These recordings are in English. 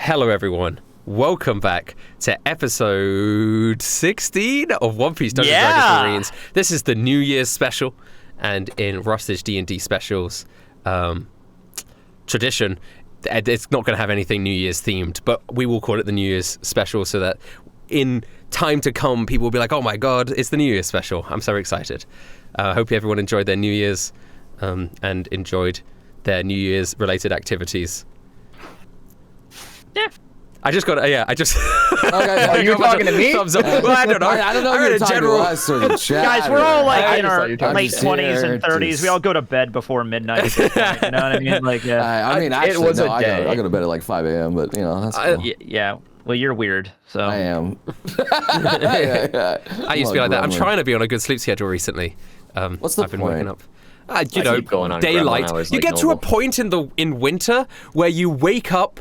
Hello, everyone. Welcome back to episode 16 of One Piece Dungeons & Dragons Marines. This is the New Year's special, and in Rustage D&D specials tradition, it's not going to have anything New Year's themed, but we will call it the New Year's special so that in time to come, people will be like, oh my god, it's the New Year's special. I'm so excited. I hope everyone enjoyed their New Year's and enjoyed their New Year's related activities. Yeah. I just got, I just... Okay, are you talking to me? Thumbs up. Well, I don't know. I don't know if you're talking to us or the chat. Guys, we're all like in our I'm late just 20s here and 30s. to- We all go to bed before midnight. You know what I mean? Like, yeah. I mean, actually, was a no, day. I go to bed at like 5 a.m., but, you know, that's cool. Yeah. Well, you're weird, so. I am. I used to be like that. I'm trying to be on a good sleep schedule recently. What's the I've been point? waking up. You know, keep going on daylight. grandma hours You like get to a normal. point in winter where you wake up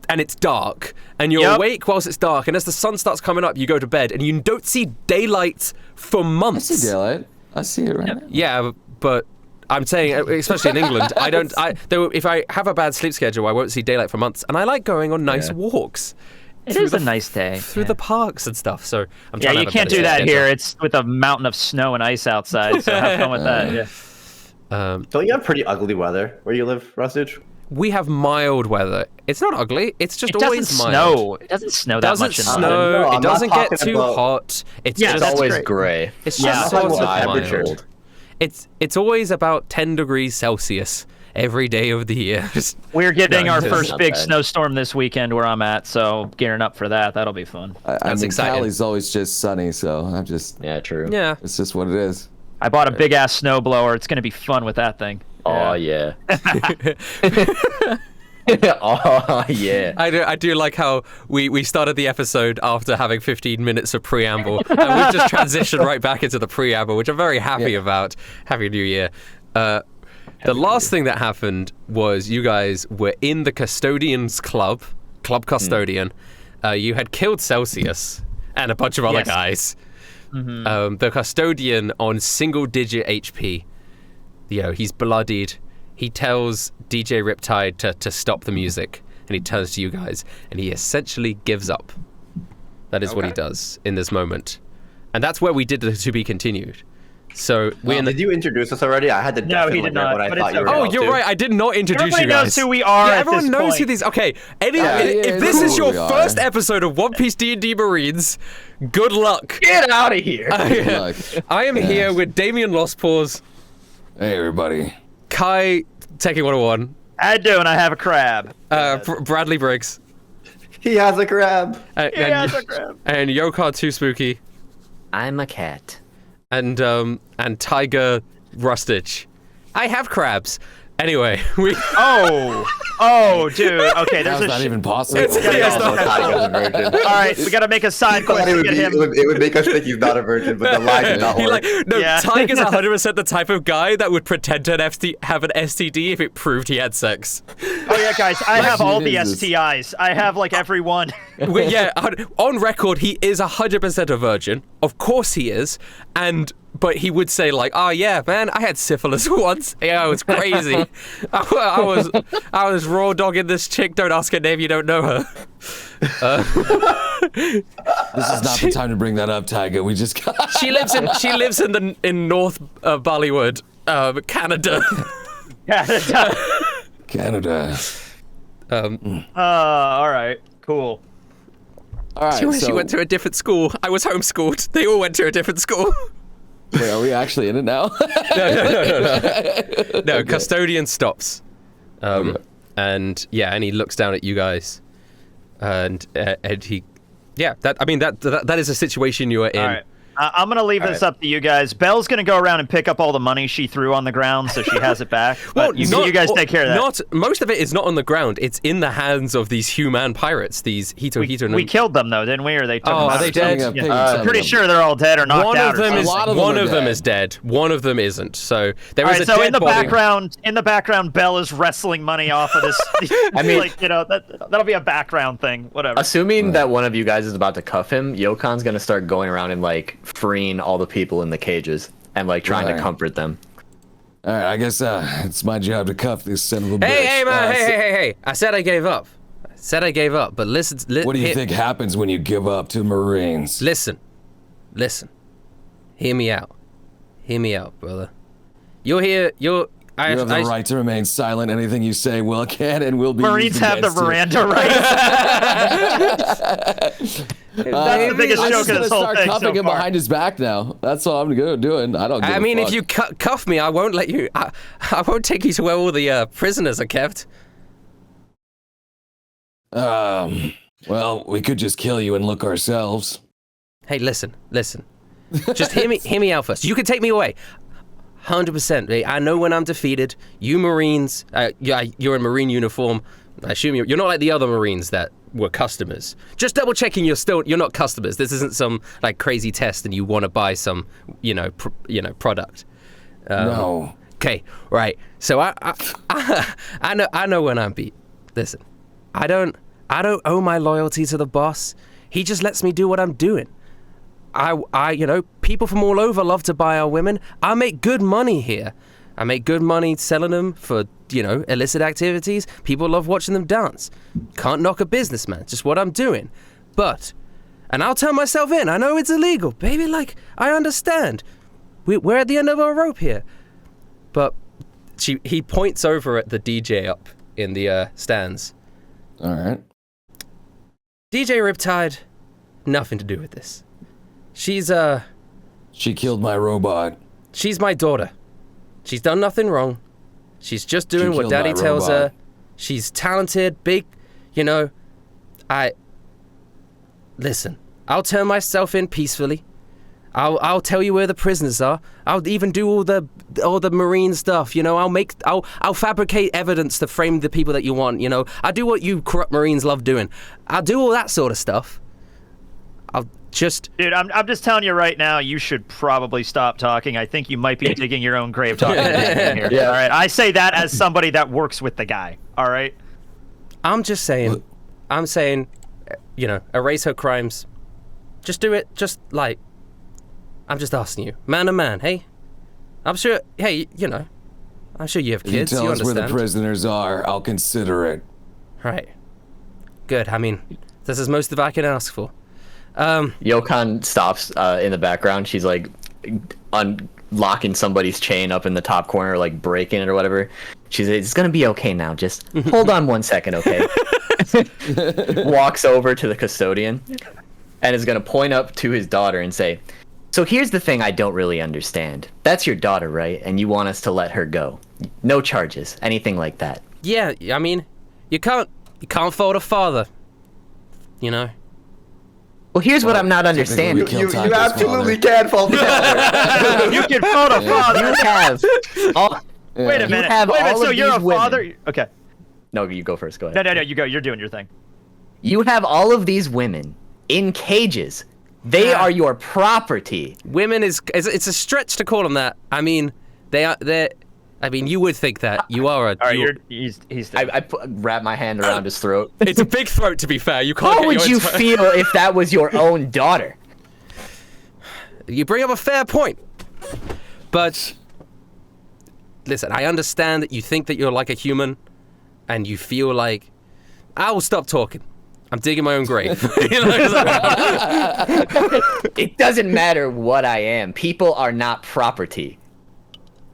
and it's dark, and you're awake whilst it's dark, and as the sun starts coming up, you go to bed, and you don't see daylight for I months. see daylight. I see it right now. Yeah, but I'm saying, especially in England, if I have a bad sleep schedule, I won't see daylight for months, and I like going on nice walks. It is a nice day. Through the parks and stuff, so I'm Yeah, trying to you have a can't better do that schedule. here. It's with a mountain of snow and ice outside, so have fun with that. Yeah. Don't you have pretty ugly weather where you live, Rustage? We have mild weather. It's not ugly. It's just It always doesn't mild. snow. It doesn't snow It that doesn't much in snow. No, I'm it doesn't not get talking too about- hot. It's Yeah, just that's always great. gray. It's Yeah. just I'm sort talking of about mild. temperature. It's always about 10 degrees Celsius every day of the year. Just- We're getting our it's first not big bad. snowstorm this weekend where I'm at, so gearing up for that. That'll be fun. I mean, exciting. Cali's always just sunny, so I'm just, Yeah, true. yeah. it's just what it is. I bought a big ass snow blower. It's gonna be fun with that thing. Oh yeah. Oh yeah. I do like how we started the episode after having 15 minutes of preamble, and we've just transitioned right back into the preamble, which I'm very happy about. Happy New Year. The last thing that happened was you guys were in the Custodian's Club Custodian. You had killed Celsius and a bunch of other Yes. guys. The Custodian on single-digit HP. You know, he's bloodied. He tells DJ Riptide to stop the music, and he turns to you guys, and he essentially gives up. That is what he does in this moment. And that's where we did the to be continued. So we're in the... Did you introduce us already? I had to No, he definitely did get not, what I but thought it's you were okay. Oh, about you're to. right. I did not introduce Everybody you guys. knows who we are Yeah, at everyone this knows point. who these. Okay, yeah, if this who is your we are. first episode of One Piece D&D Marines, good luck. Get out of here. Like, I am here with Damien Lostpaws, hey, everybody. Kai Tekking101, I do, and I have a crab. Bradley Briggs, He has a crab. and Yokan 2Spooky, I'm a cat. and Tiger Rustage. I have crabs. Anyway, we. Oh, dude. Okay, That there's was a not shit. even possible. Yes, Also, Tiger's a virgin. All right, we gotta make a side quest It to would, get be, him. it would make us think he's not a virgin, but the lie did not He work. Yeah. Tiger's 100% the type of guy that would pretend to have an STD if it proved he had sex. Oh yeah, guys, I have all the Jesus. STIs. I have like every one. Yeah, on record, he is 100% a virgin. Of course he is. But he would say like, "Oh yeah, man, I had syphilis once. Yeah, it was crazy. I was raw dogging this chick. Don't ask her name. You don't know her." This is not the time to bring that up, Tiger. We just got... She lives in North Bollywood, Canada. Canada. All right, cool. All right, She went to a different school. I was homeschooled. They all went to a different school. Wait, are we actually in it now? No, Custodian stops. Okay. And he looks down at you guys, and he, that is a situation you are in. All right. I'm gonna leave this up to you guys. Belle's gonna go around and pick up all the money she threw on the ground, so she has it back. But you guys take care of that. Most of it is not on the ground. It's in the hands of these human pirates. These Hito. We killed them though, didn't we? Or they took them Oh, out are they or something? dead? Yeah. I'm pretty sure they're all dead or knocked One out. of them or is something. them one are of them dead. is dead. One of them isn't. So there All is right, a so dead in the body. background, Belle is wrestling money off of this. I mean- like, that'll be a background thing. Whatever. Assuming that one of you guys is about to cuff him, Yokan's gonna start going around and like freeing all the people in the cages and like trying to Right. comfort them. All right, I guess it's my job to cuff this son of a bitch. Hey, man! Hey! I said I gave up. Said I gave up, but listen. What do you think happens when you give up to Marines? Listen. Hear me out. Hear me out, brother. You're here. You have the right to remain silent. Anything you say can and will be Marines used have the against you. Miranda rights. That's the biggest joke of this whole start thing cuffing so him far. behind his back now. That's all I'm doing. I don't give I a mean, fuck. if you cuff me, I won't let you. I won't take you to where all the prisoners are kept. Well, we could just kill you and look ourselves. Hey, listen. Just hear me out first. You can take me away. 100%. I know when I'm defeated. You Marines, you're in Marine uniform. I assume you're not like the other Marines that were customers. Just double checking you're not customers. This isn't some like crazy test and you want to buy some, product. No. Okay, right. So I know when I'm beat. Listen, I don't owe my loyalty to the boss. He just lets me do what I'm doing. People from all over love to buy our women. I make good money here. I make good money selling them for, illicit activities. People love watching them dance. Can't knock a businessman. Just what I'm doing. And I'll turn myself in. I know it's illegal, baby. Like, I understand. We're at the end of our rope here. But he points over at the DJ up in the stands. All right. DJ Riptide, nothing to do with this. She killed my robot. She's my daughter. She's done nothing wrong. She's just doing what Daddy tells her. She's talented, big, Listen, I'll turn myself in peacefully. I'll tell you where the prisoners are. I'll even do all the Marine stuff, I'll fabricate evidence to frame the people that you want, I do what you corrupt Marines love doing. I'll do all that sort of stuff. Dude, I'm just telling you right now, you should probably stop talking. I think you might be digging your own grave talking here. Yeah. All right. I say that as somebody that works with the guy. All right. I'm saying, erase her crimes. Just do it. I'm just asking you, man to man. Hey, I'm sure. Hey, I'm sure you have kids. You tell us understand where the prisoners are. I'll consider it. Right. Good. I mean, this is most of I can ask for. Yokan stops in the background. She's like unlocking somebody's chain up in the top corner, like breaking it or whatever. She says, "It's gonna be okay now. Just hold on 1 second, okay?" Walks over to the custodian and is gonna point up to his daughter and say, "So here's the thing I don't really understand. That's your daughter, right? And you want us to let her go? No charges, anything like that?" Yeah, I mean, you can't fault a father. Well, here's what I'm not understanding. You absolutely can fault the father. You can phone a father. You have all. Wait a You minute. have Wait a minute. all So of you're a these women. father? Okay. No, you go first. Go ahead. No. You go. You're doing your thing. You have all of these women in cages. They are your property. Women it's a stretch to call them that. I mean, you would think that. You are a... All right. He's I wrap my hand around his throat. It's a big throat, to be fair. You can't. How would you feel if that was your own daughter? You bring up a fair point. But... Listen, I understand that you think that you're like a human, and you feel like... I will stop talking. I'm digging my own grave. It doesn't matter what I am. People are not property.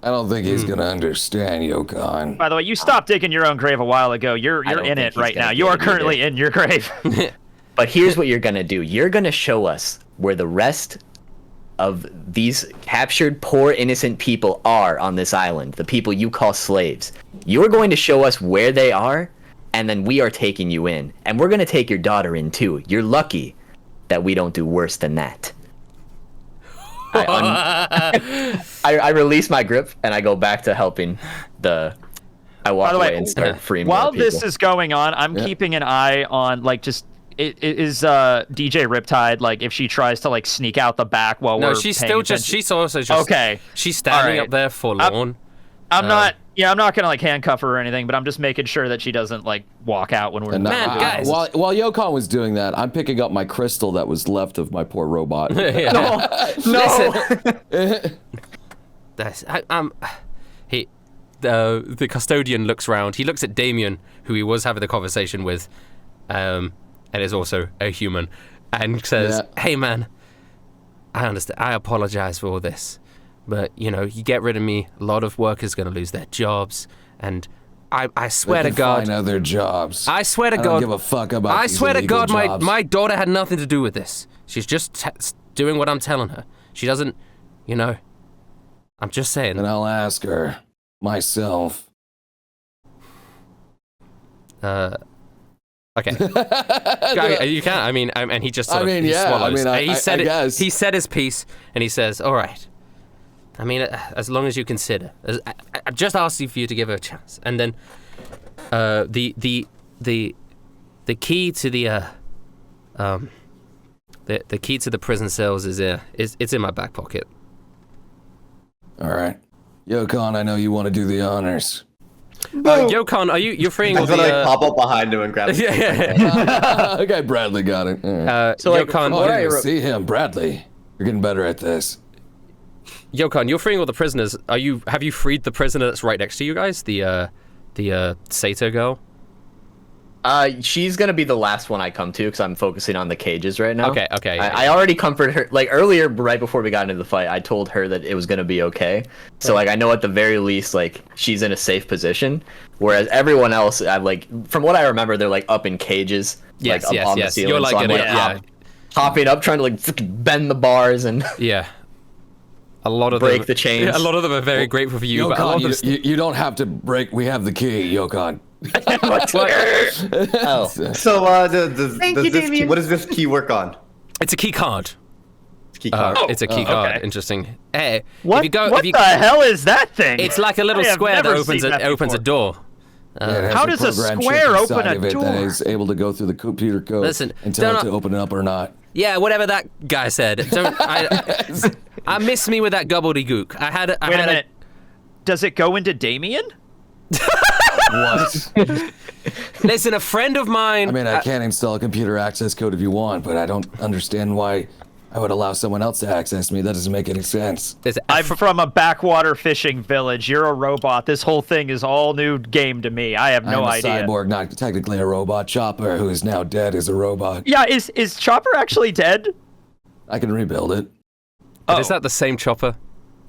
I don't think he's gonna understand, Yokan. By the way, you stopped digging your own grave a while ago. You're don't in think it he's right gonna now. dig You are it currently in your grave. But here's what you're gonna do. You're gonna show us where the rest of these captured poor innocent people are on this island, the people you call slaves. You're going to show us where they are, and then we are taking you in. And we're gonna take your daughter in too. You're lucky that we don't do worse than that. I release my grip and I go back to helping I walk By the way, away and start freeing While more people. this is going on, I'm keeping an eye on is DJ Riptide, like, if she tries to like sneak out the back while we're she's paying still attention? she's also just Okay. She's standing All right. up there forlorn. I'm not gonna like handcuff her or anything, but I'm just making sure that she doesn't like walk out when we're And guys. while Yokan was doing that, I'm picking up my crystal that was left of my poor robot. No. Listen. The custodian looks round. He looks at Damien, who he was having the conversation with, and is also a human, and says, "Hey, man, I understand. I apologize for all this, but you get rid of me, a lot of workers going to lose their jobs, and I swear to God, find other jobs. I swear to God, I don't give a fuck about. I these swear to illegal God, jobs. my daughter had nothing to do with this. She's just doing what I'm telling her. She doesn't, I'm just saying." And I'll ask her myself. Okay. You can't. I mean, and he just. Sort of, he yeah. swallows. I mean, he said I it. guess. He said his piece, and he says, "All right. I mean, as long as you consider, I just asked you for you to give her a chance, and then, the key to the key to the prison cells is it's in my back pocket." All right, Yokan, I know you want to do the honors. Yokan, you're freeing all I'm the? gonna pop up behind him and grab him. Yeah. Okay, Bradley got it. All right. So, like, Yokan, Oh, I didn't see him, Bradley. You're getting better at this. Yokan, you're freeing all the prisoners. Have you freed the prisoner that's right next to you guys? The Seder girl? She's gonna be the last one I come to because I'm focusing on the cages right now. Okay. I already comforted her. Like earlier, right before we got into the fight, I told her that it was gonna be okay. So like I know at the very least, like she's in a safe position. Whereas everyone else, from what I remember, they're like up in cages, Yes, like up on the yes. ceiling. You're like, so I'm hopping up, trying to like freaking bend the bars and yeah. A lot of break the chains. Yeah, a lot of them are very grateful for you, but a lot of them you don't have to break. We have the key, Yokan. Oh. So, Damien. what does this key work on? it's a key card. Key card. It's a key card. okay. Interesting. Hey, What? What the hell is that thing? It's like a little I have square that never opens seen that opens a before. door. Yeah, it has How does a program chip square open inside a of it door? That is able to go through the computer code Listen, and tell don't- it to open it up or not. Yeah, whatever that guy said. I miss me with that gobbledygook. Wait a minute. Does it go into Damien? What? Listen, a friend of mine. I mean, I can't install a computer access code if you want, but I don't understand why I would allow someone else to access me. That doesn't make any sense. I'm from a backwater fishing village. You're a robot. This whole thing is all new game to me. I have no idea. I'm a cyborg, not technically a robot. Chopper, who is now dead, is a robot. Yeah, is Chopper actually dead? I can rebuild it. Is that the same chopper?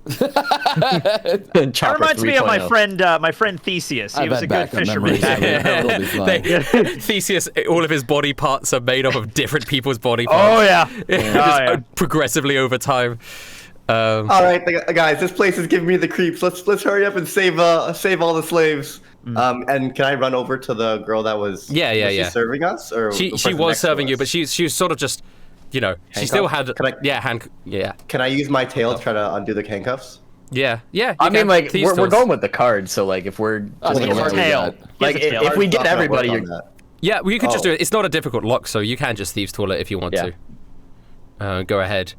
That reminds me of my friend Theseus. He I've was had a good backup fisherman. memories. It'll be fine. Theseus, all of his body parts are made up of different people's body parts. Oh yeah. Progressively over time. All right, guys, this place is giving me the creeps. Let's hurry up and save all the slaves. And can I run over to the girl that was she serving us, or She the person was next to serving you, us? but she was sort of just, she still had Can I use my tail to try to undo the handcuffs? Yeah. I mean, like Thieves' we're tools. going with the cards, so like if we're just Well, gonna- tail. like He has a tail. if we get Not gonna everybody, work on you're, that. Yeah, well, you could just Oh. do it. It's not a difficult lock, so you can just thieves' tool it if you want to. Go ahead.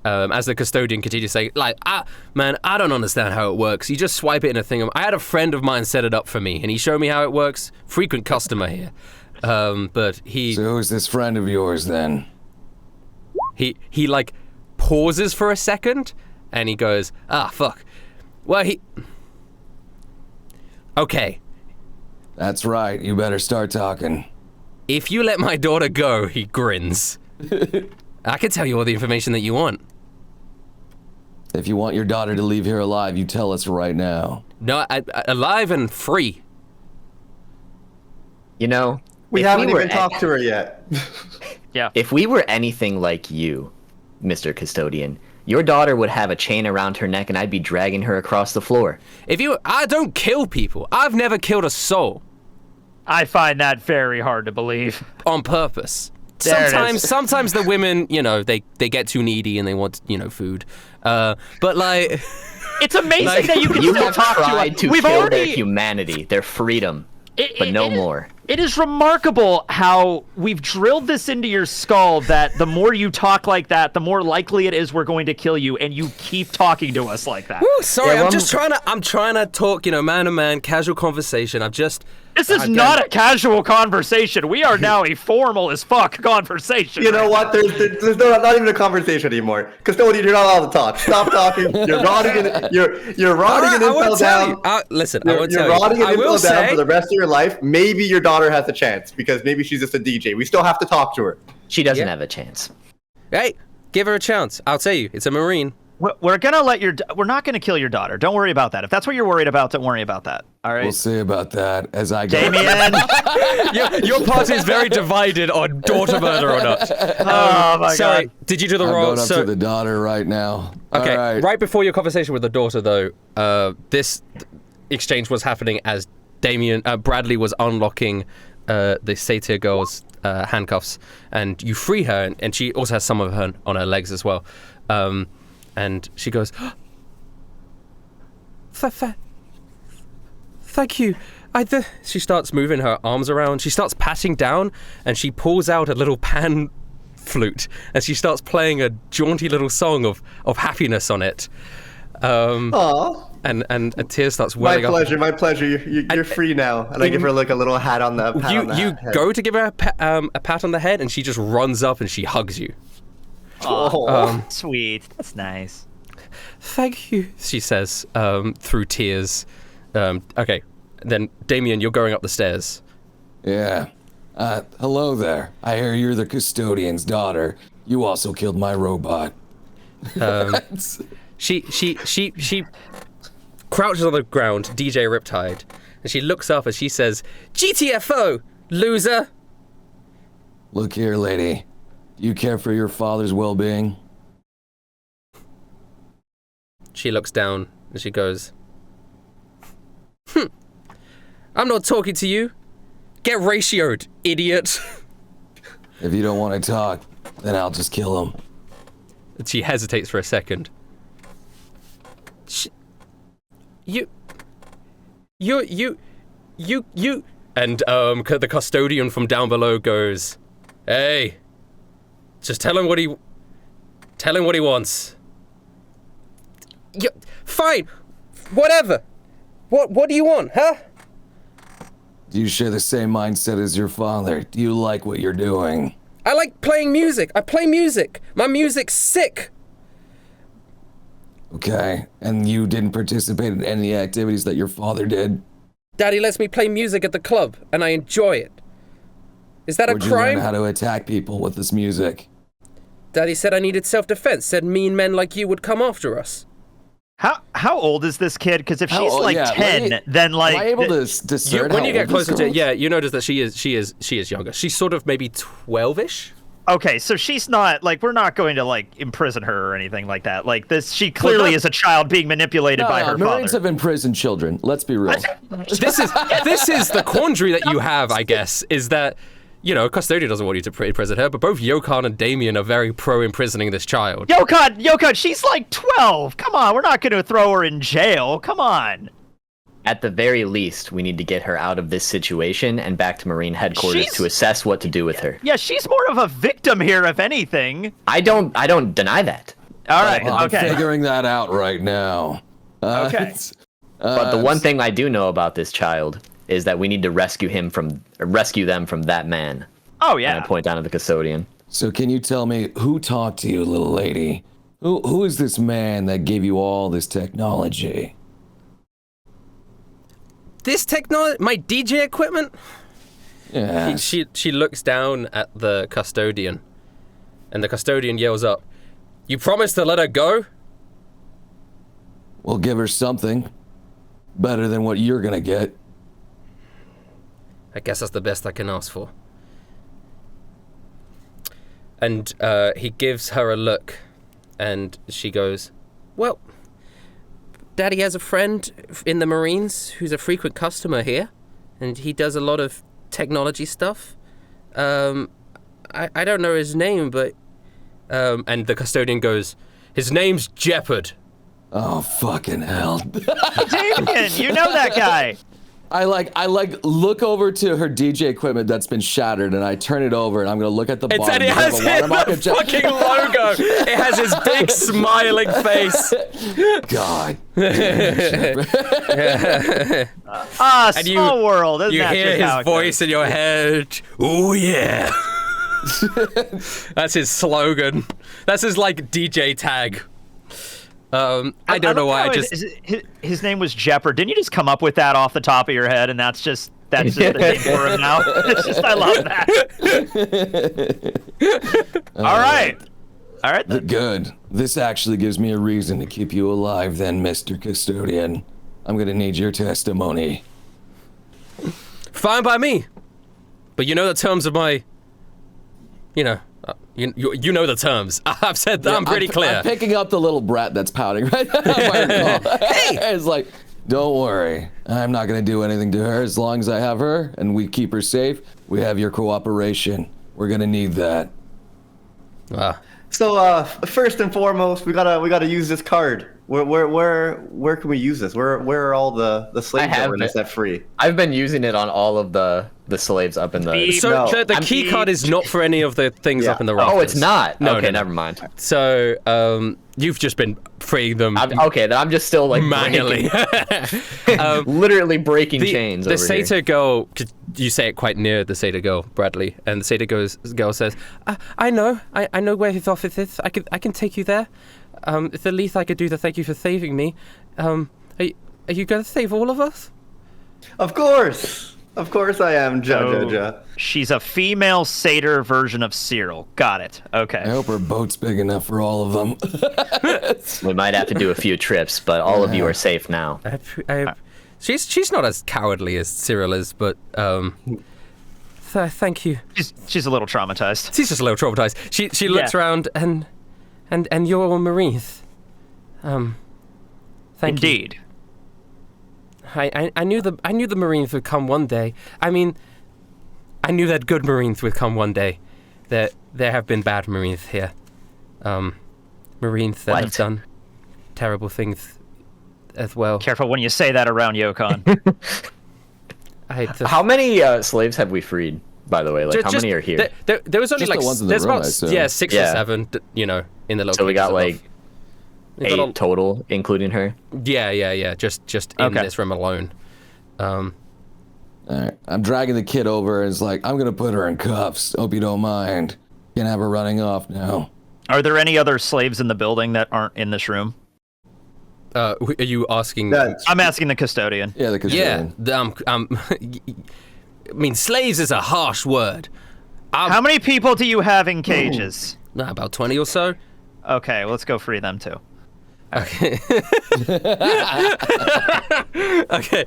As the custodian continues saying, I don't understand how it works. You just swipe it in a thing. I had a friend of mine set it up for me, and he showed me how it works. Frequent customer here. But he So who's this friend of yours then? he like pauses for a second, and he goes, fuck. Well, okay. That's right. You better start talking. If you let my daughter go, he grins. I can tell you all the information that you want. If you want your daughter to leave here alive, you tell us right now. No, alive and free. We if haven't we were even talked to her yet. Yeah. If we were anything like you, Mr. Custodian, your daughter would have a chain around her neck and I'd be dragging her across the floor. I don't kill people. I've never killed a soul I find that very hard to believe. on purpose. There it is. Sometimes the women, they get too needy and they want, food. But like, It's amazing that you can You still have talk tried to We've kill their already. humanity, their freedom, but no more. It is remarkable how we've drilled this into your skull that the more you talk like that, the more likely it is we're going to kill you, and you keep talking to us like that. sorry, Yeah, I'm trying to talk, man to man, casual conversation. This is not a casual conversation. We are now a formal as fuck conversation. You know what? There's not even a conversation anymore. Custodian, you're not allowed to talk. Stop talking. You're rotting an All right, I intel won't tell down. you. Listen, I won't You're tell you. rotting an I will intel down say, for the rest of your life. Maybe your daughter daughter has a chance because maybe she's just a DJ. We still have to talk to her. She doesn't have a chance. Hey, give her a chance. I'll tell you, it's a Marine. We're gonna we're not gonna kill your daughter. Don't worry about that. If that's what you're worried about, don't worry about that. All right. We'll see about that as I go. Damien. your party is very divided on daughter murder or not. Oh my sorry, God. Did you do the I'm roll? going up to the daughter right now. Okay. All Right before your conversation with the daughter, though, this exchange was happening as Bradley was unlocking the Seder girl's handcuffs, and you free her, and she also has some of her on her legs as well. And she goes, thank you. She starts moving her arms around. She starts patting down, and she pulls out a little pan flute, and she starts playing a jaunty little song of happiness on it. Aww. And a tear starts welling up. My pleasure. You're free now. And I give her like a little hat on the head. You go to give her a pat on the head, and she just runs up and she hugs you. Oh, sweet. That's nice. Thank you, she says, through tears. Okay, then Damien, you're going up the stairs. Yeah. Hello there. I hear you're the custodian's daughter. You also killed my robot. She crouches on the ground, DJ Riptide, and she looks up as she says, GTFO, loser! Look here, lady. Do you care for your father's well-being? She looks down and she goes, I'm not talking to you. Get ratioed, idiot. If you don't want to talk, then I'll just kill him. And she hesitates for a second. You. And the custodian from down below goes, hey, just tell him what he wants. Fine, whatever. What do you want, huh? Do you share the same mindset as your father? Do you like what you're doing? I like playing music. I play music. My music's sick. Okay, and you didn't participate in any activities that your father did? Daddy lets me play music at the club, and I enjoy it. Is that a crime? Where'd you learn how to attack people with this music? Daddy said I needed self-defense, said mean men like you would come after us. How old is this kid? Because if she's 10, then like... Am I able to discern when you get closer to it, you notice that she is younger. She's sort of maybe 12-ish. Okay, so she's not, like, we're not going to, like, imprison her or anything like that. Like, she clearly is a child being manipulated by her Marines father. have imprisoned children. Let's be real. This is the quandary that you have, I guess, is that, Custodian doesn't want you to imprison her, but both Yokan and Damien are very pro-imprisoning this child. Yokan, she's like 12. Come on, we're not going to throw her in jail. Come on. At the very least, we need to get her out of this situation and back to Marine headquarters to assess what to do with her. Yeah, she's more of a victim here, if anything. I don't deny that. All right, I'm okay. figuring that out right now. Okay. But the one thing I do know about this child is that we need to rescue them from that man. Oh, yeah. And I point down at the custodian. So can you tell me who talked to you, little lady? Who is this man that gave you all this technology? This technology, my DJ equipment? Yeah. She looks down at the custodian, and the custodian yells up, "You promised to let her go?" We'll give her something better than what you're gonna get. I guess that's the best I can ask for. And he gives her a look, and she goes, well, Daddy has a friend in the Marines who's a frequent customer here, and he does a lot of technology stuff. I don't know his name, but... and the custodian goes, his name's Jeopard. Oh, fucking hell. Damien, you know that guy. I look over to her DJ equipment that's been shattered, and I turn it over, and I'm gonna look at the bottom. And it has the fucking logo. It has his big smiling face. God. Small world. Isn't you that hear just his voice in your head. Oh yeah. That's his slogan. That's his DJ tag. I don't know why. His name was Jeopard. Didn't you just come up with that off the top of your head, and that's just That's just the name for him now. It's just, I love that. All right. Then. Good. This actually gives me a reason to keep you alive then, Mr. Custodian. I'm gonna need your testimony. Fine by me. But you know the terms of my... You know the terms. I've said that. I'm pretty clear. I'm picking up the little brat that's pouting right now. Hey! It's like, don't worry. I'm not going to do anything to her as long as I have her and we keep her safe. We have your cooperation. We're going to need that. So first and foremost, we gotta use this card. Where can we use this? Where are all the slaves that were set free? I've been using it on all of the slaves up in the... So the key card is not for any of the things up in the rafters. Oh, it's not? No, okay, no. Never mind. So, you've just been freeing them... Okay, then I'm just still, like, manually. Literally breaking chains over here. The Seder girl... You say it quite near the Seder girl, Bradley, and the Seder girl says, I know where his office is. I can take you there. It's the least I could do to thank you for saving me. Are you going to save all of us? Of course I am, Ja. She's a female Seder version of Cyril. Got it. Okay. I hope her boat's big enough for all of them. We might have to do a few trips, but all of you are safe now. She's not as cowardly as Cyril is, but thank you. She's a little traumatized. She's just a little traumatized. She looks around and you're all Marines. Thank Indeed. you. I knew the Marines would come one day. I mean, I knew that good Marines would come one day. There have been bad Marines here. Marines that have done terrible things as well. Careful when you say that around Yokan. How many slaves have we freed, by the way? Like, how many are here? There was only just the ones in the there's room, about 6 or 7, in the location. So we got like 8 total, including her. Yeah. Just in this room alone. All right. I'm dragging the kid over and it's like, I'm gonna put her in cuffs. Hope you don't mind. Can't have her running off now. Are there any other slaves in the building that aren't in this room? Are you asking? I'm asking the custodian. Yeah, the custodian. Yeah. I mean, slaves is a harsh word. How many people do you have in cages? About 20 or so. Okay, let's go free them too. Okay. Okay.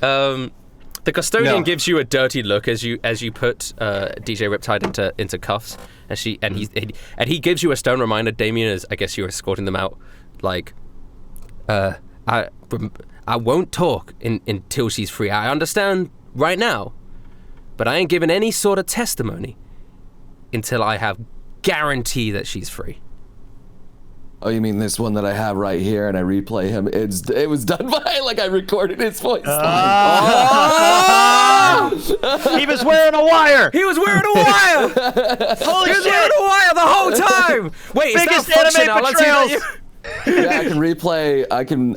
The custodian gives you a dirty look as you put DJ Riptide into cuffs, and he gives you a stern reminder, Damien, as I guess you're escorting them out. Like, I won't talk until she's free. I understand right now, but I ain't giving any sort of testimony until I have guarantee that she's free. Oh, you mean this one that I have right here and I replay him? It was done by, like, I recorded his voice. He was wearing a wire! He was wearing a wire! Holy shit! He was wearing a wire the whole time! Wait, biggest is that anime functionality? Yeah, I can replay.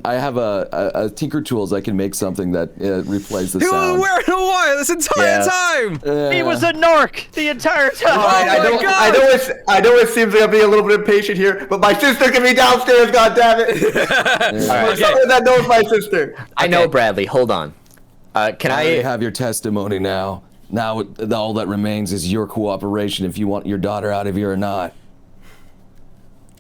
I have a Tinker Tools. I can make something that replays the He sound. was wearing a wire this entire time! He was a narc the entire time! I know it seems like I'm being a little bit impatient here, but my sister can be downstairs, goddammit! Right. Someone that knows my sister. I know, Bradley. Hold on. Can I have your testimony now? Now all that remains is your cooperation if you want your daughter out of here or not.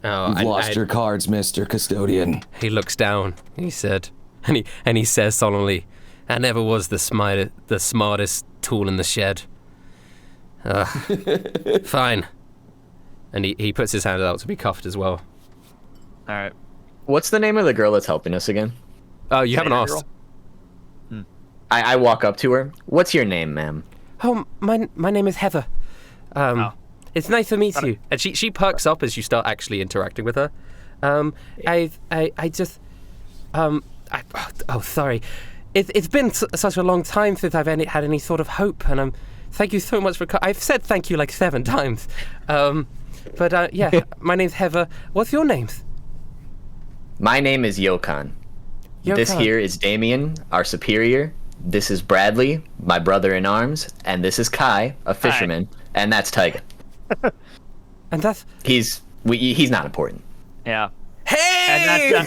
Oh, You've lost your cards, Mr. Custodian. He looks down, he said, and he says solemnly, I never was the smartest tool in the shed. Fine. And he puts his hand out to be cuffed as well. All right. What's the name of the girl that's helping us again? Oh, you haven't asked. I walk up to her. What's your name, ma'am? Oh, my name is Heather. It's nice to meet you. And she perks up as you start actually interacting with her. Sorry. It's been such a long time since I've had any sort of hope, and thank you so much for. I've said thank you like 7 times. Yeah, my name's Heather. What's your name? My name is Yokan. This here is Damien, our superior. This is Bradley, my brother in arms, and this is Kai, a fisherman, and that's Tyga. And that's he's not important. Yeah. Hey!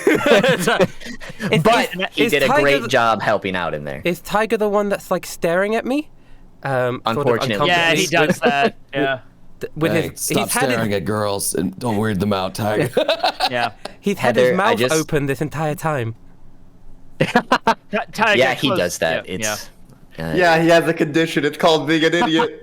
he did a great job helping out in there. Is Tiger the one that's like staring at me? Unfortunately. Yeah, he does that. Yeah. Stop staring at girls and don't weird them out, Tiger. Yeah. He's had his mouth open this entire time. Tiger, yeah, he does that. He has a condition. It's called being an idiot.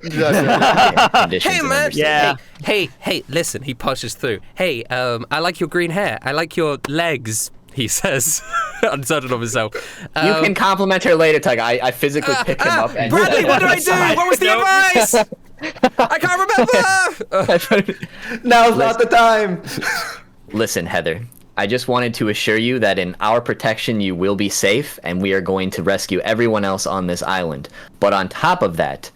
Hey, man. Yeah. Hey, listen. He pushes through. Hey, I like your green hair. I like your legs, he says, uncertain of himself. You can compliment her later, Tiger. I physically pick him up. And Bradley, what did I do? What was the advice? I can't remember. Now's not the time. Listen, Heather. I just wanted to assure you that in our protection you will be safe, and we are going to rescue everyone else on this island. But on top of that,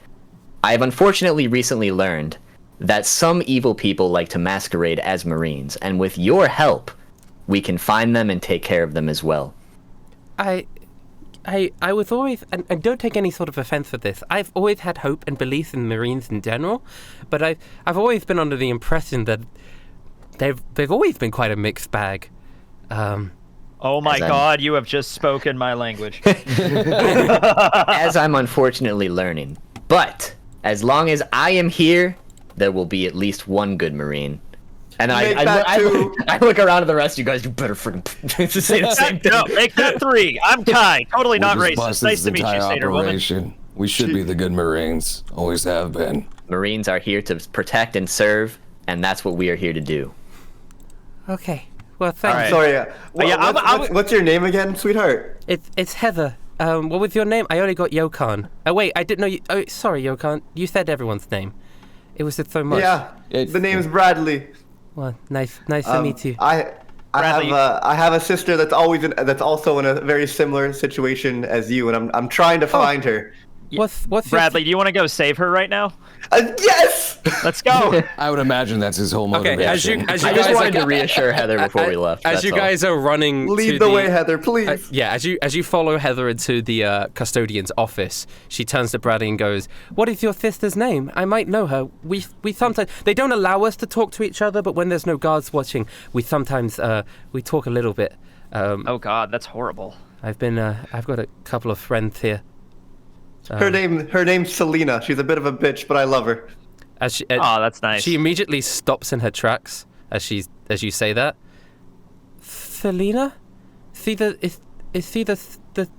I have unfortunately recently learned that some evil people like to masquerade as Marines, and with your help, we can find them and take care of them as well. I was always, and don't take any sort of offense with this, I've always had hope and belief in Marines in general, but I've always been under the impression that they've always been quite a mixed bag. Oh my God, you have just spoken my language. As I'm unfortunately learning. But as long as I am here, there will be at least one good Marine. And I look around at the rest of you guys, you better freaking just say the same thing. No, make that 3. I'm Kai. Totally not racist. Nice to meet you, Seder woman. We should be the good Marines. Always have been. Marines are here to protect and serve, and that's what we are here to do. Okay. Well, thanks. Sorry. What's your name again, sweetheart? It's Heather. What was your name? I only got Yokan. Oh, wait, I didn't know you. Oh, sorry, Yokan. You said everyone's name. It was so much. Yeah, the name's Bradley. Well, nice to meet you. I have a sister that's also in a very similar situation as you, and I'm trying to find her. What's Bradley? Do you want to go save her right now? Yes. Let's go. I would imagine that's his whole motivation. As you I just wanted to reassure Heather before we left. As you guys are running, lead the way, Heather, please. As you follow Heather into the custodian's office, she turns to Bradley and goes, "What is your sister's name? I might know her. We sometimes they don't allow us to talk to each other, but when there's no guards watching, we sometimes we talk a little bit." Oh God, that's horrible. I've got a couple of friends here. Her name's Selena. She's a bit of a bitch, but I love her. That's nice. She immediately stops in her tracks as you say that. Selena? Is she the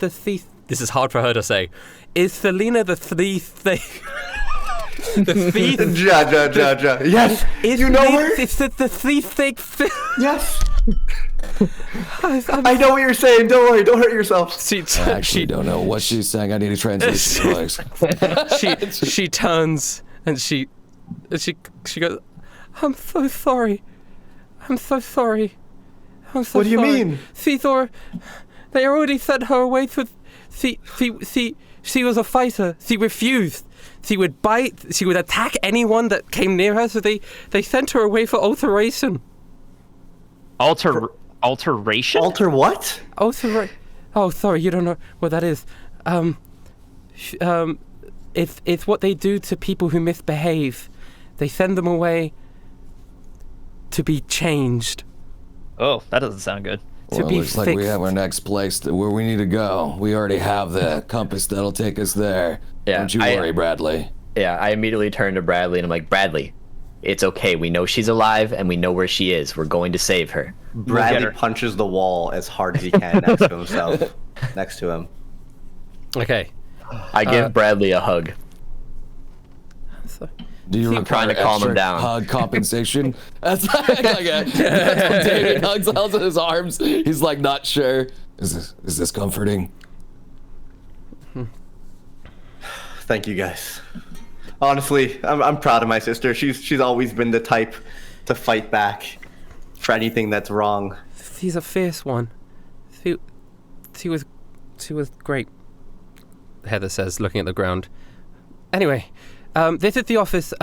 thief? This is hard for her to say. Is Selena the thief? The thief? Ja. Yes. You know her? It's the thief. Yes. I know what you're saying. Don't worry. Don't hurt yourself. I actually don't know what she's saying. I need a translation device. She turns and she goes, "I'm so sorry. I'm so sorry. I'm so sorry." What do you mean? Seder, they already sent her away to. She was a fighter. She refused. She would bite. She would attack anyone that came near her. So they sent her away for alteration. Alteration? Alter what? Oh, sorry, you don't know what that is. It's what they do to people who misbehave. They send them away to be changed. Oh, that doesn't sound good. Well, it looks like we have our next place where we need to go. We already have the compass that'll take us there. Yeah, don't you worry, Bradley. Yeah, I immediately turn to Bradley and I'm like, "Bradley, it's okay. We know she's alive and we know where she is. We're going to save her." Bradley punches the wall as hard as he can next to him. Okay. I give Bradley a hug. Do you I'm trying to calm him down. Hug compensation? That's like David hugs out his arms. He's like not sure. Is this comforting? Thank you guys. Honestly, I'm proud of my sister. She's always been the type to fight back for anything that's wrong. She's a fierce one. She was great. Heather says, looking at the ground. Anyway, this is the office.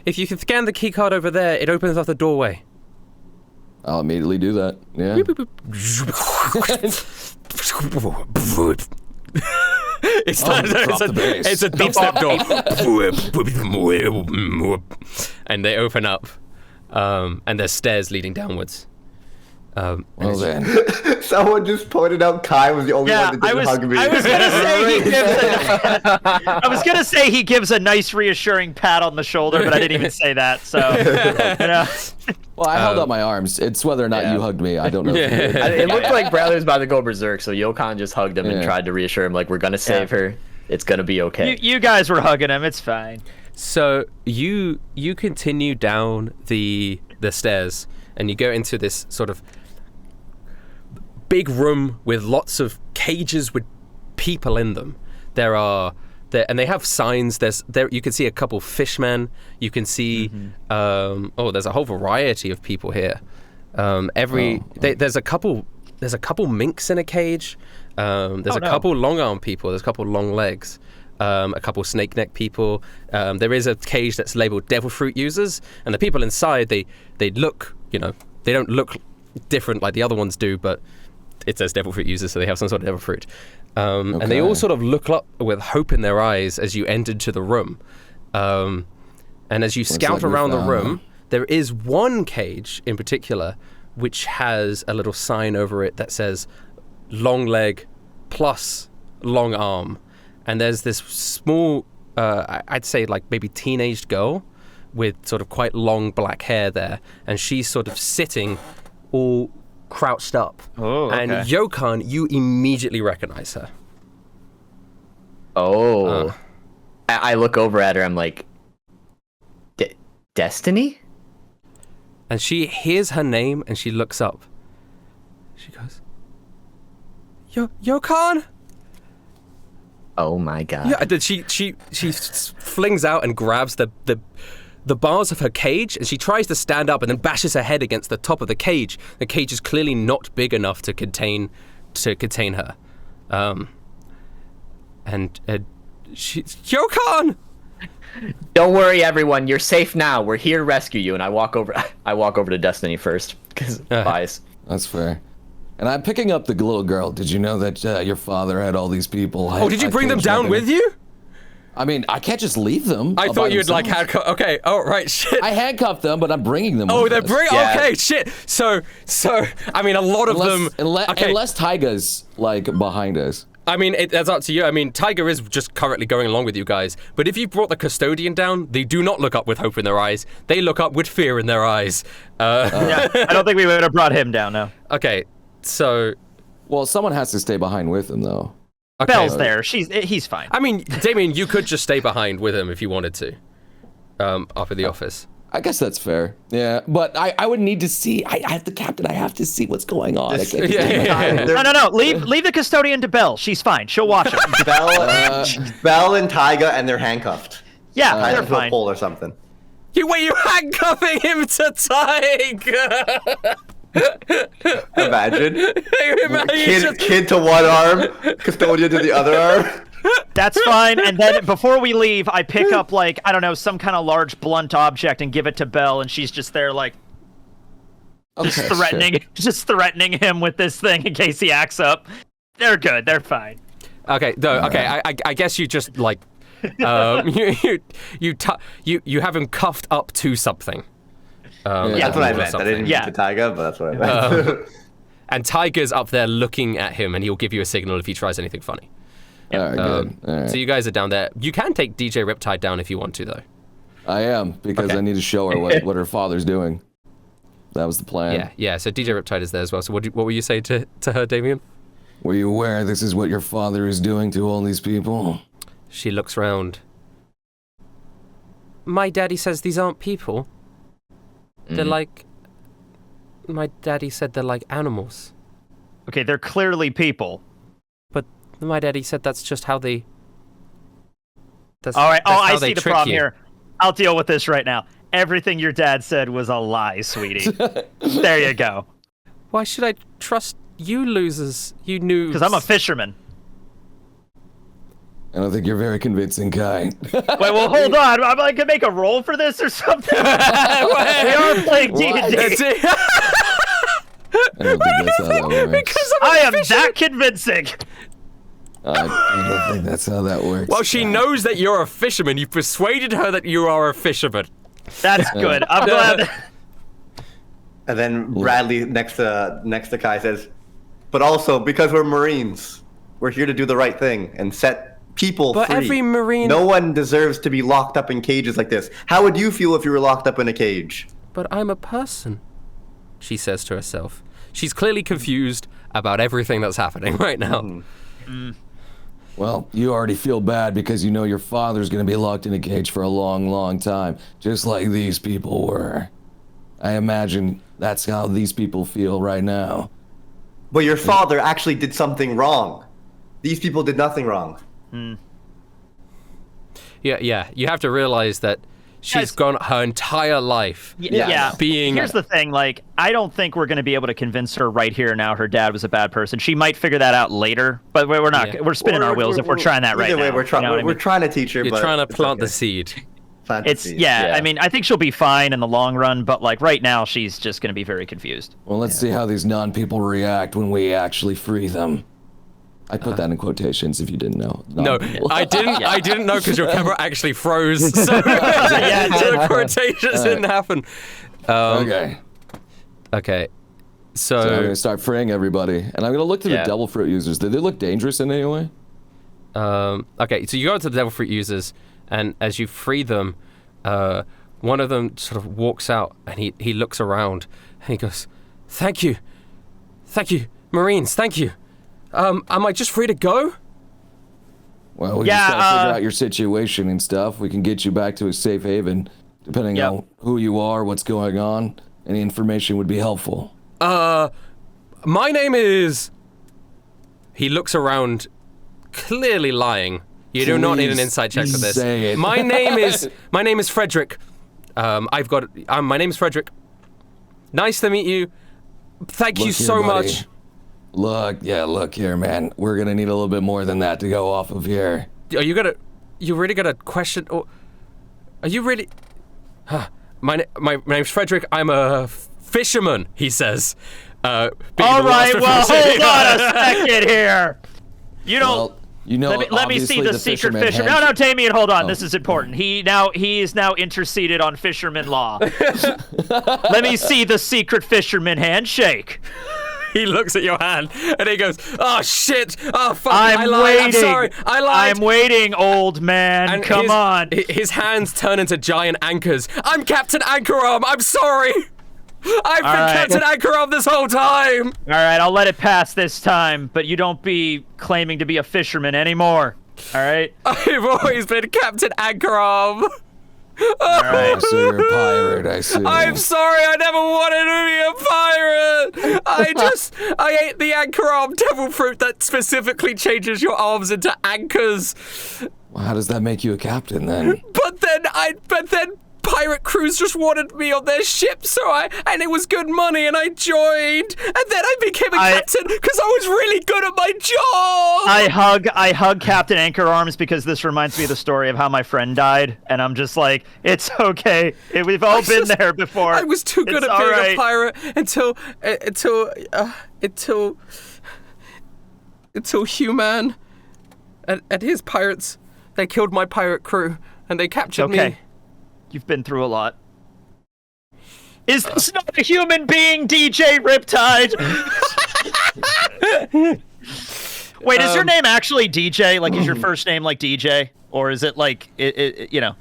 If you can scan the key card over there, it opens up the doorway. I'll immediately do that. Yeah. It's a deep step door. And they open up, and there's stairs leading downwards. Well then. Someone just pointed out Kai was the only one that didn't hug me. I was gonna say he gives a nice reassuring pat on the shoulder, but I didn't even say that. So, Well, I held up my arms. It's whether or not you hugged me. I don't know. It looked like Bradley was about to go berserk, so Yokan just hugged him and tried to reassure him, like, we're gonna save her. It's gonna be okay. You guys were hugging him. It's fine. So you continue down the stairs, and you go into this sort of big room with lots of cages with people in them. And they have signs. You can see a couple fishmen. You can see there's a whole variety of people here. There's a couple minks in a cage. There's a couple long-arm people. There's a couple long legs. A couple snake neck people. There is a cage that's labeled devil fruit users, and the people inside they look, they don't look different like the other ones do, but it says devil fruit users, so they have some sort of devil fruit. And they all sort of look up with hope in their eyes as you enter to the room. And as you scout around the room, there is one cage in particular which has a little sign over it that says long leg plus long arm. And there's this small, I'd say like maybe teenaged girl with sort of quite long black hair there. And she's sort of sitting all crouched up. And Yokan, you immediately recognize her. I look over at her. I'm like, Destiny? And she hears her name and she looks up. She goes, Yokan? Oh my god. Yeah, and she flings out and grabs the bars of her cage, and she tries to stand up and then bashes her head against the top of the cage. The cage is clearly not big enough to contain her. Yokan! Don't worry, everyone. You're safe now. We're here to rescue you. And I walk over to Destiny first because bias. That's fair. And I'm picking up the little girl. Did you know that your father had all these people? Did you bring them down with you? I mean, I can't just leave them. I thought you'd like handcuff. Okay. Oh, right. Shit. I handcuffed them, but I'm bringing them. Oh, they're bringing. Yeah. Okay. Shit. So I mean, a lot of them. Unless Taiga's like behind us. I mean, that's up to you. I mean, Tiger is just currently going along with you guys. But if you brought the custodian down, they do not look up with hope in their eyes. They look up with fear in their eyes. Yeah, I don't think we would have brought him down, no. Okay, so... Well, someone has to stay behind with him, though. Okay. Belle's there. He's fine. I mean, Damien, you could just stay behind with him if you wanted to. Up at the office. I guess that's fair. Yeah, but I would need to see. I have the captain. I have to see what's going on. No. Leave the custodian to Belle. She's fine. She'll watch him. Belle and Taiga, and they're handcuffed. Yeah, they're fine. A pole or something. You're handcuffing him to Taiga. Imagine kid to one arm, custodian to the other arm. That's fine. And then before we leave, I pick up like, I don't know, some kind of large blunt object and give it to Belle, and she's just there like just threatening him with this thing in case he acts up. They're good. They're fine. Okay. I guess you just like you have him cuffed up to something. That's what I meant. I didn't mean to Taiga, but that's what I meant. And Tiger's up there looking at him, and he'll give you a signal if he tries anything funny. All right, good. All right. So you guys are down there. You can take DJ Riptide down if you want to, though. I am, because I need to show her what her father's doing. That was the plan. Yeah. So DJ Riptide is there as well. So what will you say to her, Damien? Were you aware this is what your father is doing to all these people? She looks round. My daddy says these aren't people. They're like... My daddy said they're like animals. Okay, they're clearly people. But my daddy said that's just how they... All right. I see the problem here. I'll deal with this right now. Everything your dad said was a lie, sweetie. There you go. Why should I trust you losers? You noobs. Because I'm a fisherman. I don't think you're very convincing, Kai. Wait, well, hold on. Am I gonna make a roll for this or something? We are playing D&D. I don't think that's how that works. Because I am that convincing. I don't think that's how that works. Well, she knows that you're a fisherman. You persuaded her that you are a fisherman. That's good. I'm glad. And then Bradley next to Kai says, but also because we're Marines, we're here to do the right thing and set people free. But every Marine... No one deserves to be locked up in cages like this. How would you feel if you were locked up in a cage? But I'm a person, she says to herself. She's clearly confused about everything that's happening right now. Well, you already feel bad because you know your father's going to be locked in a cage for a long, long time, just like these people were. I imagine that's how these people feel right now. But your father actually did something wrong. These people did nothing wrong. Yeah. You have to realize that she's gone her entire life being... Here's the thing, like, I don't think we're going to be able to convince her right here now her dad was a bad person. She might figure that out later, but we're not. We're spinning our wheels if we're trying that right now. We're trying to teach her. You're trying to plant the seed. I mean, I think she'll be fine in the long run, but like right now she's just going to be very confused. Well, let's see how these non-people react when we actually free them. I put that in quotations if you didn't know. No, I didn't. I didn't know because your camera actually froze. So the quotations didn't happen. Okay. So I'm gonna start freeing everybody, and I'm gonna look to the devil fruit users. Do they look dangerous in any way? Okay, so you go to the devil fruit users, and as you free them, one of them sort of walks out, and he looks around, and he goes, "Thank you, Marines, thank you. Am I just free to go?" Well, we just gotta figure out your situation and stuff. We can get you back to a safe haven, depending on who you are, what's going on. Any information would be helpful. My name is... He looks around, clearly lying. You do not need an inside check for this. Say it. My name is Frederick. My name is Frederick. Nice to meet you. Thank you so much. Look here, man. We're gonna need a little bit more than that to go off of here. You really gonna question, or are you really? My name's Frederick. I'm a fisherman, he says. All right, well, hold on a second here. You don't. Well, you know, let me see the secret fisherman. No, Damien, hold on. This is important. He is now interceded on fisherman law. Let me see the secret fisherman handshake. He looks at your hand and he goes, "Oh shit! Oh fuck! I lied. I'm sorry. I lied. I'm waiting, old man. And Come on." His hands turn into giant anchors. I'm Captain Anchorarm. I'm sorry. I've been Captain Anchorarm this whole time. All right, I'll let it pass this time, but you don't be claiming to be a fisherman anymore. All right. I've always been Captain Anchorarm. All right. So you're a pirate, I see. I'm sorry, I never wanted to be a pirate. I ate the anchor-arm devil fruit that specifically changes your arms into anchors. Well, how does that make you a captain then? But then pirate crews just wanted me on their ship, and it was good money, and I joined, and then I became a captain because I was really good at my job. I hug Captain Anchorarms because this reminds me of the story of how my friend died, and I'm just like, it's okay. We've all been there before. I was too good at being a pirate until Human and his pirates, they killed my pirate crew and they captured me. You've been through a lot. Is this not a human being, DJ Riptide? Wait, is your name actually DJ? Like, is your first name like DJ? Or is it like, you know?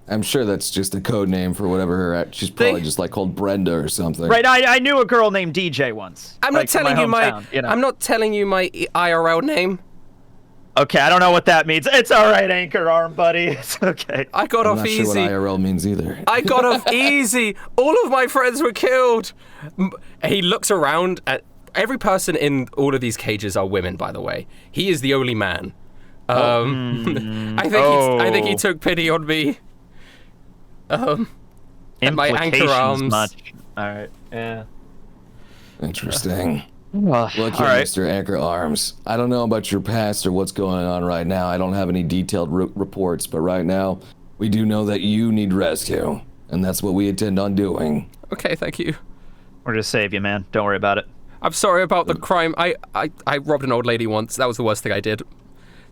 I'm sure that's just a code name for whatever she's probably just like called Brenda or something. Right, I knew a girl named DJ once. I'm not telling you I'm not telling you my IRL name. Okay, I don't know what that means. It's all right, Anchorarm, buddy. It's okay. I got off easy. I'm not sure what IRL means either. I got off easy. All of my friends were killed. He looks around at every person in all of these cages are women, by the way. He is the only man. I think he took pity on me. And my anchor arms. Much. All right. Yeah. Interesting. Look here, Mr. Anchor Arms. I don't know about your past or what's going on right now. I don't have any detailed reports, but right now, we do know that you need rescue, and that's what we intend on doing. Okay, thank you. We're gonna save you, man. Don't worry about it. I'm sorry about the crime. I robbed an old lady once. That was the worst thing I did.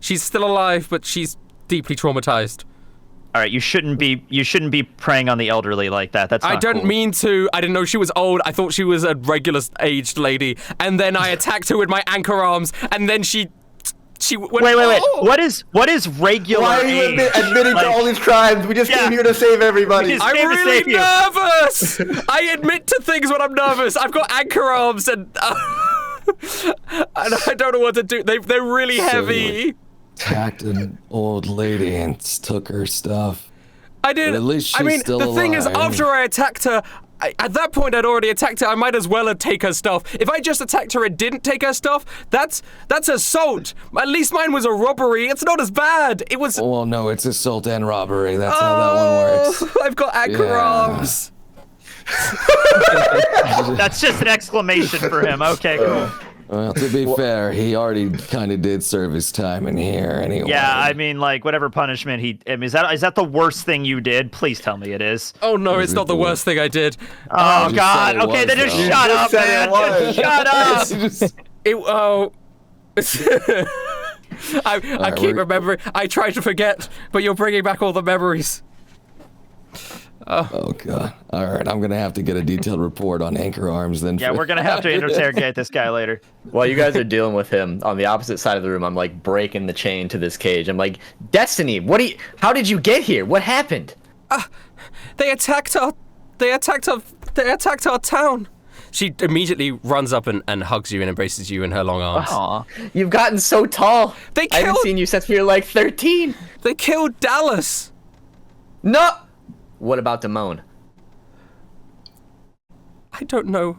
She's still alive, but she's deeply traumatized. All right, you shouldn't be preying on the elderly like that. That's not I don't cool. mean to. I didn't know she was old. I thought she was a regular aged lady, and then I attacked her with my anchor arms, and then she went, Wait. "Oh!" What is regular Why are you age? admitting to all these crimes? We just came here to save everybody. just- I'm came to really save you. nervous. I admit to things when I'm nervous. I've got anchor arms, and I don't know what to do. They're really heavy. Attacked an old lady and took her stuff. I did. But at least I she's mean, still the thing is, alive. after I attacked her, at that point I'd already attacked her. I might as well have taken her stuff. If I just attacked her and didn't take her stuff, that's assault. At least mine was a robbery. It's not as bad. It was. Well, no, it's assault and robbery. That's how that one works. I've got anchor Yeah. arms. That's just an exclamation for him. Okay, cool. Well, to be fair, he already kind of did serve his time in here anyway. Yeah, I mean, like, whatever punishment is that the worst thing you did? Please tell me it is. Oh no, it's not the worst thing I did. Oh You God. said it Okay, was, then just though. shut You up, said man. it was. Just shut up. I keep remembering. I try to forget, but you're bringing back all the memories. Oh god. All right, I'm gonna have to get a detailed report on anchor arms then. Yeah, we're gonna have to interrogate this guy later. While you guys are dealing with him, on the opposite side of the room, I'm like breaking the chain to this cage. I'm like, Destiny, how did you get here? What happened? They attacked our town. She immediately runs up and hugs you and embraces you in her long arms. Aw. You've gotten so tall. They I haven't killed- seen you since we were like 13. They killed Dallas. No. What about Daman? I don't know.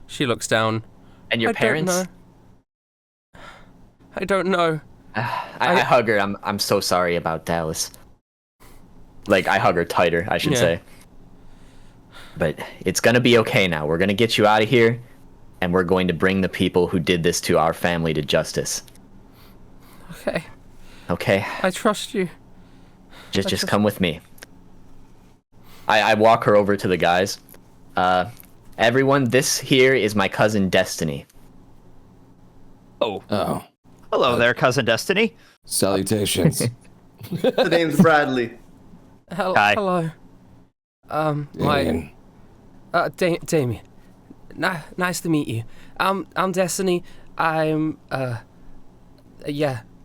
She looks down. And your parents? I don't know. I hug her. I'm so sorry about Dallas. Like, I hug her tighter, I should Yeah. say. But it's gonna be okay now. We're gonna get you out of here, and we're going to bring the people who did this to our family to justice. Okay. Okay? I trust you. Just come with me. I walk her over to the guys. Everyone, this here is my cousin Destiny. Oh. Oh, Hello there, cousin Destiny. salutations. The name's Bradley. Hi. Hello. Damien. Damien. Nice to meet you. I'm Destiny. I'm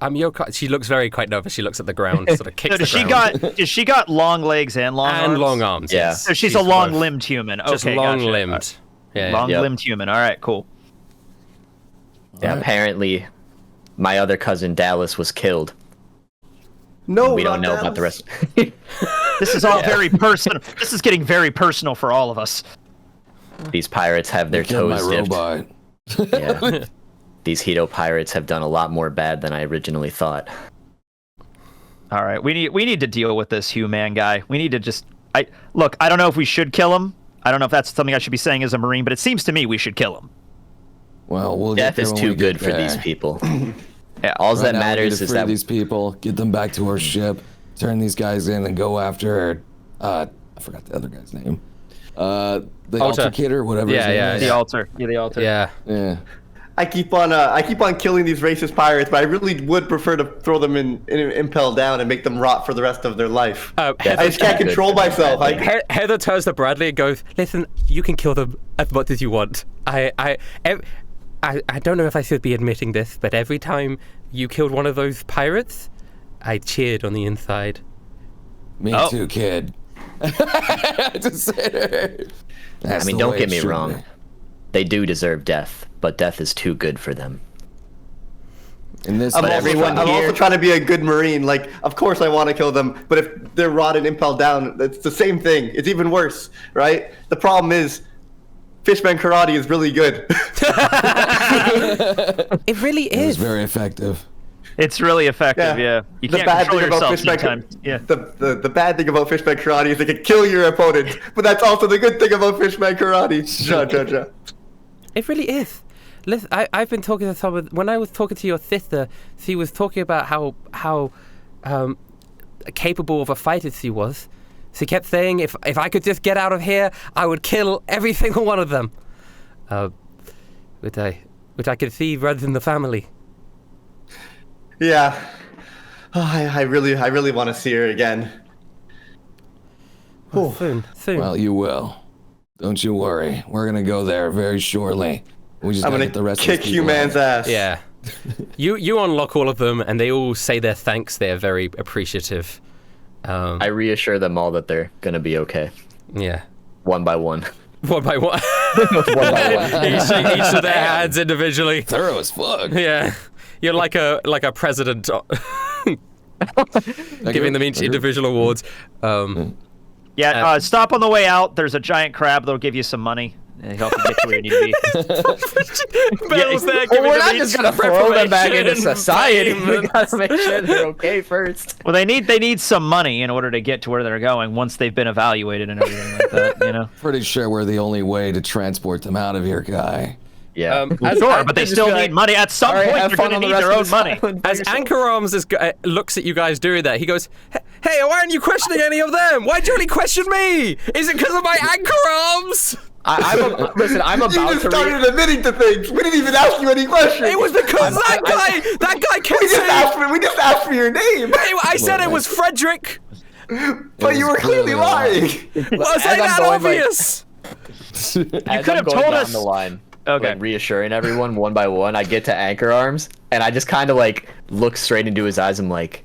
Yokan. She looks quite nervous. She looks at the ground, sort of kicks So the ground. does she got long legs and long arms? And long arms. Yeah. Yes. So she's a both. long-limbed human. Okay, Just long-limbed. Yeah. Long-limbed human. All right, cool. Yeah, apparently my other cousin Dallas was killed. No, We don't not know about the Dallas. rest. This is all very personal. This is getting very personal for all of us. These pirates have their Killed my toes dipped. robot. Yeah. These Hito pirates have done a lot more bad than I originally thought. All right, we need to deal with this human guy. We need to just look. I don't know if we should kill him. I don't know if that's something I should be saying as a Marine, but it seems to me we should kill him. Well, we'll Death get there is when too we good get for there. these people. Yeah. All Right that now, we need matters to is free that these people, get them back to our ship, turn these guys in, and go after. I forgot the other guy's name. The Alter. Altercator, whatever. his Yeah, name yeah, is. The altar. Yeah, the altar. Yeah. Yeah. I keep on killing these racist pirates, but I really would prefer to throw them in impel down and make them rot for the rest of their life. I just can't control myself. Heather turns to Bradley and goes, "Listen, you can kill them as much as you want. I don't know if I should be admitting this, but every time you killed one of those pirates, I cheered on the inside." Me too, kid. Just say it. I mean, don't get me wrong. They do deserve death, but death is too good for them. In this, I'm everyone also here- trying to be a good Marine. Like, of course I want to kill them, but if they're rotted, impelled down, it's the same thing. It's even worse, right? The problem is, Fishman karate is really good. It really it was is. very effective. It's really effective. Yeah. You The can't bad control thing about yourself Fishman sometimes. Yeah. the bad thing about Fishman karate is it can kill your opponent, but that's also the good thing about Fishman karate. Ja. It really is. Listen, I've been talking to someone. When I was talking to your sister, she was talking about how capable of a fighter she was. She kept saying, if I could just get out of here, I would kill every single one of them. Which I could see runs in the family. Yeah. Oh, I really want to see her again. Soon. Well, you will. Don't you worry. We're gonna go there very shortly. We just gotta get the rest of kick you man's ass. Yeah. You unlock all of them, and they all say their thanks. They're very appreciative. I reassure them all that they're gonna be okay. Yeah. One by one. One by one. One by one. Each of their hands individually. Thorough as fuck. Yeah. You're like a president giving them each individual awards. Stop on the way out. There's a giant crab that'll give you some money. And help you get to where you need to be. We're not just gonna throw them back into society. We gotta make sure they're okay first. Well, they need some money in order to get to where they're going once they've been evaluated and everything like that. You know. Pretty sure we're the only way to transport them out of here, guy. Yeah. Sure, but they still need money. At some point, they're going to need their own money. As Anchor Arms looks at you guys doing that, he goes, "Hey, why aren't you questioning any of them? Why'd you only question me? Is it because of my Anchor Arms?" Listen, I'm about to... You just started admitting to things. We didn't even ask you any questions. It was because that guy kept saying... We just asked for your name. I said it was Frederick. But you were clearly lying. Was I that obvious? You could have told us... the line, okay. like, reassuring everyone one by one, I get to Anchor Arms, and I just kind of, like, look straight into his eyes. I'm like,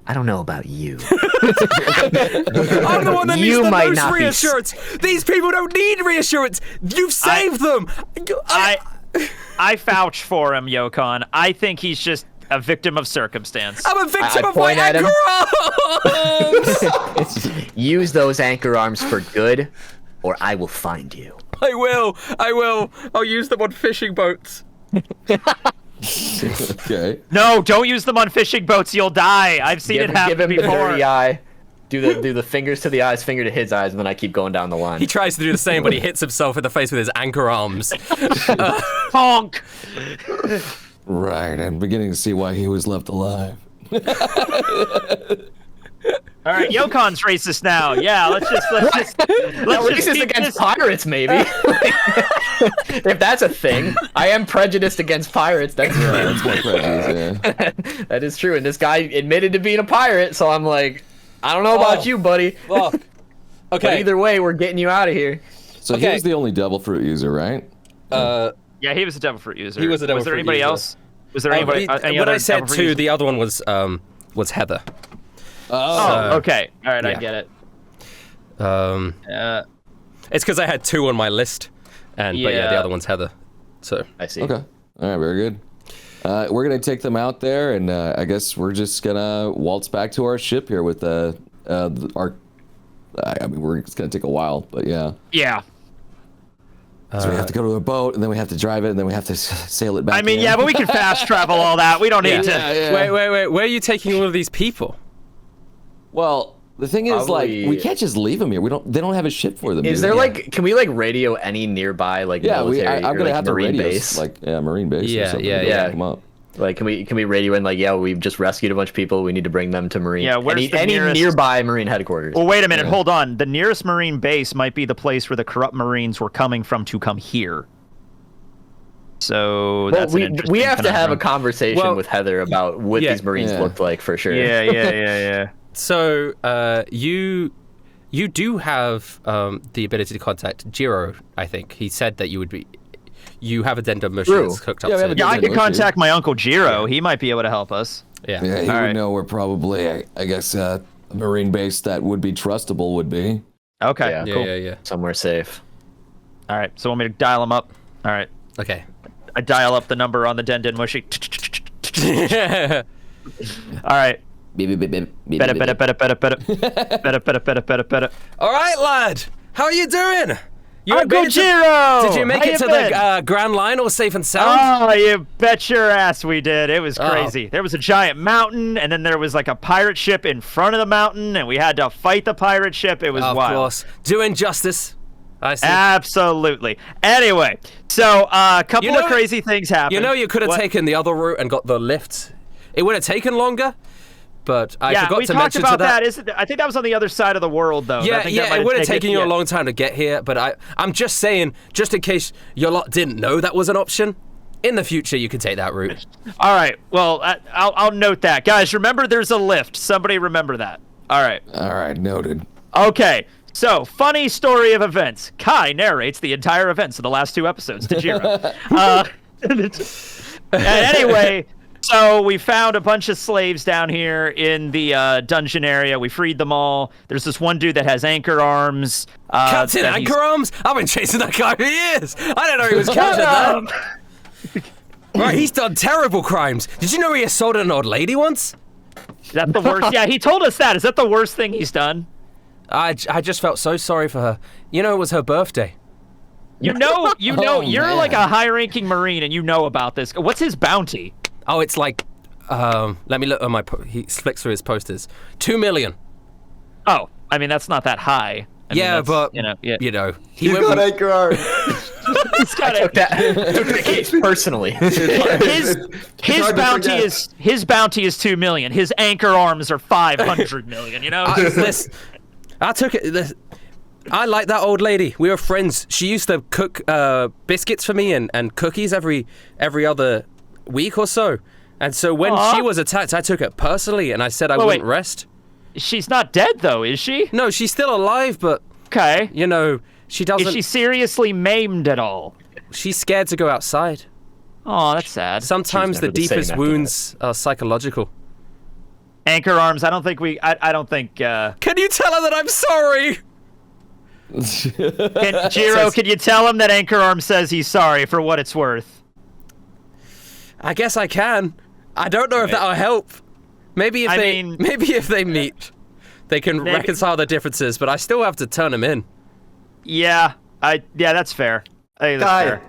I don't know about you. I'm the one that needs the most reassurance. These people don't need reassurance. You've saved them. I vouch for him, Yokan. I think he's just a victim of circumstance. I'm a victim of my Anchor Arms. Use those Anchor Arms for good, or I will find you. I will. I'll use them on fishing boats. Okay. No, don't use them on fishing boats. You'll die. I've seen it happen before. Give him the dirty eye. Do the fingers to the eyes, finger to his eyes, and then I keep going down the line. He tries to do the same, but he hits himself in the face with his Anchor Arms. Honk. Right, I'm beginning to see why he was left alive. All right, Yokan's racist now. Yeah, let's just racist against pirates, maybe. If that's a thing, I am prejudiced against pirates. That's true. That's more prejudice, yeah. That is true. And this guy admitted to being a pirate, so I'm like, I don't know about you, buddy. Look. Okay. But either way, we're getting you out of here. So he was the only devil fruit user, right? Yeah, he was a devil fruit user. He was a devil fruit user. Was there anybody else? Was there anybody? When I said two, the other one was Heather. Oh, okay. All right, I get it. It's because I had two on my list, but the other one's Heather. So I see. Okay. All right, very good. We're gonna take them out there, and I guess we're just gonna waltz back to our ship here with our. I mean, it's gonna take a while, but yeah. Yeah. So we have to go to a boat, and then we have to drive it, and then we have to sail it back. I mean, in. Yeah, but we can fast travel all that. We don't need to. Yeah. Wait. Where are you taking all of these people? Well, the thing is, Probably... like, we can't just leave them here. They don't have a ship for them. Is there like, can we like radio any nearby like military I'm gonna have marine to radio base? like marine base. Yeah, or something yeah. Come up. Like, can we radio in like, yeah, we've just rescued a bunch of people. We need to bring them to marine. Yeah, where's the any nearest... nearby marine headquarters? Well, wait a minute, hold on. The nearest marine base might be the place where the corrupt marines were coming from to come here. So that's we have to have a conversation with Heather about what these marines looked like for sure. Yeah. So you do have the ability to contact Jiro. I think he said that you have addendum machines hooked up. Yeah, I could contact my uncle Jiro. He might be able to help us. Yeah, he would know where probably I guess a marine base that would be trustable would be. Okay, cool. Yeah. Somewhere safe. All right, so want me to dial him up? All right. Okay. I dial up the number on the Den Mushy. All right. All right, lad. How are you doing? Uncle Jiro! Did you make it to the Grand Line all safe and sound? Oh, you bet your ass we did. It was crazy. There was a giant mountain, and then there was like a pirate ship in front of the mountain, and we had to fight the pirate ship. It was wild. Of course. Doing justice. I see. Absolutely. Anyway, so a couple of crazy things happened. You know, you could have taken the other route and got the lift. It would have taken longer, but I forgot to mention about that. I think that was on the other side of the world, though. Yeah, it would have taken you a long time to get here, but I'm just saying, just in case your lot didn't know that was an option, in the future you could take that route. All right, well, I'll note that. Guys, remember there's a lift. Somebody remember that. All right. All right, noted. Okay, so funny story of events. Kai narrates the entire events of the last 2 episodes to Jiro. Anyway, so we found a bunch of slaves down here in the dungeon area. We freed them all. There's this one dude that has anchor arms. Captain Anchor Arms? I've been chasing that guy for years. I didn't know he was Captain. Right, he's done terrible crimes. Did you know he assaulted an old lady once? Is that the worst? Yeah, he told us that. Is that the worst thing he's done? I just felt so sorry for her. You know, it was her birthday. You're man. like a high-ranking Marine, and you know about this. What's his bounty? Oh, it's like, let me look on my. He flicks through his posters. 2 million. Oh, I mean that's not that high. I mean, but he He's got anchor arms. He's got took the case personally. His bounty is 2 million. His anchor arms are 500 million. You know. I took it. I like that old lady. We were friends. She used to cook biscuits for me and cookies every other week or so. And so when she was attacked, I took it personally, and I said I wouldn't rest. She's not dead, though, is she? No, she's still alive, but... Okay. You know, she doesn't... Is she seriously maimed at all? She's scared to go outside. Oh, that's sad. Sometimes the deepest wounds are psychological. Anchor arms, I don't think... Can you tell her that I'm sorry? Jiro, can you tell him that Anchor Arms says he's sorry for what it's worth? I guess I can. I don't know if that'll help. Maybe if they meet, they can reconcile their differences, but I still have to turn them in. Yeah, that's fair. I think that's fair.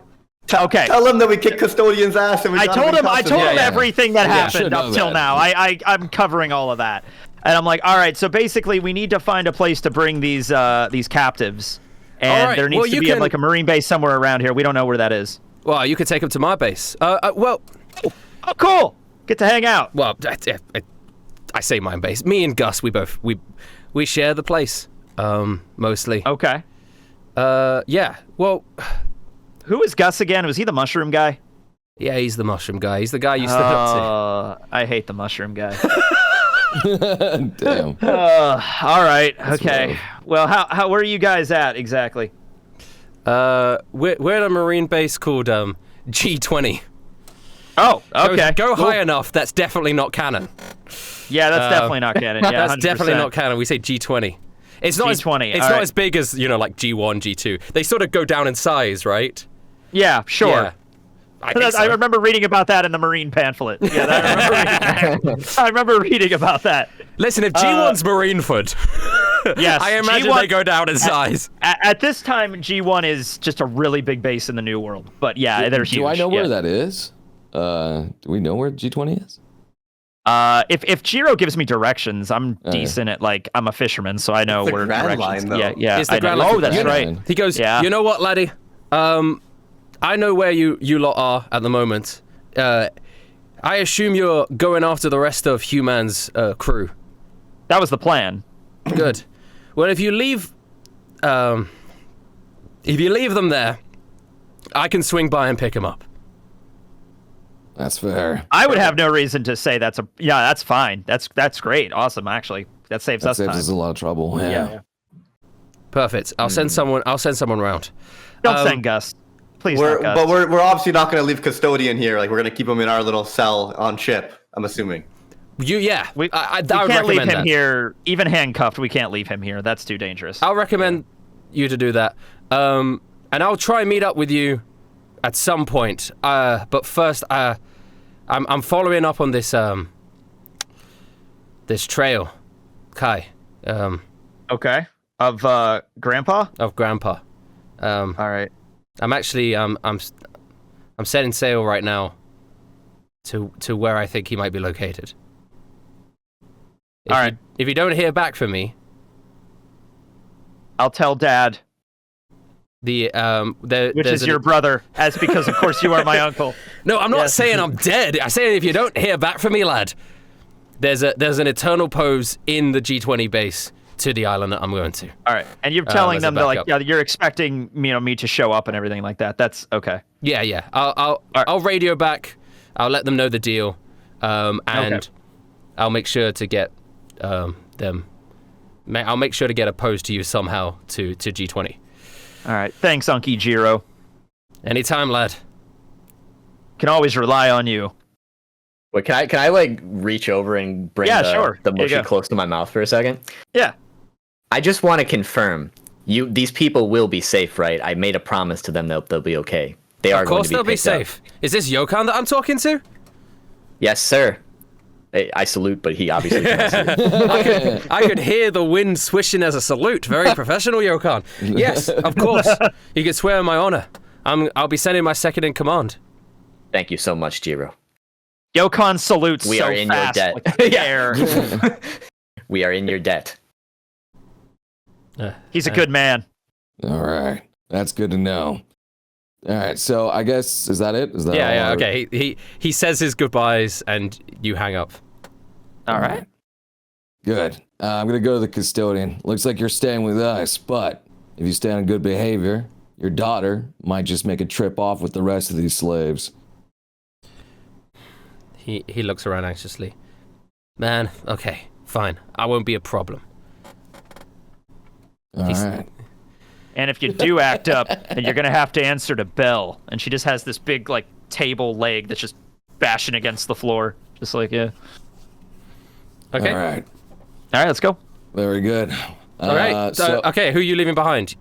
Okay. Tell him that we kicked Custodian's ass and we I told him everything that happened up till now. I'm covering all of that. And I'm like, all right, so basically we need to find a place to bring these captives. And there needs to be like a Marine base somewhere around here. We don't know where that is. Well, you could take them to my base. Oh, cool. Get to hang out. Well, I say my base. Me and Gus, we share the place, mostly. Okay. Yeah. Well, who is Gus again? Was he the mushroom guy? Yeah, he's the mushroom guy. He's the guy you stood up to. I hate the mushroom guy. Damn. All right. That's okay. rough. Well, how where are you guys at exactly? We're at a Marine base called G20. Oh, okay. Go high enough. That's definitely not canon. Yeah, that's definitely not canon. Yeah, that's 100%. definitely not canon. We say G20. It's not G20. It's not as big as like G1, G2. They sort of go down in size, right? Yeah, sure. Yeah. I remember reading about that in the Marine pamphlet. Yeah, I remember reading about that. Listen, if G1's Marine food, yes, I imagine G1, they go down in size. At this time, G1 is just a really big base in the New World. But yeah, they're huge. Do I know where that is? Do we know where G20 is? If Jiro gives me directions, I'm decent at I'm a fisherman, so I know where directions. Line, though. Yeah. It's the Grand Line. Oh, that's right. He goes, you know what, laddie? I know where you lot are at the moment. I assume you're going after the rest of Human's crew. That was the plan. Good. Well, if you leave them there, I can swing by and pick them up. That's fair. I would have no reason to say that's fine. That's great. Awesome, actually. That saves us time. Us a lot of trouble. Yeah. Perfect. I'll send someone around. Don't send Gus. Please don't, Gus. But we're obviously not going to leave Custodian here. Like, we're going to keep him in our little cell on ship, I'm assuming. We can't leave him here. Even handcuffed, we can't leave him here. That's too dangerous. I'll recommend you to do that. And I'll try and meet up with you at some point. But first, I'm following up on this this trail, Kai. Okay. Of Grandpa? Of Grandpa. All right. I'm actually I'm setting sail right now to where I think he might be located. All right. If you don't hear back from me, I'll tell Dad. Which is your brother, as because of course you are my uncle. No, I'm not saying I'm dead. I'm saying if you don't hear back from me, lad, there's an eternal pose in the G20 base to the island that I'm going to. All right, and you're telling them that you're expecting me to show up and everything like that. That's okay. Yeah. I'll radio back. I'll let them know the deal, and I'll make sure to get them I'll make sure to get a pose to you somehow to G20. All right. Thanks, Unky Jiro. Anytime, lad. Can always rely on you. Wait, can I like reach over and bring the mushy close to my mouth for a second? Yeah. I just want to confirm, these people will be safe, right? I made a promise to them that they'll be okay. They are going to be picked up. Of course they'll be safe. Is this Yokan that I'm talking to? Yes, sir. I salute, but he obviously can't salute. I could hear the wind swishing as a salute. Very professional, Yokan. Yes, of course. You can swear on my honor. I'll be sending my second in command. Thank you so much, Jiro. Yokan salutes we so are in fast. Your debt. Like we are in your debt. He's a good man. All right. That's good to know. All right, so I guess, is that it? Is that yeah, okay. He says his goodbyes and you hang up. All right. Good. I'm going to go to the custodian. Looks like you're staying with us, but if you stay on good behavior, your daughter might just make a trip off with the rest of these slaves. He looks around anxiously. Man, okay, fine. I won't be a problem. All right. And if you do act up, then you're going to have to answer to Belle. And she just has this big, like, table leg that's just bashing against the floor. Just like, yeah. Okay. All right, let's go. Very good. All right. Okay, who are you leaving behind?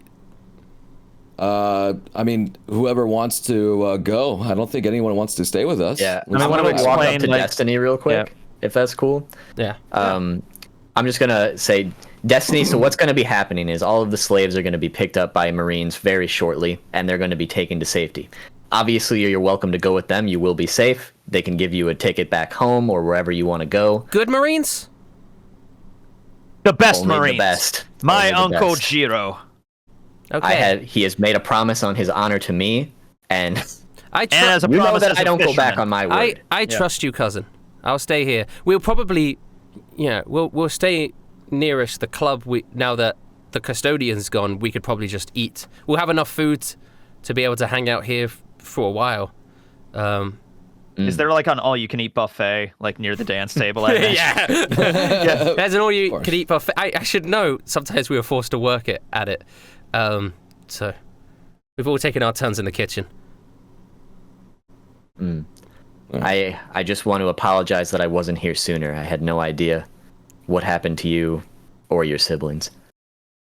I mean, whoever wants to go. I don't think anyone wants to stay with us. Yeah. I want to walk up to Destiny real quick, if that's cool. Yeah. I'm just going to say, Destiny, so what's going to be happening is all of the slaves are going to be picked up by Marines very shortly, and they're going to be taken to safety. Obviously, you're welcome to go with them. You will be safe. They can give you a ticket back home or wherever you want to go. Good Marines? The best Only Marines. The best. My Only Uncle Jiro. Okay. He has made a promise on his honor to me, and as a you promise know that as I a don't fisherman. go back on my word. I trust you, cousin. I'll stay here. We'll probably, we'll stay nearest the club. Now that the custodian's gone, we could probably just eat. We'll have enough food to be able to hang out here for a while. Is there like an all-you-can-eat buffet, like near the dance table? Yeah. There's an all-you-can-eat buffet. I should know. Sometimes we were forced to work at it. So we've all taken our turns in the kitchen. I just want to apologize that I wasn't here sooner. I had no idea what happened to you or your siblings.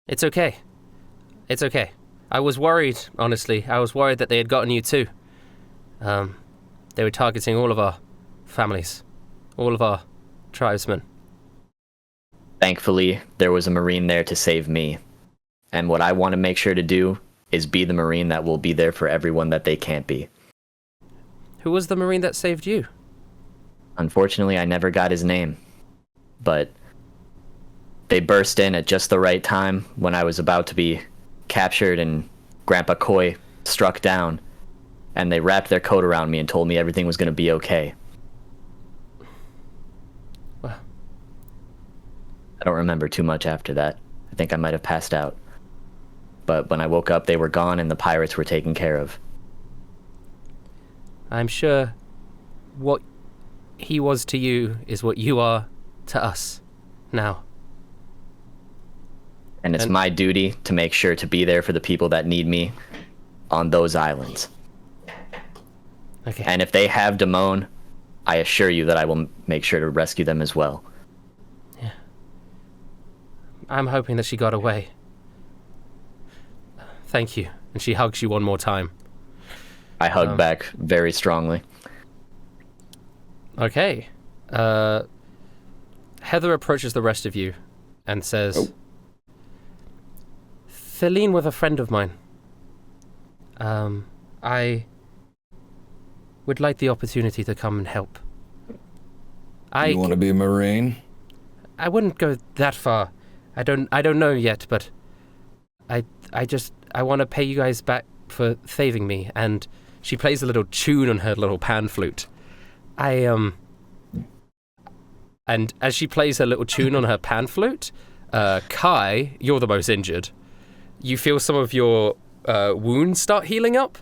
It's okay. It's okay. I was worried, honestly. I was worried that they had gotten you too. They were targeting all of our families, all of our tribesmen. Thankfully, there was a Marine there to save me. And what I want to make sure to do is be the Marine that will be there for everyone that they can't be. Who was the Marine that saved you? Unfortunately, I never got his name. But they burst in at just the right time when I was about to be captured and Grandpa Koi struck down. And they wrapped their coat around me and told me everything was going to be okay. Well, I don't remember too much after that. I think I might have passed out. But when I woke up, they were gone and the pirates were taken care of. I'm sure what he was to you is what you are to us now. And it's my duty to make sure to be there for the people that need me on those islands. Okay. And if they have Daman, I assure you that I will make sure to rescue them as well. Yeah. I'm hoping that she got away. Thank you. And she hugs you one more time. I hug back very strongly. Okay. Heather approaches the rest of you and says, Feline was a friend of mine. I would like the opportunity to come and help. You want to be a Marine? I wouldn't go that far. I don't know yet, but I want to pay you guys back for saving me. And she plays a little tune on her little pan flute. And as she plays her little tune on her pan flute, Kai, you're the most injured. You feel some of your wounds start healing up.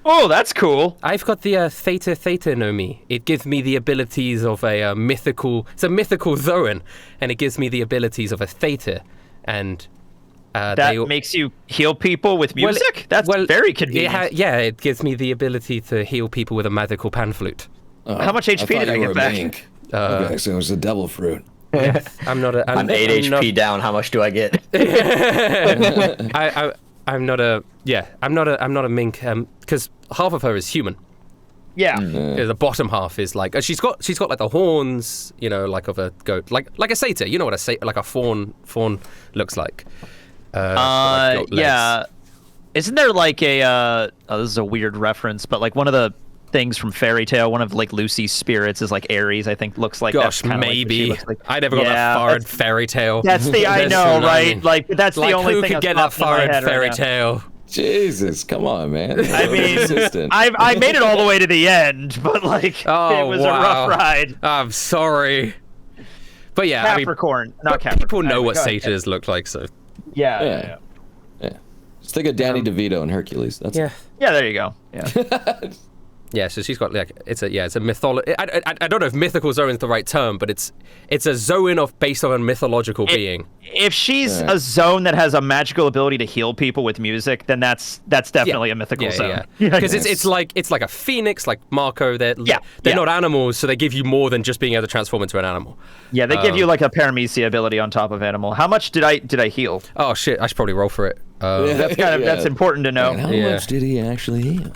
Oh, that's cool. I've got the Theta no Mi. It gives me the abilities of a mythical... It's a mythical Zoan, and it gives me the abilities of a Theta. and that makes you heal people with music. That's very convenient. It gives me the ability to heal people with a magical pan flute. How much HP did I get back? Okay, so it was a devil fruit. I'm 8 HP down. How much do I get? I'm not a mink because half of her is human. Yeah. The bottom half is like she's got like the horns, like of a goat, like a satyr. You know what like a fawn looks like. Yeah. Isn't there like a this is a weird reference, but like one of the things from Fairy Tale, one of like Lucy's spirits is like Ares, I think looks like. Gosh, maybe. I never got that far in Fairy Tale. That's the I know, right? Like that's the only thing. Who could get that far in Fairy Tale? Jesus, come on, man. I mean, I made it all the way to the end, but like it was a rough ride. I'm sorry. But yeah, Capricorn, not Capricorn. People know what satyrs look like, so. Yeah. Just think of Danny DeVito and Hercules. That's Yeah, there you go. Yeah. Yeah, so she's got like it's a mythology. I don't know if mythical Zoan is the right term, but it's a Zoan based on a mythological being. If she's a Zoan that has a magical ability to heal people with music, then that's definitely a mythical Zoan. Because it's like a phoenix, like Marco. They're not animals, so they give you more than just being able to transform into an animal. Yeah, they give you like a paramecia ability on top of animal. How much did I heal? Oh shit! I should probably roll for it. That's that's important to know. Man, how much did he actually heal?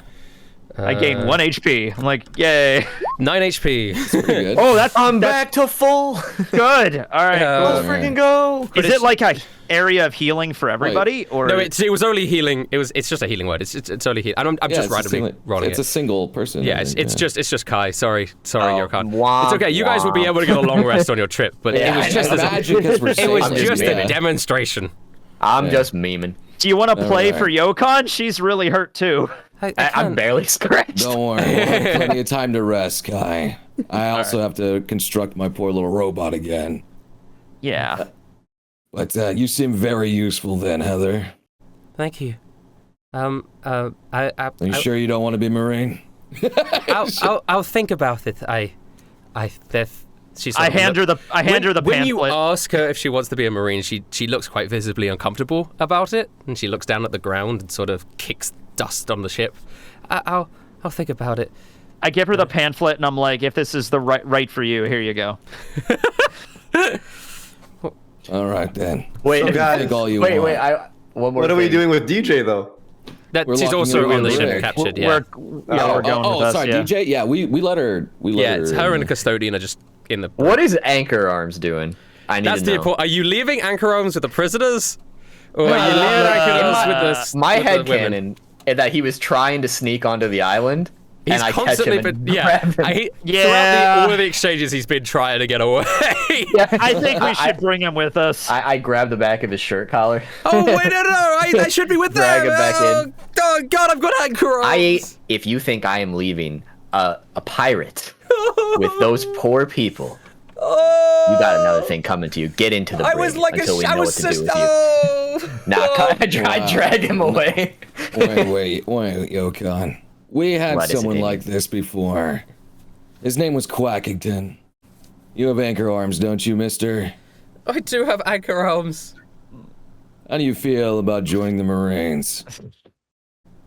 I gained 1 HP. I'm like, yay. 9 HP. That's pretty good. Oh, I'm back to full. Good. All right. Let's freaking go. Is it like a area of healing for everybody, or no? It was only healing. It's just a healing word. It's only healing. I'm just randomly rolling It's a single person. Yeah, it's just Kai. Sorry, Yokan. It's okay. You guys will be able to get a long rest on your trip, but it was just a demonstration. I'm just memeing. Do you want to play for Yokan? She's really hurt too. I'm barely scratched. Don't worry, we'll have plenty of time to rest, Kai. I also have to construct my poor little robot again. Yeah. But you seem very useful then, Heather. Thank you. Are you sure you don't want to be Marine? I'll think about it. I hand her the pamphlet. When you ask her if she wants to be a Marine, she looks quite visibly uncomfortable about it, and she looks down at the ground and sort of kicks dust on the ship. I'll think about it. I give her the pamphlet, and I'm like, if this is the right for you, here you go. All right then. Wait, guys. What are we doing with DJ though? She's also on the ship captured. We're going with us, sorry, DJ. Yeah, we let her. It's her and the custodian are just in the. What is Anchor Arms doing? I need to know. Are you leaving Anchor Arms with the prisoners, or are you leaving Anchor Arms with the? My headcanon that he was trying to sneak onto the island. He's and constantly throughout all of the exchanges he's been trying to get away. I think we should bring him with us. I grabbed the back of his shirt collar. Oh wait, no! I should be with them. Drag him back in. Oh God, I've got Anchor Arms. If you think I am leaving a pirate with those pour people, you got another thing coming to you. Get into the brig until we know what to do with you. Nah, I dragged him away. Wait, Yokan. We had someone like this before. His name was Quackington. You have Anchor Arms, don't you, mister? I do have Anchor Arms. How do you feel about joining the Marines?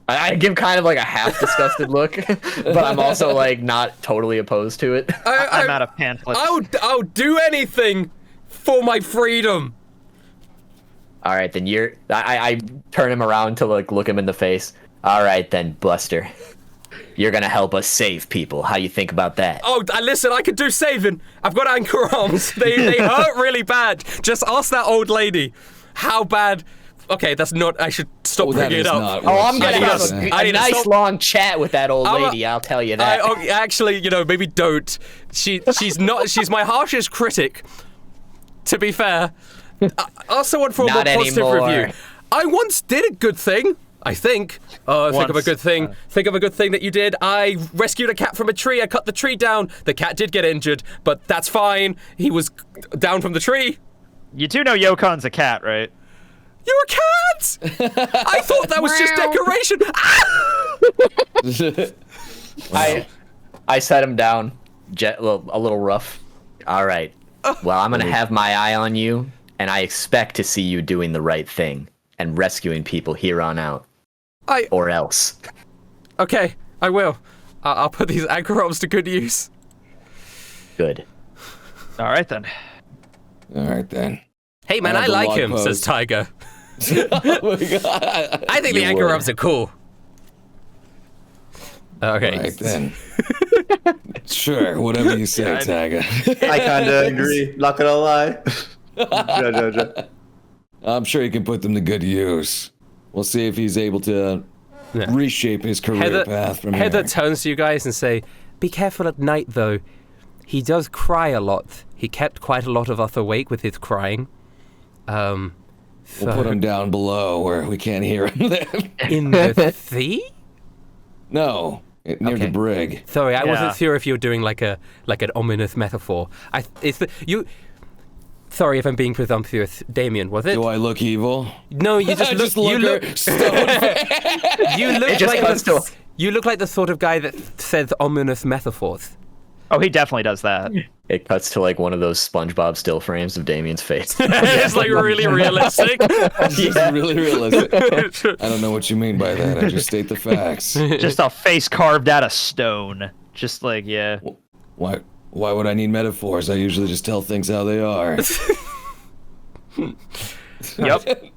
I give kind of like a half disgusted look, but I'm also like not totally opposed to it. I'm out of pamphlets. I'll do anything for my freedom. All right, then I turn him around to like look him in the face. All right, then, Buster. You're gonna help us save people. How you think about that? Oh, listen, I can do saving. I've got Anchor Arms. They hurt really bad. Just ask that old lady. How bad? Okay, that's not. I should stop bringing it up. I'm gonna have a nice long chat with that old lady. I'll tell you that. Actually, maybe don't. She's not. She's my harshest critic. To be fair, ask someone for a more positive review. I once did a good thing. I think. Think of a good thing. Think of a good thing that you did. I rescued a cat from a tree. I cut the tree down. The cat did get injured, but that's fine. He was down from the tree. You do know Yokan's a cat, right? You're a cat! I thought that was just decoration. I set him down, a little rough. All right. Well, I'm gonna have my eye on you. and I expect to see you doing the right thing and rescuing people here on out. Or else. Okay, I will. I'll put these anchor arms to good use. Good. All right then. Hey man, I like him, says Tiger. Oh my God. I think the anchor arms are cool. Okay. Right then. Sure, whatever you say, Tiger. I kinda agree. Not gonna lie. I'm sure he can put them to good use. We'll see if he's able to reshape his career path from Heather here. turns to you guys and say, "Be careful at night, though. He does cry a lot. He kept quite a lot of us awake with his crying. We'll put him down below where we can't hear him then. In the sea? No, near the brig. Sorry, I wasn't sure if you were doing like an ominous metaphor. Sorry if I'm being presumptuous, Damien, was it? Do I look evil? No, you just look. You look like the sort of guy that says ominous metaphors. Oh, he definitely does that. It cuts to like one of those SpongeBob still frames of Damien's face. It's like really realistic. Yeah, really realistic. I don't know what you mean by that. I just state the facts. Just a face carved out of stone. Just like, Why would I need metaphors? I usually just tell things how they are. Yep.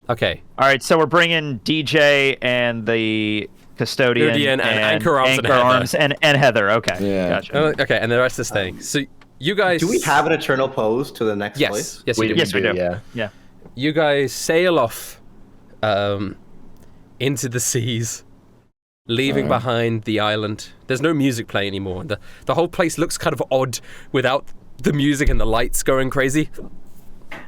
Okay. All right, so we're bringing DJ and the Custodian and Anchor Arms and Heather. Okay. Yeah. Gotcha. Okay, and the rest is staying. So you guys... Do we have an eternal pose to the next place? Yes, we do. Yeah. You guys sail off into the seas, leaving behind the island. There's no music playing anymore. The whole place looks kind of odd without the music and the lights going crazy.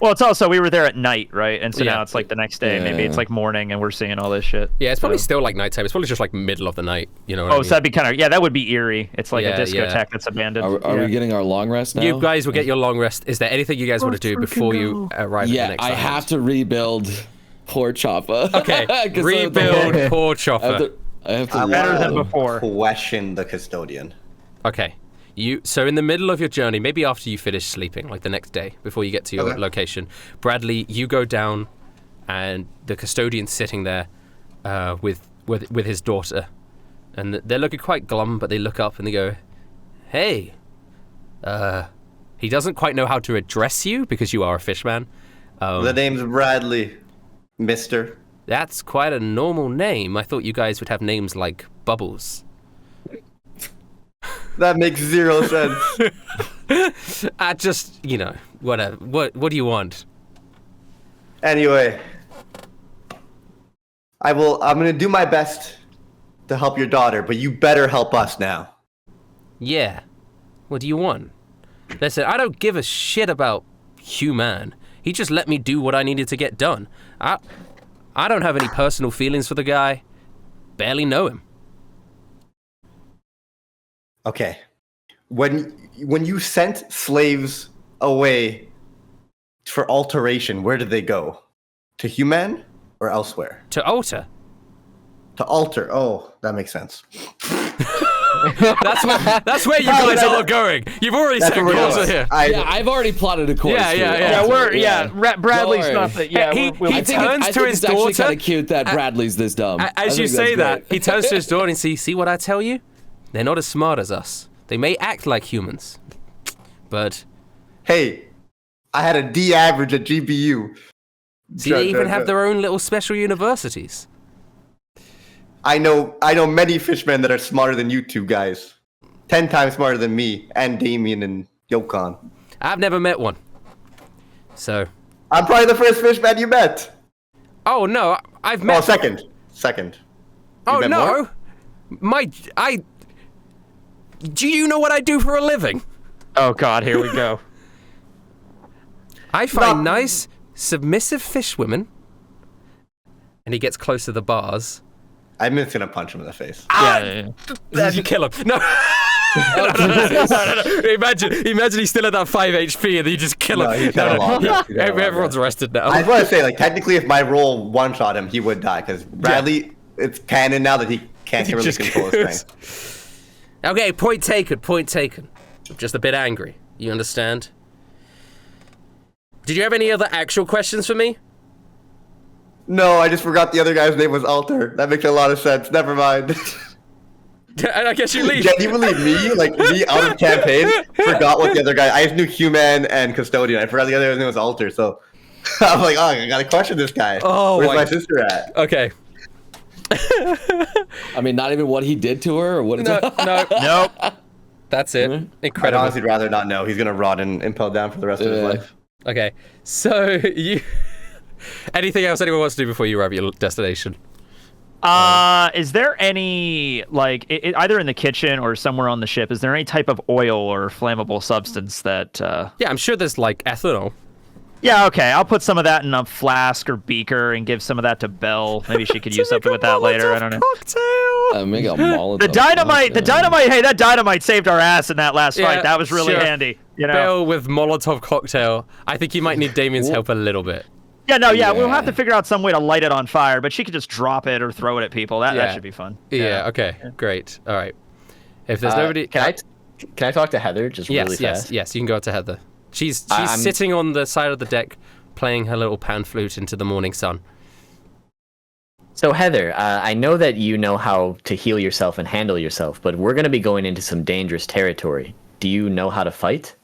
Well, it's also, we were there at night, right? And so Yeah. now it's like the next day. Maybe it's like morning and we're seeing all this shit. Yeah, it's probably still like nighttime. It's probably just like middle of the night. You know what I mean? So that'd be kind of, that would be eerie. It's like a Yeah, discotheque that's abandoned. Are we getting our long rest now? You guys will get your long rest. Is there anything you guys want to do before you arrive at the next I island? have to rebuild poor Choppa. Okay, rebuild poor Chopper. I have to Better than before. Question the custodian. Okay. So in the middle of your journey, maybe after you finish sleeping, like the next day, before you get to your location, Bradley, you go down, and the custodian's sitting there with his daughter, and they're looking quite glum, but they look up and they go, "Hey." He doesn't quite know how to address you because you are a fishman. The name's Bradley, mister. That's quite a normal name. I thought you guys would have names like Bubbles. That makes zero sense. I just, whatever. What do you want? Anyway, I'm gonna do my best to help your daughter, but you better help us now. Yeah. What do you want? Listen, I don't give a shit about Human. He just let me do what I needed to get done. I don't have any personal feelings for the guy. Barely know him. Okay. When you sent slaves away for alteration, where did they go? To Human or elsewhere? To Alter. To Alter. Oh, that makes sense. That's where you guys are going. You've already set course here. I've already plotted a course. Bradley's not the. Yeah, he turns to his it's actually daughter. kind of cute that Bradley's this dumb. As you say that, he turns to his daughter and see what I tell you? They're not as smart as us. They may act like humans, but hey, I had a D average at GBU. See, they even have their own little special universities. I know many fishmen that are smarter than you two guys. 10 times smarter than me and Damien and Yokan. I've never met one. So. I'm probably the first fishman you met. Oh, no, I've met... Oh, second. Oh, no. Do you know what I do for a living? Oh, God, here we go. I find nice, submissive fish women. And he gets close to the bars. I'm just gonna punch him in the face. Then you kill him. No. No. Imagine he's still at that 5 HP and then you just kill him. Everyone's arrested now. I want to say, technically, if my roll one-shot him, he would die because Bradley, it's canon now that he can't really control his strength. Okay, point taken. I'm just a bit angry. You understand? Did you have any other actual questions for me? No, I just forgot the other guy's name was Alter. That makes a lot of sense. Never mind. And I guess you leave. Genuinely, me out of campaign, forgot what the other guy. I just knew Human and Custodian. I forgot the other name was Alter. So I'm like, oh, I gotta question this guy. Oh, where's my sister at? Okay. I mean, not even what he did to her, or what? Nope. That's it. Incredible. I'd honestly rather not know. He's gonna rot and impel down for the rest of his life. Okay. So you. Anything else anyone wants to do before you arrive at your destination? Is there any, like, either in the kitchen or somewhere on the ship, is there any type of oil or flammable substance that... Yeah, I'm sure there's, like, ethanol. Yeah, okay. I'll put some of that in a flask or beaker and give some of that to Belle. Maybe she could use something with that later. I don't know. Cocktail. Make a Molotov. The dynamite. Hey, that dynamite saved our ass in that last fight. That was really handy. You know, Belle with Molotov cocktail. I think you might need Damien's help a little bit. Yeah, we'll have to figure out some way to light it on fire, but she could just drop it or throw it at people. That should be fun. Yeah, okay, great. All right. If there's nobody... Can I talk to Heather just really fast? Yes, you can go up to Heather. She's sitting on the side of the deck playing her little pan flute into the morning sun. So Heather, I know that you know how to heal yourself and handle yourself, but we're going to be going into some dangerous territory. Do you know how to fight?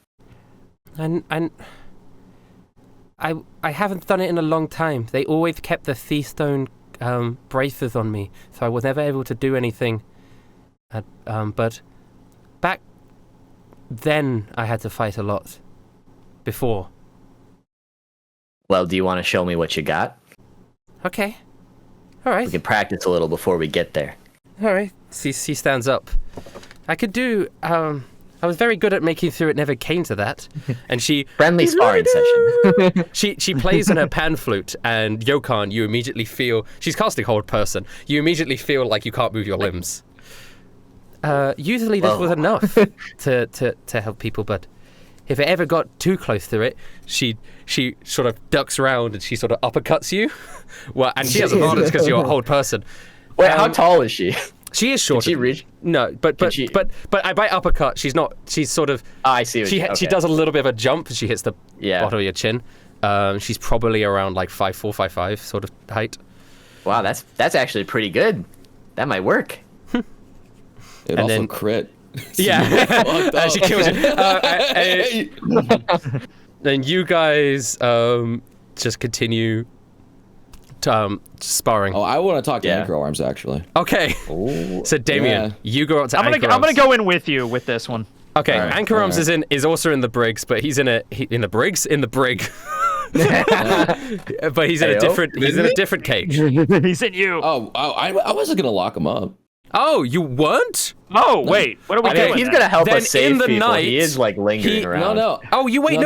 I haven't done it in a long time. They always kept the Thiefstone braces on me, so I was never able to do anything. But back then, I had to fight a lot. Before. Well, do you want to show me what you got? Okay. All right. We can practice a little before we get there. All right. She stands up. I could do... I was very good at making sure it never came to that. And she... Friendly sparring session. She plays on her pan flute, and Yokan, you immediately feel... She's casting Hold Person. You immediately feel like you can't move your limbs. Usually this was enough to help people, but if it ever got too close to it, she sort of ducks around and she sort of uppercuts you. Well, and she has advantage because you're a Hold Person. Wait, how tall is she? She is short. Can she reach? No, but by uppercut, she's not. She's sort of. I see. She does a little bit of a jump. And she hits the bottom of your chin. She's probably around like 5'4", 5'5" sort of height. Wow, that's actually pretty good. That might work. It also crit. Yeah, she kills you. Then you guys just continue sparring. Oh, I want to talk to Anchor Arms actually. Okay. Ooh. So Damien, you go up to Anchor Arms. I'm gonna go in with you with this one. Okay, right, Anchor Arms is also in the Briggs, but he's in the brig. But he's in a different cage. He's in you. Oh, I wasn't gonna lock him up. Oh, you weren't? Oh, wait. What are we doing? He's gonna help then us save in the people. Night, he is like lingering around. No. Oh, you're right.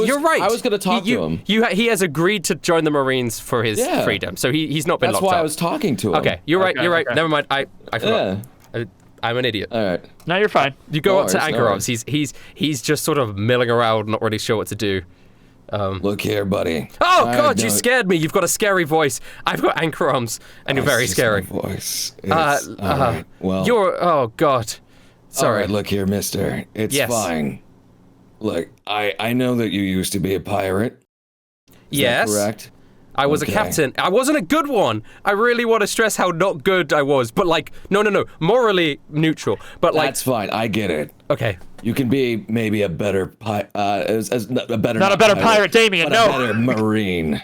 You're right. I was gonna talk to him. He has agreed to join the Marines for his freedom, so he's not been locked up. That's why I was talking to him. Okay, you're right. Okay. Never mind. I forgot. Yeah. I'm an idiot. All right. No, you're fine. You go up to Anchor Arms. He's just sort of milling around, not really sure what to do. Look here, buddy. Oh God, you scared me. You've got a scary voice. I've got Anchor Arms, and you're very scary. My voice. All right. Well, oh God. Sorry. All right, look here, mister. It's fine. Look, I know that you used to be a pirate. Is that correct? I was a captain. I wasn't a good one. I really want to stress how not good I was, but like, no, morally neutral. But like, that's fine. I get it. Okay. You can be maybe a better pirate, not a better pirate, Damien. But a better Marine.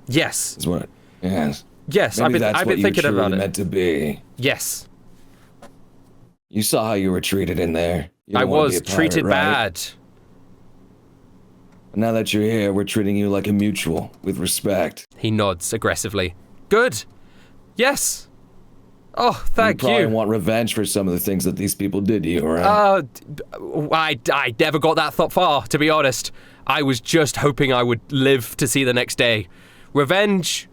Yes. Is what? Yes. Yes. Maybe I've been thinking about it. Meant to be. Yes. You saw how you were treated in there. I was treated bad. Now that you're here, we're treating you like a mutual, with respect. He nods aggressively. Good. Yes. Oh, thank you. You probably want revenge for some of the things that these people did to you, right? I never got that thought far, to be honest. I was just hoping I would live to see the next day. Revenge,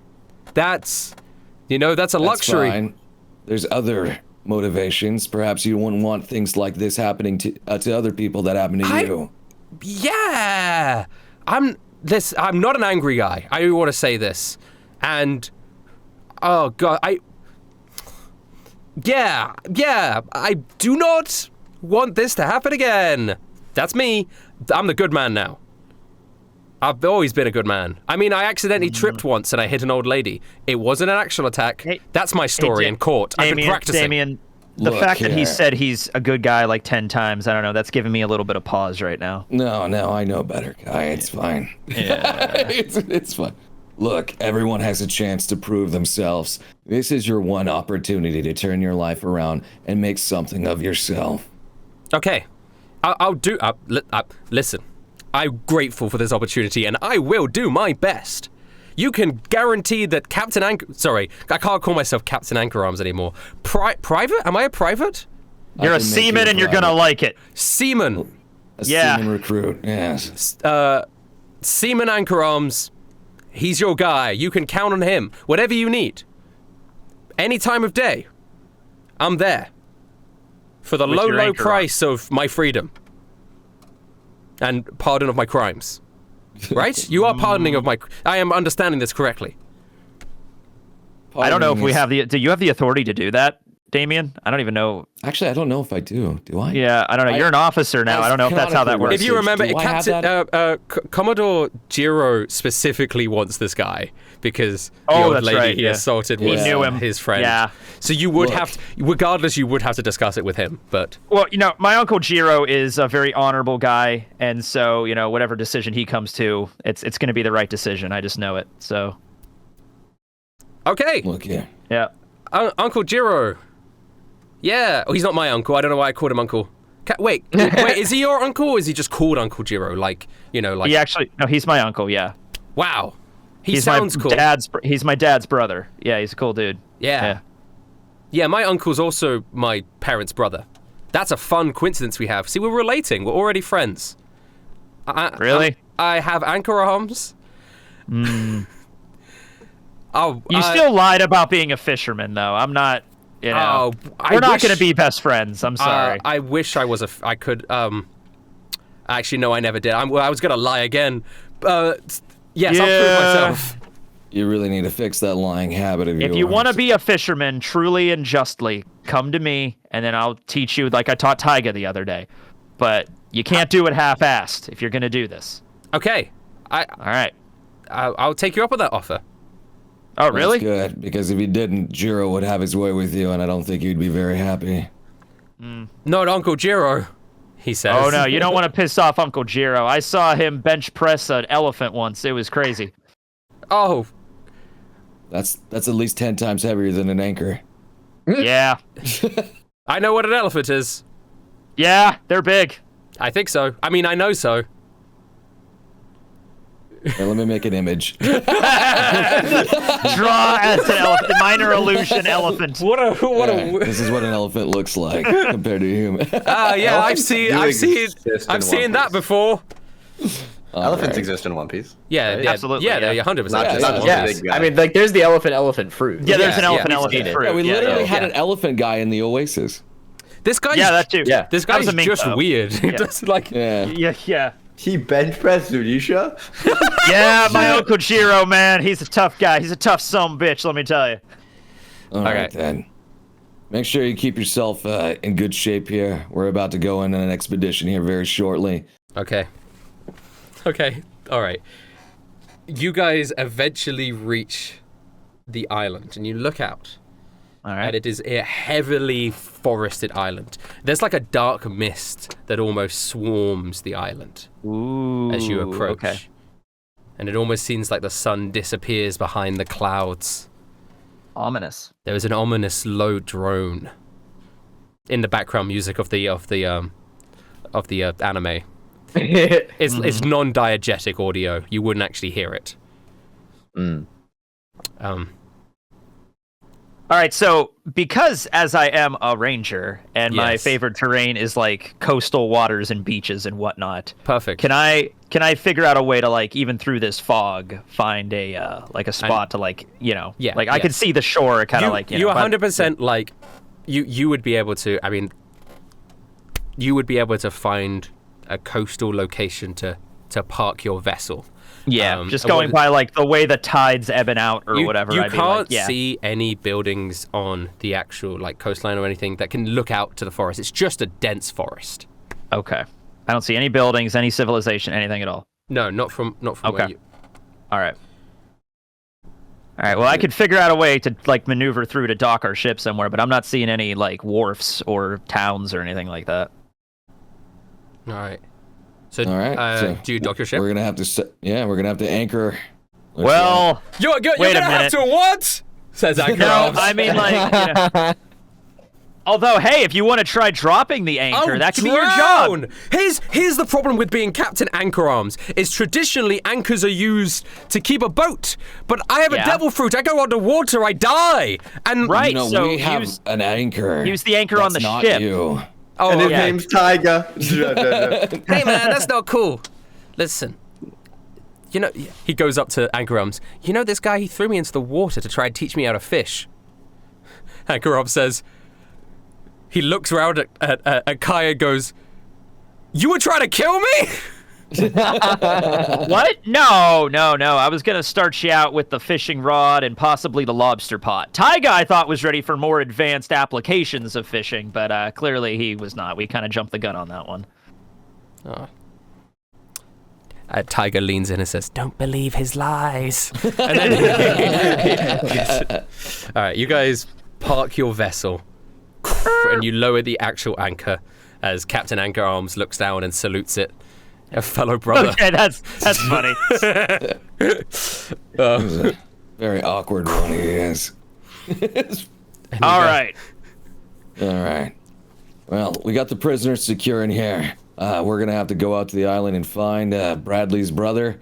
that's a luxury. Fine. There's other motivations. Perhaps you wouldn't want things like this happening to other people that happen to you. Yeah, I'm not an angry guy. I want to say this, and oh God, I do not want this to happen again. That's me. I'm the good man now. I've always been a good man. I mean, I accidentally tripped once and I hit an old lady. It wasn't an actual attack. That's my story in court. I've been practicing. Damien, the fact that he said he's a good guy like 10 times, I don't know, that's giving me a little bit of pause right now. No, I know better, guy. It's fine. Yeah. it's fine. Look, everyone has a chance to prove themselves. This is your one opportunity to turn your life around and make something of yourself. Okay. I'll do... listen. I'm grateful for this opportunity, and I will do my best. You can guarantee that Captain Anchor... Sorry, I can't call myself Captain Anchor Arms anymore. Private? Am I a private? You're a seaman, and you're gonna like it. Seaman. Seaman recruit, yes. Seaman Anchor Arms. He's your guy. You can count on him. Whatever you need. Any time of day. I'm there. For the low price of my freedom. And pardon of my crimes. Right? You are pardoning of my... I am understanding this correctly. I don't know if we have the... Do you have the authority to do that, Damien? I don't even know. Actually, I don't know if I do. Do I? Yeah, I don't know. You're an officer now. I don't know if that's how that works. If you remember, Commodore Jiro specifically wants this guy because the old lady he assaulted was his friend. Yeah. So you would have to, regardless, you would have to discuss it with him. But well, my uncle Jiro is a very honorable guy, and so whatever decision he comes to, it's going to be the right decision. I just know it. So. Okay. Look here. Yeah. Uncle Jiro. Yeah. Oh, he's not my uncle. I don't know why I called him uncle. Wait. Is he your uncle, or is he just called Uncle Jiro? Like. He actually. No, he's my uncle. Yeah. Wow. He sounds cool. He's my dad's brother. Yeah, he's a cool dude. Yeah. Yeah, my uncle's also my parents' brother. That's a fun coincidence we have. See, we're relating. We're already friends. Really? I have anchor arms. You still lied about being a fisherman, though. I'm not, we're not going to be best friends. I'm sorry. I wish I was I could, actually, no, I never did. I was going to lie again. Yes, I'll prove myself. You really need to fix that lying habit of yours. If you want to be a fisherman truly and justly, come to me, and then I'll teach you like I taught Tyga the other day. But you can't do it half-assed if you're going to do this. Okay. All right. I'll take you up on that offer. Oh, really? That's good, because if he didn't, Jiro would have his way with you, and I don't think you'd be very happy. Not Uncle Jiro, he says. Oh, no, you don't want to piss off Uncle Jiro. I saw him bench press an elephant once. It was crazy. Oh. That's at least 10 times heavier than an anchor. Yeah. I know what an elephant is. Yeah, they're big. I think so. I mean, I know so. Here, let me make an image. Draw as an elephant. Minor illusion elephant. This is what an elephant looks like compared to a human. Yeah, I've seen that before. Elephants exist in One Piece. Yeah, right? Absolutely. Yeah, 100%. Yes. I mean, like, there's the elephant fruit. Yeah, there's an elephant fruit. Yeah, we literally had an elephant guy in the Oasis. This guy's that too. Yeah, this guy's just weird. Yeah. He bench pressed Zunisha? Yeah, my Uncle Jiro, man. He's a tough guy. He's a tough son-of-a-bitch, let me tell you. All right, then. Make sure you keep yourself in good shape here. We're about to go on an expedition here very shortly. Okay. All right. You guys eventually reach the island, and you look out. All right. And it is a heavily forested island. There's like a dark mist that almost swarms the island as you approach. Okay. And it almost seems like the sun disappears behind the clouds. Ominous. There is an ominous low drone in the background music of the anime. It's non-diegetic audio. You wouldn't actually hear it. All right, so because as I am a ranger and my favorite terrain is like coastal waters and beaches and whatnot. Perfect. Can I figure out a way to like even through this fog find a like a spot to like I could see the shore kind of like you 100% like you would be able to. I mean, you would be able to find a coastal location to park your vessel. Yeah, just going by like the way the tides ebbing out or whatever. You can't see any buildings on the actual like coastline or anything that can look out to the forest. It's just a dense forest. Okay. I don't see any buildings, any civilization, anything at all. No, not from where you... All right. Well, I could figure out a way to like maneuver through to dock our ship somewhere, but I'm not seeing any like wharfs or towns or anything like that. All right. So, so do you dock your ship? We're gonna have to. We're gonna have to anchor. Well, you're gonna have to what? Says Anchor Arms. No, I mean like. Although, hey, if you want to try dropping the anchor, that could be your job. Here's the problem with being Captain Anchor Arms, is traditionally anchors are used to keep a boat. But I have a devil fruit, I go underwater, I die. And so we have an anchor. Use the anchor on the not ship. You. Oh, and his name's Tiger. Hey man, that's not cool. Listen. You know, he goes up to Anchor Arms. You know this guy, he threw me into the water to try and teach me how to fish. Anchor Arms says, he looks around at Kai and goes, "You were trying to kill me?" What? No. I was going to start you out with the fishing rod and possibly the lobster pot. Taiga, I thought, was ready for more advanced applications of fishing, but clearly he was not. We kind of jumped the gun on that one. Oh. Tiger leans in and says, "Don't believe his lies." And then all right, you guys park your vessel and you lower the actual anchor as Captain Anchor Arms looks down and salutes it. A fellow brother. Okay, that's funny. Very awkward one he is. All right. Well, we got the prisoners secure in here. We're gonna have to go out to the island and find Bradley's brother.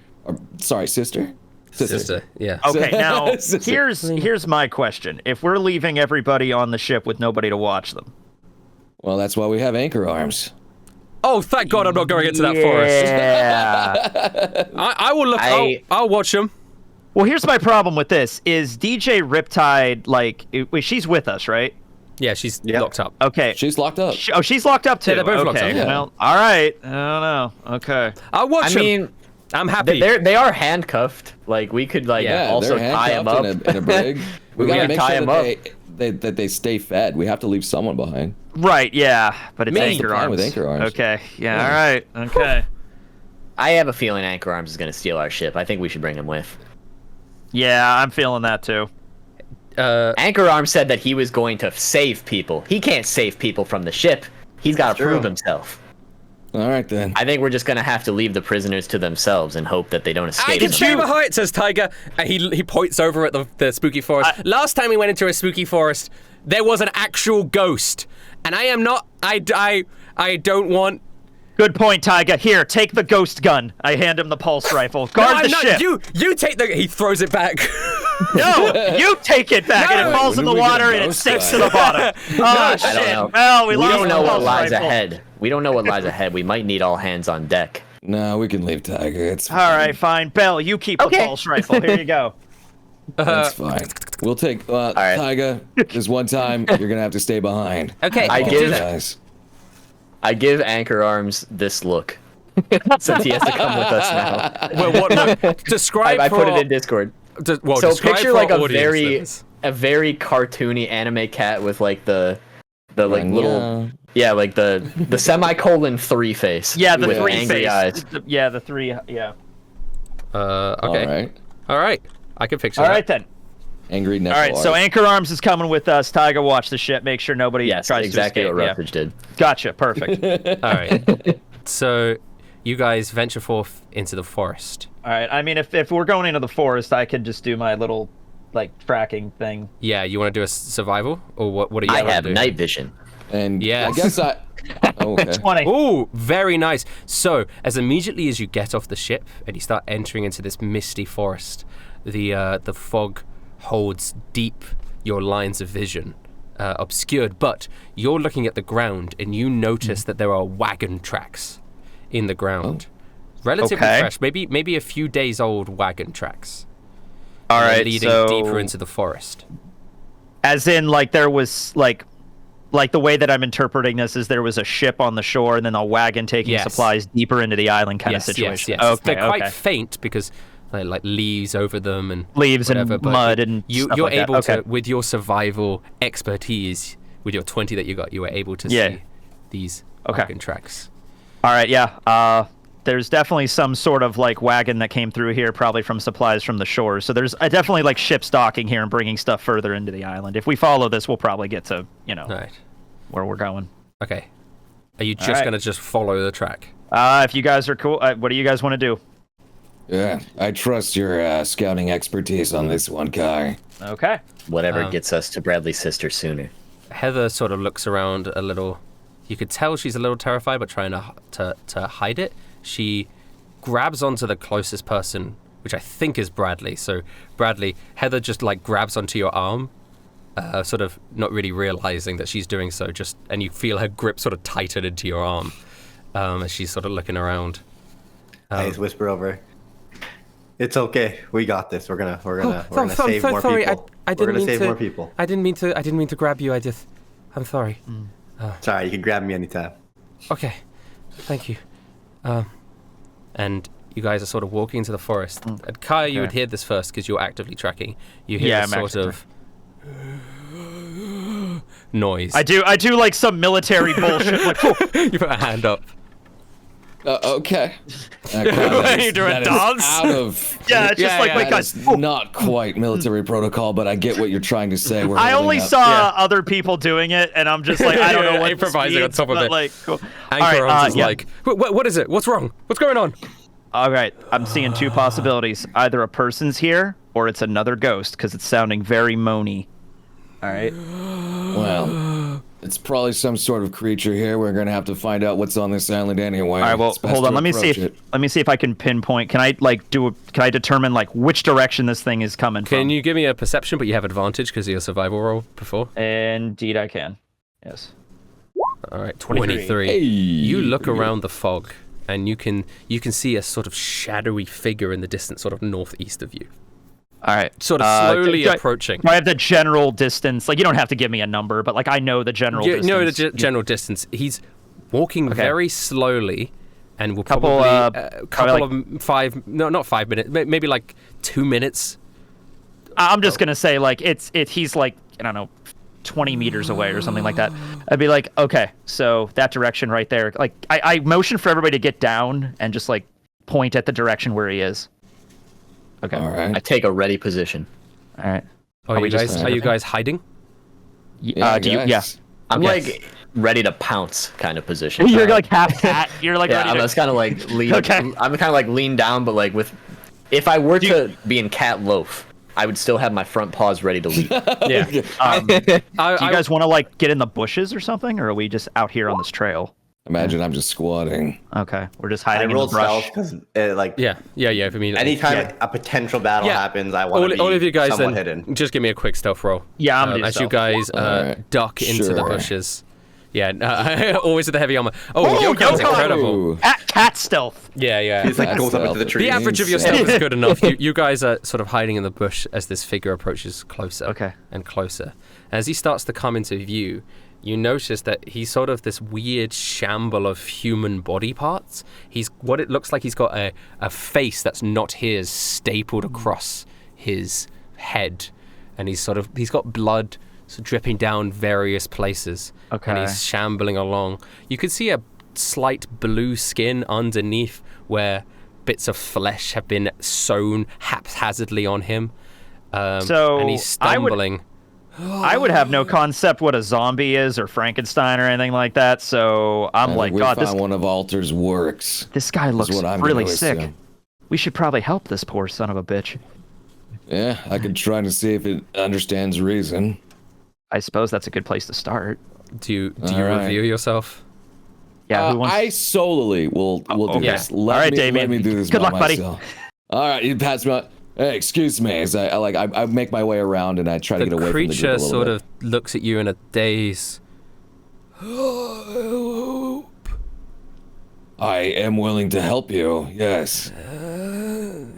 Sister. Sister, yeah. Okay, now here's my question. If we're leaving everybody on the ship with nobody to watch them. Well, that's why we have Anchor Arms. Oh, thank God I'm not going into that forest. Yeah. I will look. I'll watch them. Well, here's my problem with this: is DJ Riptide like? She's with us, right? Yeah, she's locked up. Okay. She's locked up. She's locked up too. Yeah, they're both locked up. Okay. Well, all right. I don't know. Okay. I'll watch them. I mean, I'm happy. They are handcuffed. Like we could also tie them up in a brig. We gotta make tie sure them up. that they stay fed. We have to leave someone behind. Right. Yeah. But it's Anchor Arms. With Anchor Arms. Okay. Yeah. All right. Okay. I have a feeling Anchor Arms is gonna steal our ship. I think we should bring him with. Yeah, I'm feeling that too. Anchor Arms said that he was going to save people. He can't save people from the ship. He's got to prove himself. All right, then. I think we're just going to have to leave the prisoners to themselves and hope that they don't escape. I can stay behind, says Tiger. And he points over at the spooky forest. Last time we went into a spooky forest, there was an actual ghost. And I am not... I don't want... Good point, Tiger. Here, take the ghost gun. I hand him the pulse rifle. Guard the ship. You take the... He throws it back. No, you take it back, and it falls in the water, and it sinks to the bottom. Oh, shit. Well, we don't know what lies rifle. ahead. We don't know what lies ahead. We might need all hands on deck. No, we can leave Tiger. It's fine. All right, fine. Bell, you keep the pulse rifle. Here you go. That's fine. We'll take... right. Tiger, this one time, you're going to have to stay behind. Okay, I give Anchor Arms this look. Since he has to come with us now. Well, what look? Describe I put it in Discord. So picture like a very cartoony anime cat with like the like little like the semicolon 3 face. Yeah, the with 3 angry face. eyes. Yeah, the 3. Yeah. Okay. All right. I can picture that. All right then. Angry Nepal. All right, so Anchor Arms is coming with us. Tiger, watch the ship. Make sure nobody tries to escape. Exactly what Roughage did. Gotcha. Perfect. All right. So you guys venture forth into the forest. All right. I mean, if we're going into the forest, I can just do my little, like, tracking thing. Yeah, you want to do a survival? Or what are you I have night vision. And yes. I guess okay. 20. Ooh, very nice. So, as immediately as you get off the ship and you start entering into this misty forest, the fog holds deep your lines of vision, obscured, but you're looking at the ground and you notice that there are wagon tracks in the ground. Relatively fresh, maybe a few days old wagon tracks. All right, leading deeper into the forest. As in, like, there was, like the way that I'm interpreting this is there was a ship on the shore and then a wagon taking supplies deeper into the island kind of situation. Yes. Okay, they're quite faint because like leaves over them and leaves whatever, and mud and you're like able that. to, with your survival expertise, with your 20 that you got, you were able to see these wagon tracks. All right, yeah. there's definitely some sort of like wagon that came through here, probably from supplies from the shore. So there's definitely like ships docking here and bringing stuff further into the island. If we follow this, we'll probably get to, where we're going. Okay. Are you just going to just follow the track? If you guys are cool, what do you guys want to do? Yeah, I trust your scouting expertise on this one, Kai. Okay. Whatever gets us to Bradley's sister sooner. Heather sort of looks around a little. You could tell she's a little terrified, but trying to hide it. She grabs onto the closest person, which I think is Bradley. So Bradley, Heather just like grabs onto your arm, sort of not really realizing that she's doing so. And you feel her grip sort of tighten into your arm as she's sort of looking around. I just whisper over. It's okay. We got this. We're gonna save more people. We're gonna save more people. I didn't mean to grab you. I'm sorry. Sorry, you can grab me anytime. Okay, thank you. And you guys are sort of walking into the forest. And Kai, you would hear this first because you're actively tracking. You hear this sort of noise. I do like some military bullshit. Like, you put a hand up. Okay. What are you doing, dance? It's just like that's not quite military protocol, but I get what you're trying to say. I only saw other people doing it, and I'm just like, I don't know what improvising means, on top of it. Like, cool. Anchor is like, what is it? What's wrong? What's going on? All right, I'm seeing two possibilities. Either a person's here, or it's another ghost, because it's sounding very moany. All right. Well, it's probably some sort of creature here. We're gonna have to find out what's on this island anyway. All right. Well, hold on. Let me see if I can pinpoint. Can I determine like which direction this thing is coming from? Can you give me a perception? But you have advantage because of your survival roll before. Indeed, I can. Yes. All right. 23. Hey, you look around the fog, and you can see a sort of shadowy figure in the distance, sort of northeast of you. All right. Sort of slowly approaching. I have the general distance. Like, you don't have to give me a number, but like I know the general distance. You know the general distance. He's walking very slowly, and will probably not 5 minutes, maybe like 2 minutes. I'm just gonna say like he's like, I don't know, 20 meters away or something like that. I'd be like, okay, so that direction right there. Like I motion for everybody to get down and just like point at the direction where he is. Okay. All right. I take a ready position. All right. Are you guys hiding? I'm like ready to pounce kind of position. You're like half cat. You're like I was kind of like lean. Okay. I'm kind of like lean down, but like if I were to be in cat loaf, I would still have my front paws ready to leap. Yeah. Do you guys want to like get in the bushes or something, or are we just out here on this trail? Imagine I'm just squatting. Okay, we're just hiding in the brush. Because I mean, anytime a potential battle happens, I want to be all of you guys somewhat then hidden. Just give me a quick stealth roll. Yeah, I'm gonna as you guys duck into the bushes. Yeah, always with the heavy armor. Yokan's incredible. Cat stealth. Yeah. He's like goes up into the tree. The average of your stealth is good enough. You guys are sort of hiding in the bush as this figure approaches closer and closer. As he starts to come into view, you notice that he's sort of this weird shamble of human body parts. He's what it looks like he's got a face that's not his stapled across his head, and he's got blood dripping down various places. Okay. And he's shambling along. You could see a slight blue skin underneath where bits of flesh have been sewn haphazardly on him. And he's stumbling. I would have no concept what a zombie is or Frankenstein or anything like that, so I'm like, God, this one of Alter's works. This guy looks really sick. We should probably help this poor son of a bitch. Yeah, I could try to see if it understands reason. I suppose that's a good place to start. Do you reveal yourself? Yeah, I solely will do this. Let me do this. Good luck, buddy. All right, you pass me on. Hey, excuse me. As I make my way around and I try to get away from the group a little bit. The creature sort of looks at you in a daze. I am willing to help you. Yes.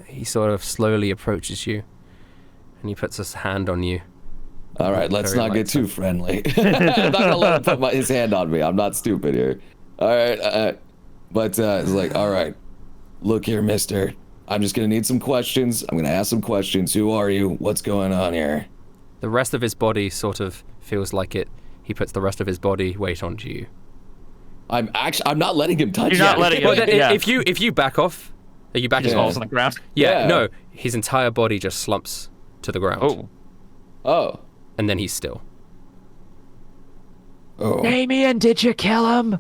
He sort of slowly approaches you, and he puts his hand on you. All right, let's not get too friendly. I'm not gonna let him put his hand on me. I'm not stupid here. All right, but it's like, all right, look here, mister. I'm just gonna need some questions. I'm gonna ask some questions. Who are you? What's going on here? The rest of his body sort of feels like it. He puts the rest of his body weight onto you. I'm not letting him touch. You're not letting him. Well, then, if you back off, are you backing falls on the ground? Yeah. No, his entire body just slumps to the ground. Oh. And then he's still. Oh. Damien, did you kill him?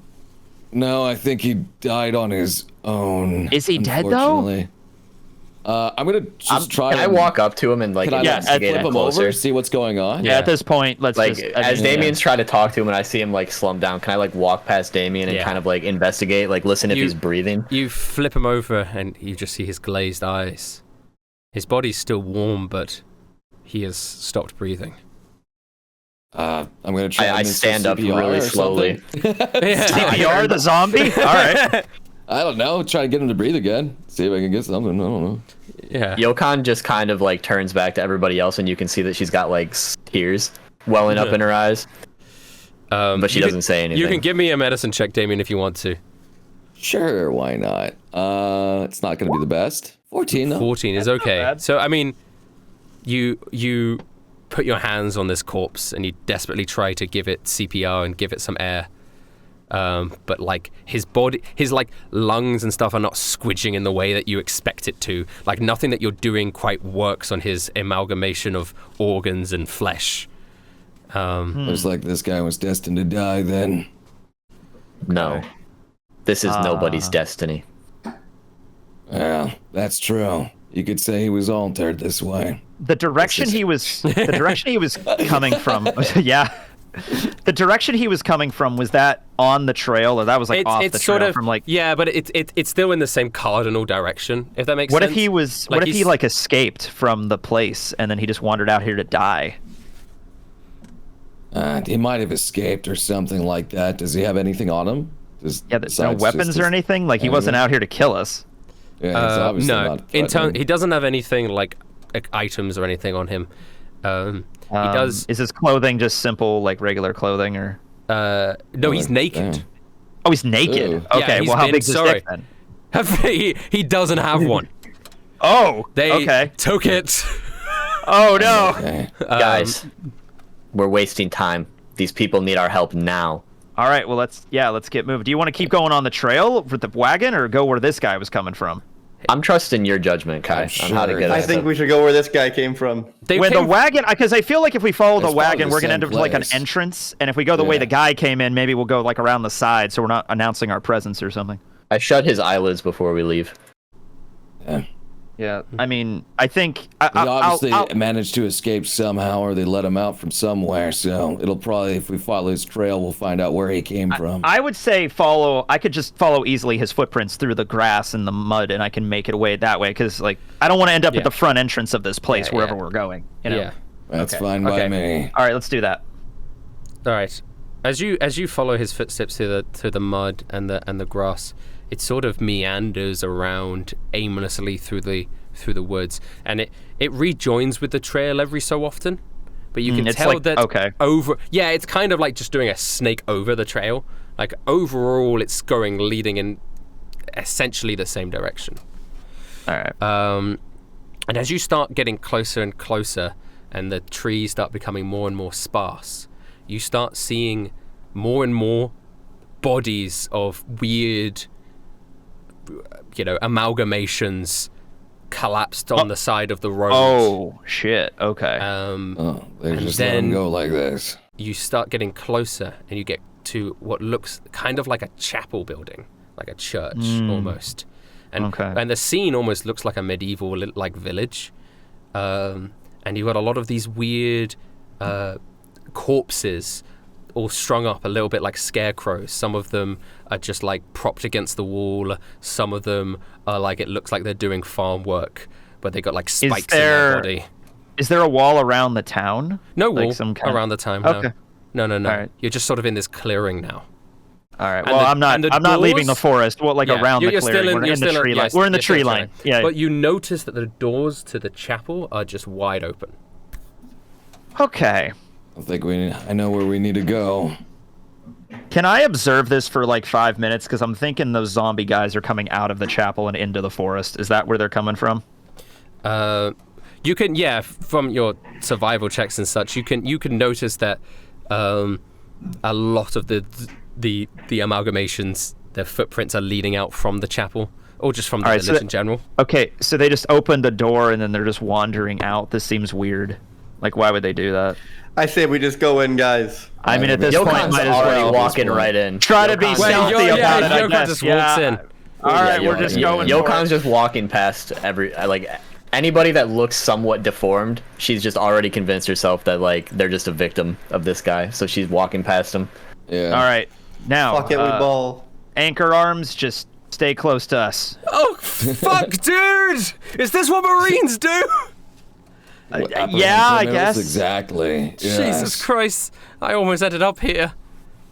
No, I think he died on his own. Is he dead though? I'm gonna just try. Can I walk up to him and like investigate flip him over, see what's going on? Yeah, at this point, let's like as Damien's trying to talk to him and I see him like slump down. Can I like walk past Damien and kind of like investigate, like listen if he's breathing? You flip him over and you just see his glazed eyes. His body's still warm, but he has stopped breathing. I'm gonna try. I stand up really slowly. CPR the zombie? All right. I don't know. Try to get him to breathe again. See if I can get something. I don't know. Yeah. Yokan just kind of like turns back to everybody else, and you can see that she's got like tears welling up in her eyes. But she doesn't say anything. You can give me a medicine check, Damien, if you want to. Sure, why not? It's not going to be the best. 14 though. 14 is okay. So I mean, you put your hands on this corpse and you desperately try to give it CPR and give it some air. But like his body, his like lungs and stuff are not squidging in the way that you expect it to. Like nothing that you're doing quite works on his amalgamation of organs and flesh. Looks like this guy was destined to die then. No. This is nobody's destiny. Yeah, that's true. You could say he was altered this way. The direction he was coming from. Yeah. The direction he was coming from, was that on the trail, or that was like off the trail sort of, from like? Yeah, but it's still in the same cardinal direction, if that makes sense. What if he was? What if he like escaped from the place and then he just wandered out here to die? He might have escaped or something like that. Does he have anything on him? There's no weapons or anything. Like he wasn't out here to kill us. Yeah, he's obviously not he doesn't have anything like items or anything on him. He does. Is his clothing just simple, like regular clothing, or? No, he's naked. Damn. Oh, he's naked. Ooh. Okay, Yeah, well, how big's his dick then? he doesn't have one. Oh, they took it. Oh no, Okay. Guys, we're wasting time. These people need our help now. All right, well let's get moving. Do you want to keep going on the trail with the wagon, or go where this guy was coming from? I'm trusting your judgment, Kai, on how to get us. I think we should go where this guy came from. The wagon, because I feel like if we follow the wagon, we're gonna end up with like an entrance, and if we go the way the guy came in, maybe we'll go like around the side, so we're not announcing our presence or something. I shut his eyelids before we leave. Yeah, I mean, I think He obviously managed to escape somehow, or they let him out from somewhere. So it'll probably, if we follow his trail, we'll find out where he came from. I would say I could just follow easily his footprints through the grass and the mud, and I can make it away that way. Because like I don't want to end up at the front entrance of this place wherever we're going. You know? Yeah, that's fine by me. All right, let's do that. All right, as you follow his footsteps through the mud and the grass, it sort of meanders around aimlessly through the woods, and it rejoins with the trail every so often, but you can tell it's kind of like just doing a snake over the trail. Like overall it's leading in essentially the same direction. All right. And as you start getting closer and closer and the trees start becoming more and more sparse, you start seeing more and more bodies of weird amalgamations collapsed on the side of the road. Oh shit! Okay. They just let him go like this. You start getting closer, and you get to what looks kind of like a chapel building, like a church almost. And the scene almost looks like a medieval like village. And you've got a lot of these weird corpses all strung up a little bit like scarecrows. Some of them are just like propped against the wall. Some of them are like, it looks like they're doing farm work, but they got like spikes in their body. Is there a wall around the town? No wall around the town. Okay. No. All right. You're just sort of in this clearing now. All right. Well, I'm not leaving the forest. Well, like around the clearing. We're in the tree line. We're in the tree line. Yeah. But you notice that the doors to the chapel are just wide open. Okay. I think I know where we need to go. Can I observe this for like 5 minutes? Because I'm thinking those zombie guys are coming out of the chapel and into the forest. Is that where they're coming from? You can, from your survival checks and such, you can notice that a lot of the the amalgamations, their footprints are leading out from the chapel, or just from the village in general. Okay, so they just opened the door and then they're just wandering out. This seems weird. Like, why would they do that? I say we just go in, guys. I mean, at this point, might as well walking right in. Try to be stealthy about it, I guess. Just walks in. All right, we're just going. Yokan's just walking past anybody that looks somewhat deformed. She's just already convinced herself that like they're just a victim of this guy, so she's walking past him. Yeah. All right, now. Fuck it, we ball. Anchor arms, just stay close to us. Oh, fuck, dude! Is this what Marines do? Yeah, I guess. Exactly. Yes. Jesus Christ. I almost ended up here.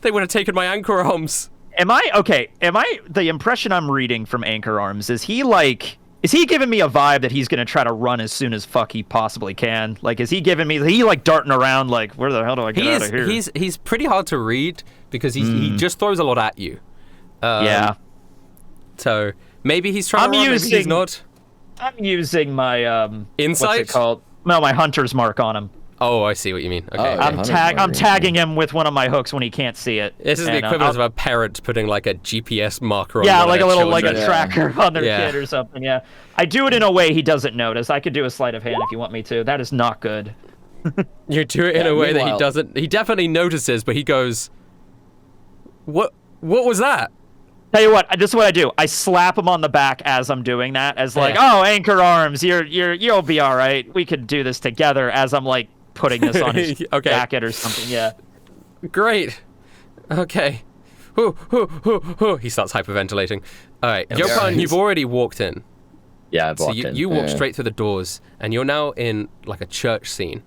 They would have taken my anchor arms. The impression I'm reading from Anchor Arms, is he giving me a vibe that he's going to try to run as soon as fuck he possibly can? Like, is he giving me, darting around like, where the hell do I get out of here? He's pretty hard to read because he just throws a lot at you. Yeah. So maybe he's trying to run, maybe he's not. I'm using my, insight? What's it called? No, my hunter's mark on him. Oh, I see what you mean. Okay. I'm tagging him with one of my hooks when he can't see it. This is the equivalent of a parent putting like a GPS marker on like a little like a tracker on their kid or something. Yeah. I do it in a way he doesn't notice. I could do a sleight of hand if you want me to. That is not good. You do it in a way that he doesn't. He definitely notices, but he goes, "What was that?" Tell you what, this is what I do. I slap him on the back as I'm doing that, as like, "Oh, Anchor Arms, you'll be all right. We could do this together." As I'm like putting this on his jacket or something. Yeah. Great. Okay. He starts hyperventilating. All right, Yokan, you've already walked in. Yeah, I've walked in. You walk straight through the doors, and you're now in like a church scene,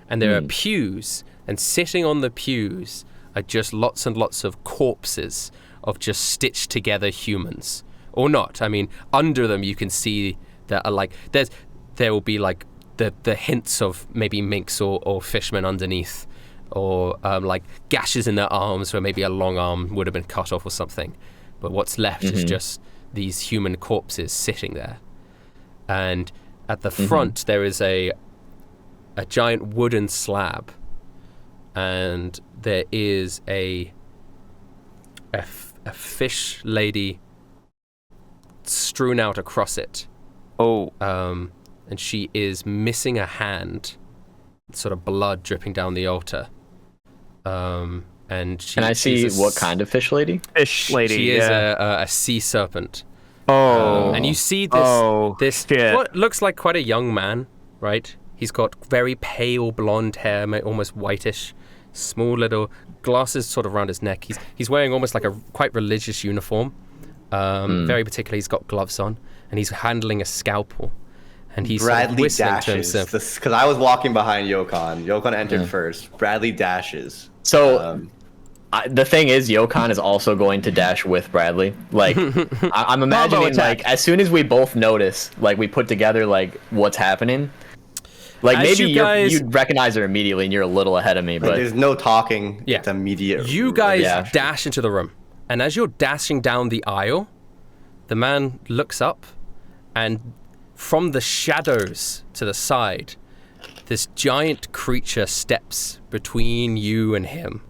and there are pews, and sitting on the pews are just lots and lots of corpses of just stitched together humans, or not. I mean, under them you can see that are like there will be like the hints of maybe minks or fishmen underneath, or like gashes in their arms where maybe a long arm would have been cut off or something. But what's left is just these human corpses sitting there. And at the front there is a giant wooden slab, and there is a fish lady strewn out across it. And she is missing a hand, sort of blood dripping down the altar. And can I see what kind of fish lady? Fish lady. She is a sea serpent. And you see this what looks like quite a young man, right? He's got very pale blonde hair, almost whitish, small little glasses sort of around his neck. He's wearing almost like a quite religious uniform. Very particularly, he's got gloves on, and he's handling a scalpel. And he's Bradley whistling dashes. to himself. Because I was walking behind Yokan. Yokan entered first. Bradley dashes. So the thing is, Yokan is also going to dash with Bradley. Like, I'm imagining, like, as soon as we both notice, like, we put together, like, what's happening. Like, as maybe you'd recognize her immediately, and you're a little ahead of me. But there's no talking. Yeah. It's immediate. You guys dash into the room. And as you're dashing down the aisle, the man looks up, and from the shadows to the side, this giant creature steps between you and him.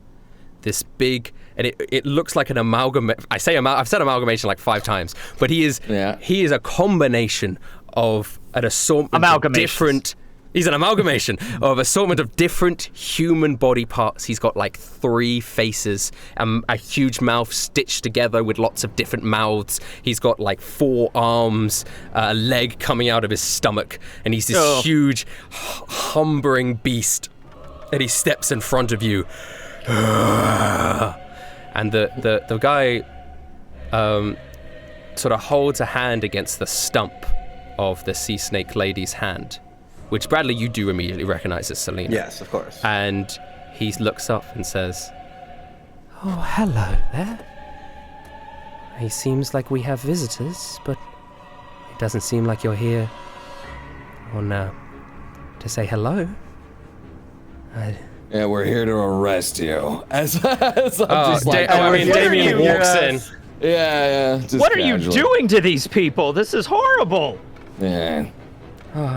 This big, and it looks like an amalgam. I've said amalgamation like 5 times, but he is a combination of an assortment of different. He's an amalgamation of assortment of different human body parts. He's got like 3 faces, a huge mouth stitched together with lots of different mouths. He's got like 4 arms, a leg coming out of his stomach, and he's this huge, humbering beast. And he steps in front of you. And the guy sort of holds a hand against the stump of the sea snake lady's hand, which, Bradley, you do immediately recognize as Selena. Yes, of course. And he looks up and says, "Oh, hello there. It seems like we have visitors, but it doesn't seem like you're here to say hello." Yeah, we're here to arrest you. Damien walks in. Yeah. What are you doing to these people? This is horrible. Yeah.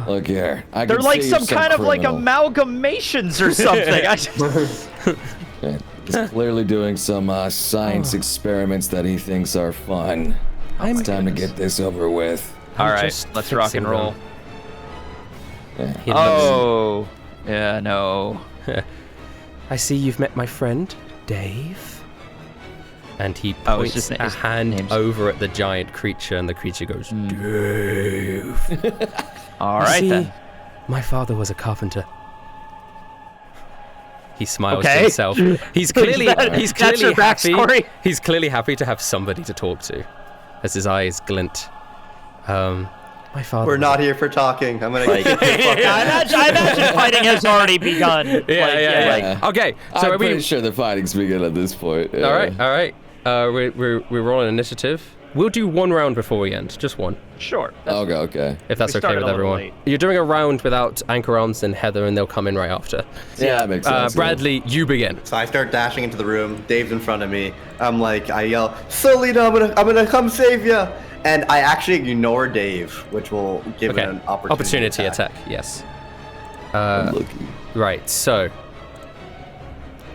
Look here. They're like some kind of like amalgamations or something. He's clearly doing some science experiments that he thinks are fun. It's time to get this over with. All right, let's rock and roll. Yeah. Yeah, no. I see you've met my friend, Dave. And he points a hand over at the giant creature, and the creature goes, Dave. All right, then. My father was a carpenter. He smiles to himself. He's clearly happy. He's clearly happy to have somebody to talk to, as his eyes glint. My father. We're not here for talking. I'm gonna. I imagine fighting has already begun. Okay, so I'm pretty sure the fighting's begun at this point. Yeah. All right. We're rolling initiative. We'll do one round before we end, just one. Sure. Okay. If that's okay with everyone. You're doing a round without Anchor Arms and Heather, and they'll come in right after. Yeah, that makes sense. Bradley, you begin. So I start dashing into the room. Dave's in front of me. I yell, Selena, I'm gonna come save you. And I actually ignore Dave, which will give him an opportunity attack. Yes. Lucky. Right. So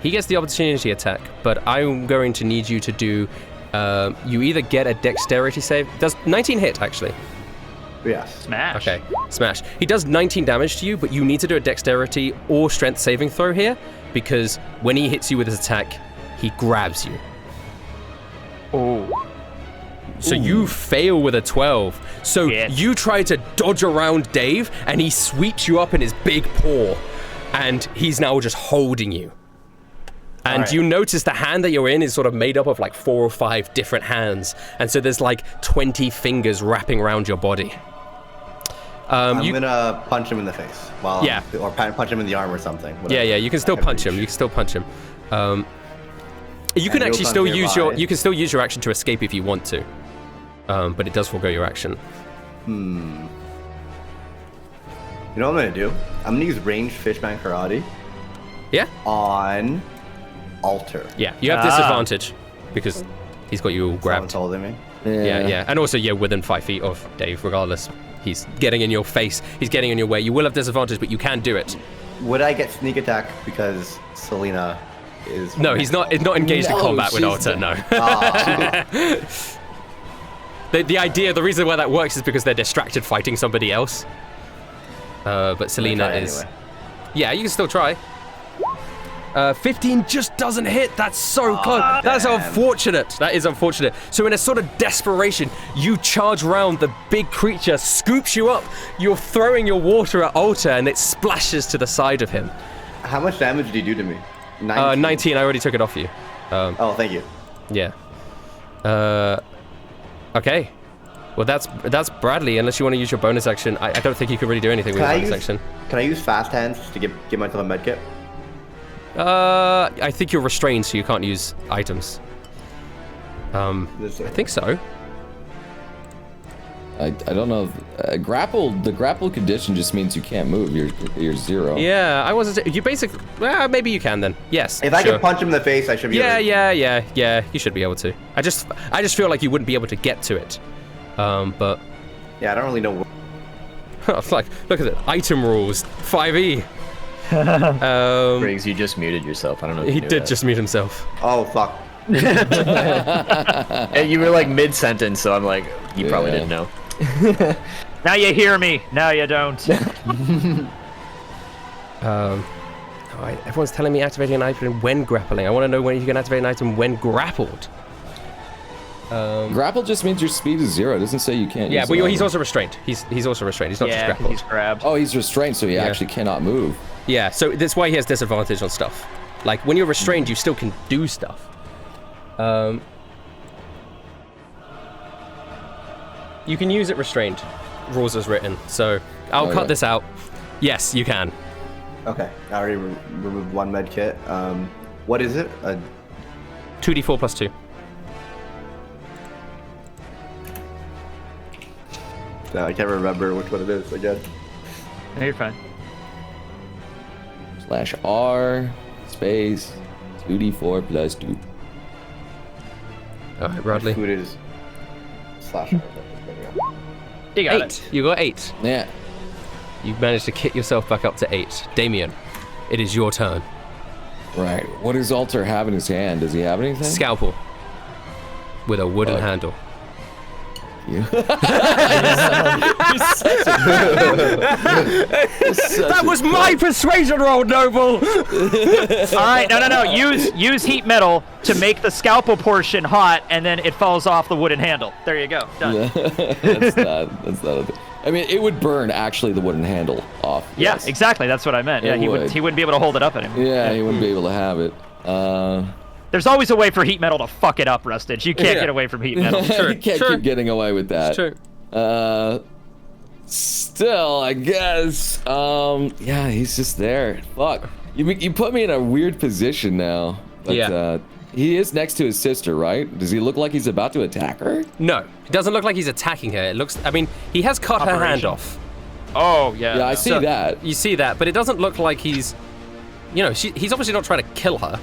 he gets the opportunity attack, but I'm going to need you to do. You either get a dexterity save. Does 19 hit, actually? Yes. Smash. Okay, smash. He does 19 damage to you, but you need to do a dexterity or strength saving throw here, because when he hits you with his attack, he grabs you. Oh. So you fail with a 12. So you try to dodge around Dave, and he sweeps you up in his big paw, and he's now just holding you. And you notice the hand that you're in is sort of made up of like 4 or 5 different hands. And so there's like 20 fingers wrapping around your body. I'm going to punch him in the face. Or punch him in the arm or something. Whatever. Yeah, you can still punch him. You can still punch him. You can actually still use your action to escape if you want to. But it does forego your action. You know what I'm going to do? I'm going to use ranged fishman karate. Yeah? On Alter. Yeah, you have disadvantage because he's got you all grabbed. Someone's holding me. Yeah. And also, within 5 feet of Dave, regardless. He's getting in your face. He's getting in your way. You will have disadvantage, but you can do it. Would I get sneak attack because Selena is... No, he's not engaged in combat with Alter, no. The reason why that works is because they're distracted fighting somebody else. But Selena is... Anyway. Yeah, you can still try. 15 just doesn't hit. That's so close. That's unfortunate. That is unfortunate. So in a sort of desperation, you charge round. The big creature scoops you up. You're throwing your water at Alter, and it splashes to the side of him. How much damage did you do to me? 19. I already took it off you. Thank you. Yeah. Okay. Well, that's Bradley. Unless you want to use your bonus action, I don't think you can really do anything with your bonus action. Can I use fast hands just to give myself a medkit? I think you're restrained, so you can't use items. I think so. I don't know. The grapple condition just means you can't move. You're 0. Yeah, I wasn't. You basically. Well, maybe you can then. Yes. If I can punch him in the face, I should be. Yeah. You should be able to. I just feel like you wouldn't be able to get to it. But. Yeah, I don't really know. It's like, look at it. Item rules. 5e. Briggs, you just muted yourself. I don't know if he did just mute himself. Oh, fuck. And you were like mid-sentence, so I'm like, you probably didn't know. Now you hear me. Now you don't. Everyone's telling me activating an item when grappling. I want to know when you can activate an item when grappled. Grapple just means your speed is 0. It doesn't say you can't. Yeah, but he's also restrained. He's also restrained. He's not just grappled. He's grabbed. Oh, he's restrained, so he actually cannot move. Yeah, so that's why he has disadvantage on stuff. Like when you're restrained, you still can do stuff. You can use it restrained. Rules as written. So I'll cut this out. Yes, you can. Okay, I already removed 1 med kit. What is it? 2d4 plus 2. No, I can't remember which one it is again. No, you're fine. /R space 2d4 plus 2. All right, Bradley. Food is /R. You got 8. it. You got 8. Yeah. You've managed to kit yourself back up to 8. Damien, it is your turn. Right. What does Alter have in his hand? Does he have anything? Scalpel. With a wooden handle. That was my persuasion roll, Noble! Alright, no. Use heat metal to make the scalpel portion hot, and then it falls off the wooden handle. There you go. Done. That's not a thing. I mean, it would burn, actually, the wooden handle off. Yeah, yes. exactly. That's what I meant. Yeah, he wouldn't be able to hold it up anymore. Yeah, he wouldn't be able to have it. There's always a way for heat metal to fuck it up, Rustage. You can't get away from heat metal. You can't keep getting away with that. It's true. Still, I guess. Yeah, he's just there. Fuck. You put me in a weird position now. But, he is next to his sister, right? Does he look like he's about to attack her? No, it doesn't look like he's attacking her. It looks. I mean, he has cut her hand off. Oh yeah. Yeah, I see that. You see that, but it doesn't look like he's. You know, he's obviously not trying to kill her.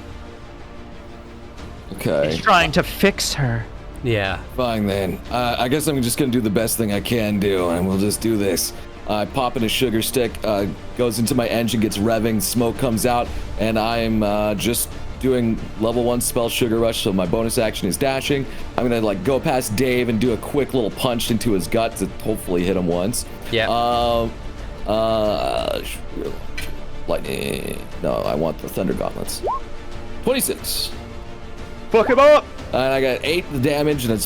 Okay. He's trying to fix her. Yeah. Fine then. I guess I'm just gonna do the best thing I can do, and we'll just do this. I pop in a sugar stick, goes into my engine, gets revving, smoke comes out, and I'm just doing level 1 spell Sugar Rush, so my bonus action is dashing. I'm gonna like go past Dave and do a quick little punch into his gut to hopefully hit him once. Yeah. Lightning. No, I want the Thunder Gauntlets. 26. Fuck him up! And I got 8 damage, and it's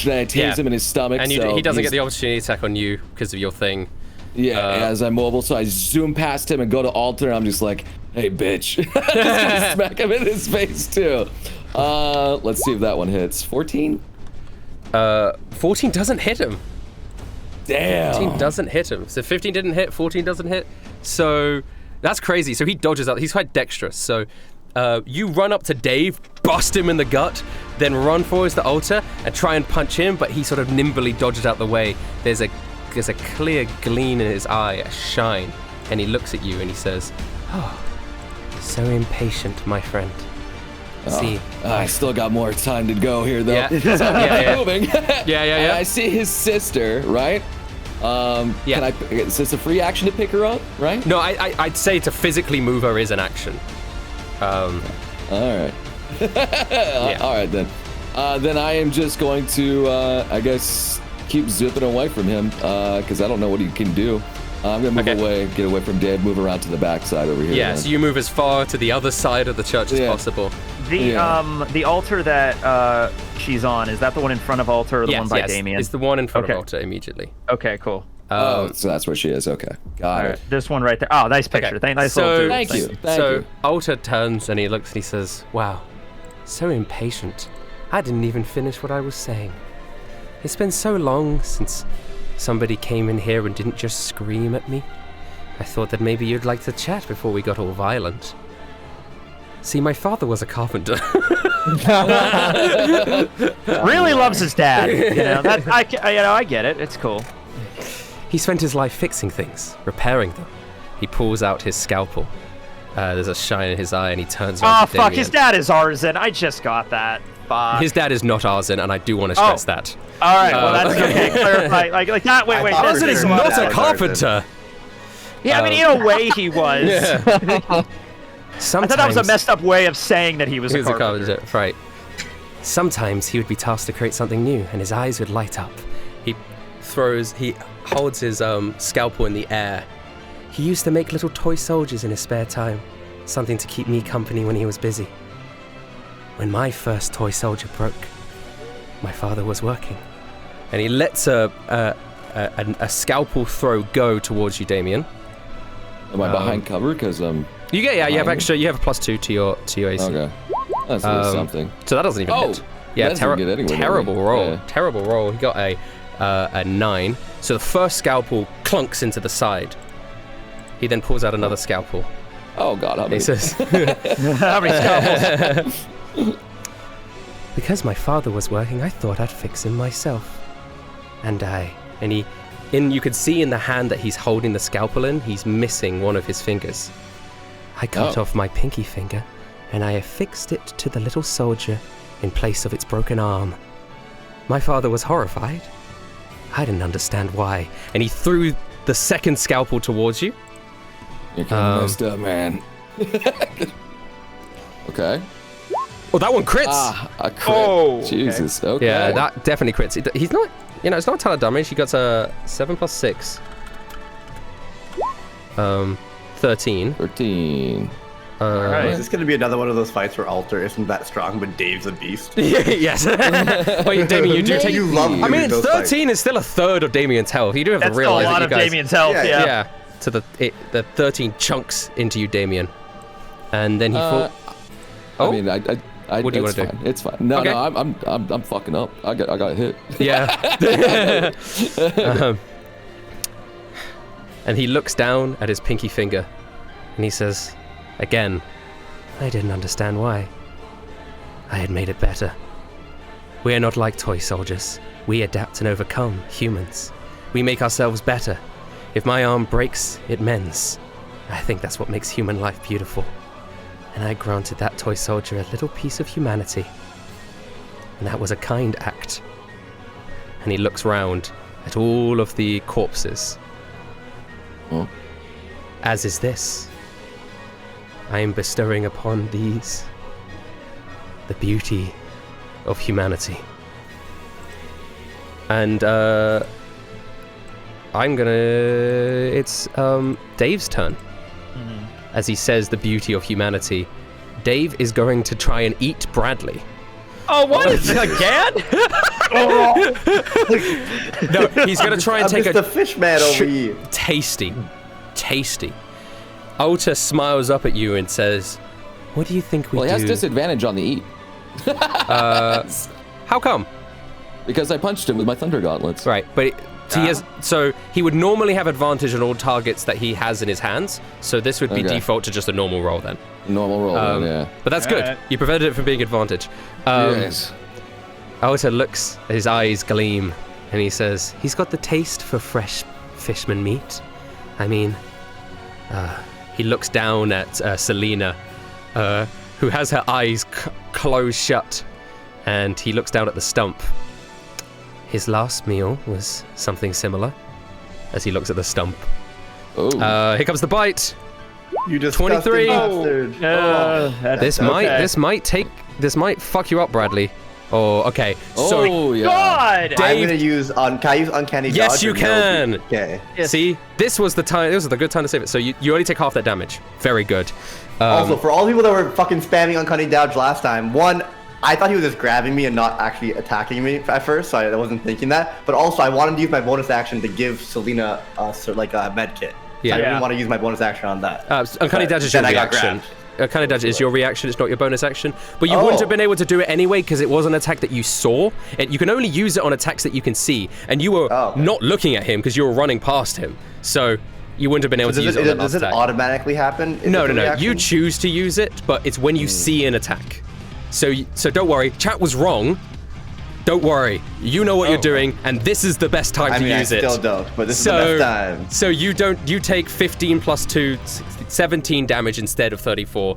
and I tase him in his stomach. And he doesn't get the opportunity to attack on you because of your thing. Yeah, as I'm mobile, so I zoom past him and go to Alter, and I'm just like, hey, bitch. Just smack him in his face, too. Let's see if that one hits. 14? 14 doesn't hit him. Damn. 14 doesn't hit him. So 15 didn't hit, 14 doesn't hit. So that's crazy. So he dodges out. He's quite dexterous. So you run up to Dave, bust him in the gut, then run forwards to Alter and try and punch him, but he sort of nimbly dodges out the way. There's a clear gleam in his eye, a shine, and he looks at you and he says, "Oh, so impatient, my friend." See, I still got more time to go here, though. Yeah. So I'm moving. Yeah. I see his sister, right? Yeah. Is this a free action to pick her up, right? No, I'd say to physically move her is an action. All right. All right, then. Then I am just going to, I guess, keep zipping away from him, because I don't know what he can do. I'm gonna move away, get away from Dave, move around to the backside over here. Yeah, then. so you move as far to the other side of the church as possible. The altar that she's on, is that the one in front of Altar or the one by Damien? It's the one in front of Altar immediately. Okay, cool. So that's where she is. Okay, got it. This one right there. Oh, nice picture. Okay. Thank you. So Altar turns and he looks and he says, "Wow, so impatient. I didn't even finish what I was saying. It's been so long since somebody came in here and didn't just scream at me. I thought that maybe you'd like to chat before we got all violent. See, my father was a carpenter." Really loves his dad. You know, I get it. It's cool. He spent his life fixing things, repairing them. He pulls out his scalpel. There's a shine in his eye, and he turns around to fuck, Damien. his dad is Arzen. I just got that. Fuck. His dad is not Arzen, and I do want to stress that. All right, well, that's okay. Clarify. Like that. Wait. Arzen is not a carpenter. Yeah, I mean, in a way, he was. Yeah. I thought that was a messed up way of saying that he was a carpenter. Right. Sometimes he would be tasked to create something new, and his eyes would light up. He holds his scalpel in the air. He used to make little toy soldiers in his spare time, something to keep me company when he was busy. When my first toy soldier broke, my father was working. And he lets a scalpel throw go towards you, Damien. Am I behind cover? Because you have extra. You have a +2 to your AC. Okay, that's something. So that doesn't even hit. Yeah, terrible roll. Yeah. Terrible roll. He got a 9. So the first scalpel clunks into the side. He then pulls out another scalpel. Oh God! How many? He says, "How many scalpels?" "Because my father was working, I thought I'd fix him myself. You could see in the hand that he's holding the scalpel in, he's missing one of his fingers. I cut off my pinky finger, and I affixed it to the little soldier in place of its broken arm. My father was horrified. I didn't understand why, and he threw the second scalpel towards you. You're kind of messed up, man." Okay. Oh, that one crits. A crit. Oh, Jesus. Okay. Yeah, that definitely crits. He's not, it's not a ton of damage. He got a 7 plus 6. 13. 13. Alright. Is this going to be another one of those fights where Alter isn't that strong, but Dave's a beast? Yes. Wait, Damien, you do take... You love I mean, 13 fights. Is still a third of Damien's health. You do have to realize that you guys... That's a lot of Damien's health, yeah. So the 13 chunks into you, Damien. And then he fought... I mean, what do you want to do? It's fine. No, I'm fucking up. I got hit. Yeah. And he looks down at his pinky finger, and he says, again, I didn't understand why. I had made it better. We are not like toy soldiers. We adapt and overcome humans. We make ourselves better. If my arm breaks, it mends. I think that's what makes human life beautiful. And I granted that toy soldier a little piece of humanity. And that was a kind act. And he looks round at all of the corpses. Oh. As is this. I am bestowing upon these the beauty of humanity. And it's Dave's turn. Mm-hmm. As he says the beauty of humanity, Dave is going to try and eat Bradley. Oh, what? Again? No, he's going to try and take the fish man over here. Tasty. Alter smiles up at you and says, what do you think we do? Well, he has disadvantage on the eat. How come? Because I punched him with my Thunder Gauntlets. Right, but he would normally have advantage on all targets that he has in his hands, so this would be default to just a normal roll then. Normal roll, yeah. But that's good. You prevented it from being advantage. Yes. Alter looks, his eyes gleam, and he says, he's got the taste for fresh fishman meat. I mean, he looks down at Selena, who has her eyes closed shut, and he looks down at the stump. His last meal was something similar, as he looks at the stump. Oh. Here comes the bite. You just 23. This might fuck you up, Bradley. Oh, okay. God! Dave, I'm gonna use can I use uncanny dodge? Yes, you can. Okay. Yes. See, this was the good time to save it. So you only take half that damage. Very good. Also, for all the people that were fucking spamming uncanny dodge last time, I thought he was just grabbing me and not actually attacking me at first, so I wasn't thinking that. But also, I wanted to use my bonus action to give Selena a med kit. Yeah. I didn't want to use my bonus action on that. Uncanny dodge is your reaction. Uncanny dodge is your reaction, it's not your bonus action. But you wouldn't have been able to do it anyway because it was an attack that you saw. You can only use it on attacks that you can see. And you were not looking at him because you were running past him. So you wouldn't have been able to use it on that Does it attack. automatically happen? No. You choose to use it, but it's when you see an attack. So don't worry. Chat was wrong. Don't worry. You know what you're doing, and this is the best time to use it. I still don't, but this is the best time. So you take 15 plus 2, 17 damage instead of 34,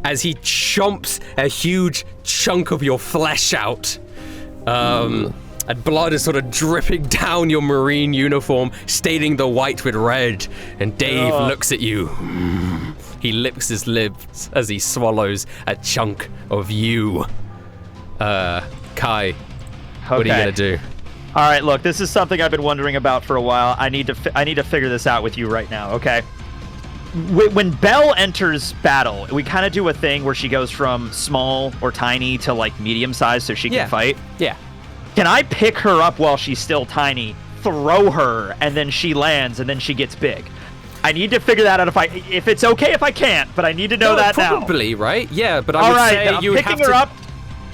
as he chomps a huge chunk of your flesh out. And blood is sort of dripping down your marine uniform, staining the white with red. And Dave looks at you. He licks his lips as he swallows a chunk of you. Kai, what are you gonna do? All right, look, this is something I've been wondering about for a while. I need to figure this out with you right now, okay? When Belle enters battle, we kind of do a thing where she goes from small or tiny to like medium size so she can fight. Yeah. Can I pick her up while she's still tiny, throw her, and then she lands and then she gets big? I need to figure that out if it's okay if I can't, but I need to know that now. Probably, right? Yeah, but I would say you have to... I'm picking her up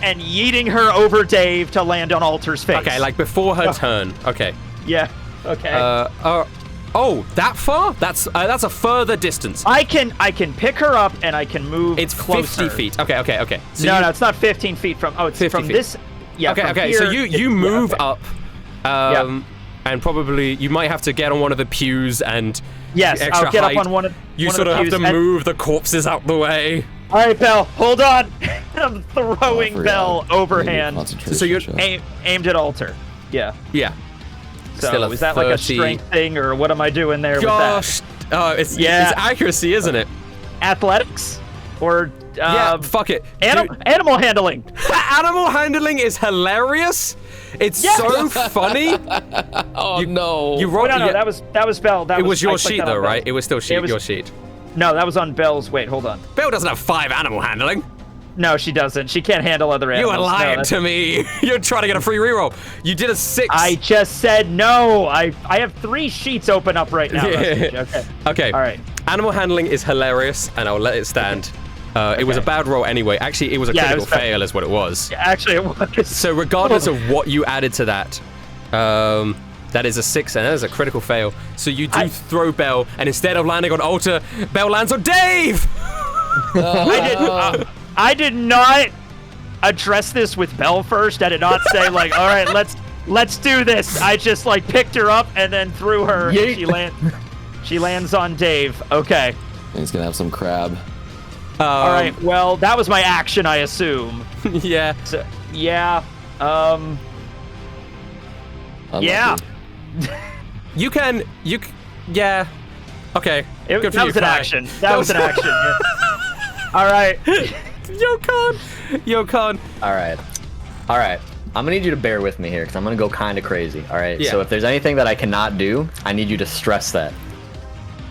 and yeeting her over Dave to land on Alter's face. Okay, like before her turn. Okay. Yeah, okay. That far? That's a further distance. I can pick her up and I can move closer. 50 feet. Okay. So no, it's not 15 feet from... Oh, it's from feet. This... Yeah, okay. So you move up, and probably you might have to get on one of the pews and extra I'll get height. up on one of You sort of have to move the corpses out the way. All right, Belle, hold on. I'm throwing Belle overhand. So you're aimed at Alter. Yeah. Yeah. So is that like a strength thing, or what am I doing there with that? It's accuracy, isn't it? Athletics? Or fuck it. Animal handling. Animal handling is hilarious. It's so funny. No. You wrote. No, that was Bell. It was your sheet though, right? It was still your sheet. No, that was on Bell's. Wait, hold on. Bell doesn't have 5 animal handling. No, she doesn't. She can't handle other animals. You are lying to me. You're trying to get a free reroll. You did a 6. I just said no. I have 3 sheets open up right now. Okay. All right. Animal handling is hilarious, and I'll let it stand. It was a bad roll anyway. Actually, it was a critical fail is what it was. Actually, it was. So regardless of what you added to that, that is a 6, and that is a critical fail. So you do throw Bell, and instead of landing on Alter, Bell lands on Dave! I did not address this with Bell first. I did not say, like, all right, let's do this. I just, like, picked her up and then threw her. She lands on Dave. Okay. He's going to have some crab. All right, well, that was my action, I assume. Yeah. So, yeah. Yeah. Yeah. Okay. That was an action. That was an action. Yeah. All right. Yokan. All right. I'm gonna need you to bear with me here because I'm gonna go kind of crazy. All right. Yeah. So if there's anything that I cannot do, I need you to stress that.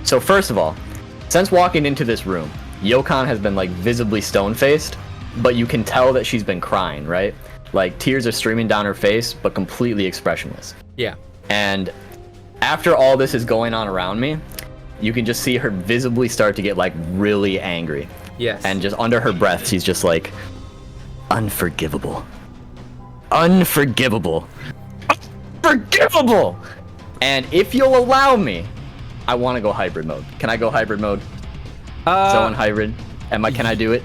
So first of all, since walking into this room, Yokan has been like visibly stone-faced, but you can tell that she's been crying, right? Like tears are streaming down her face, but completely expressionless. Yeah. And after all this is going on around me, you can just see her visibly start to get like really angry. Yes. And just under her breath, she's just like, unforgivable. Unforgivable. Unforgivable! And if you'll allow me, I want to go hybrid mode. Can I go hybrid mode? Zone hybrid. Can I do it?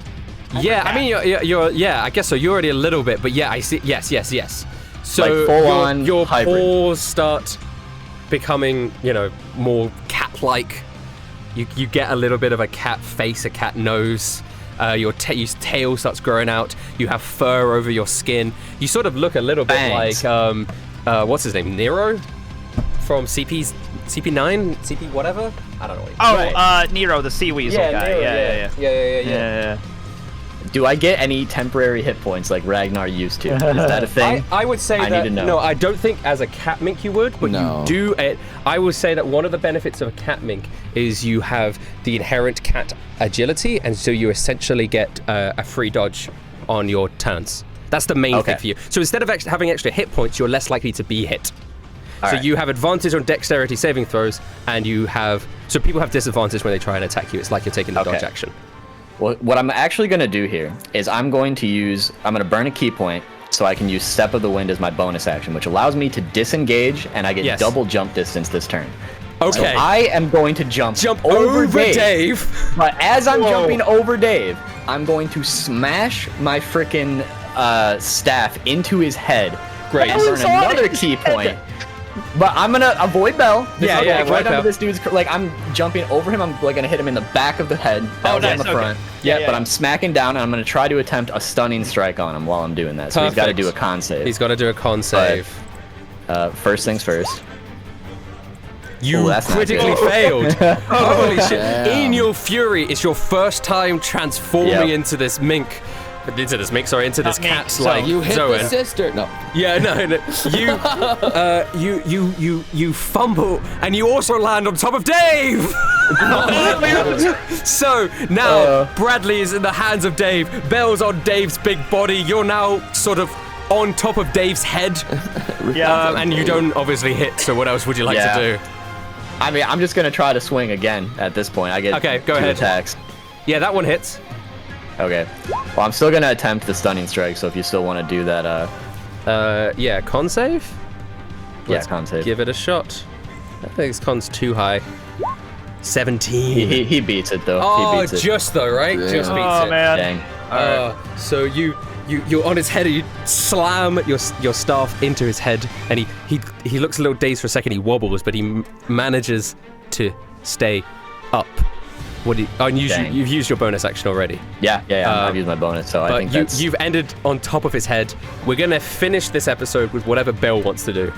Yeah, I mean, you're I guess so. You're already a little bit, but yeah, I see. Yes. So like full on your hybrid. paws start becoming, more cat-like. You get a little bit of a cat face, a cat nose. Your tail starts growing out. You have fur over your skin. You sort of look a little bit like what's his name, Nero, from CP9, CP whatever. I don't know. Nero, the sea weasel guy. Nero, yeah. Do I get any temporary hit points like Ragnar used to? Is that a thing? I would say I that, need to know. no, I don't think as a cat mink you would, but you do it. I would say that one of the benefits of a cat mink is you have the inherent cat agility, and so you essentially get a free dodge on your turns. That's the main thing for you. So instead of having extra hit points, you're less likely to be hit. You have advantage on dexterity saving throws, and so people have disadvantage when they try and attack you. It's like you're taking the dodge action. Well, what I'm actually going to do here is I'm going to burn a key point so I can use Step of the Wind as my bonus action, which allows me to disengage, and I get double jump distance this turn. Okay. So I am going to jump over Dave. But as I'm jumping over Dave, I'm going to smash my frickin' staff into his head. Great. And burn another key point. But I'm gonna avoid Bell. Right under this dude's, I'm jumping over him. I'm gonna hit him in the back of the head. Bell's on the front. But I'm smacking down, and I'm gonna try to attempt a stunning strike on him while I'm doing that. So he's got to do a con save. He's got to do a con save. First things first. You critically failed. Holy shit! In your fury, it's your first time transforming into this cat-like you hit Zoan. the sister. No. Yeah, no. You fumble, and you also land on top of Dave. So now Bradley is in the hands of Dave. Bell's on Dave's big body. You're now sort of on top of Dave's head. And you don't obviously hit. So what else would you like to do? I mean, I'm just gonna try to swing again at this point. I get go ahead. attacks. Yeah, that one hits. Okay. Well, I'm still gonna attempt the stunning strike. So if you still want to do that, con save. Let's con save. Give it a shot. I think his con's too high. 17. He beats it though. Oh, he beats it. Just though, right? Yeah. Just beats it. Man. Dang. So you're on his head, and you slam your staff into his head, and he looks a little dazed for a second. He wobbles, but he manages to stay up. You've used your bonus action already. Yeah. I've used my bonus, so I think you've ended on top of his head. We're gonna finish this episode with whatever Bell wants to do.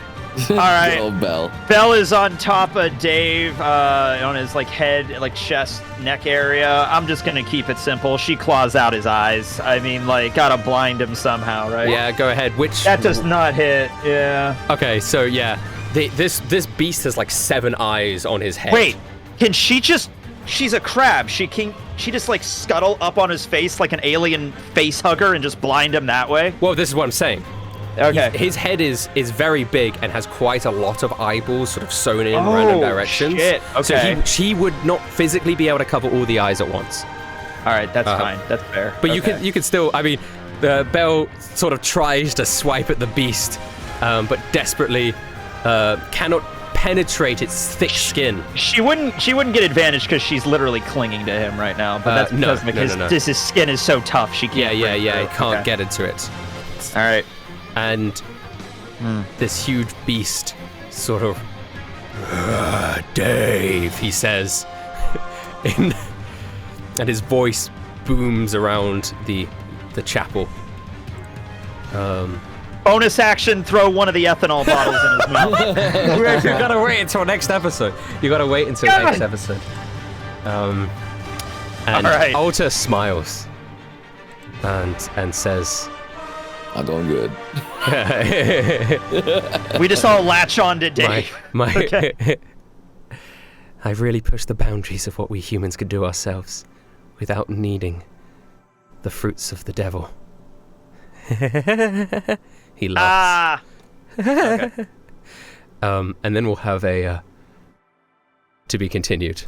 All right. Oh, Bell. Bell is on top of Dave, on his like head, like chest, neck area. I'm just gonna keep it simple. She claws out his eyes. I mean, like, gotta blind him somehow, right? Yeah, go ahead. That does not hit. Yeah. Okay, so yeah, this beast has like 7 eyes on his head. Wait, can she just? She's a crab. She just like scuttle up on his face like an alien face hugger and just blind him that way? Well, this is what I'm saying. Okay. His head is very big and has quite a lot of eyeballs sort of sewn in random directions. Shit. Okay. So she would not physically be able to cover all the eyes at once. All right, that's fine. That's fair. But you could still. I mean, Belle sort of tries to swipe at the beast, but desperately cannot penetrate its thick skin. She wouldn't get advantage because she's literally clinging to him right now. But that's because his skin is so tough. She can't. Yeah. He can't get into it. All right. And this huge beast sort of, Dave, he says, and his voice booms around the chapel. Bonus action, throw one of the ethanol bottles in his mouth. You gotta wait until next episode. Next episode. And right. Alter smiles and says, I'm going good. We just all latch on to Dave. Okay. I've really pushed the boundaries of what we humans could do ourselves without needing the fruits of the devil. He laughs. Okay. And then we'll have a to be continued.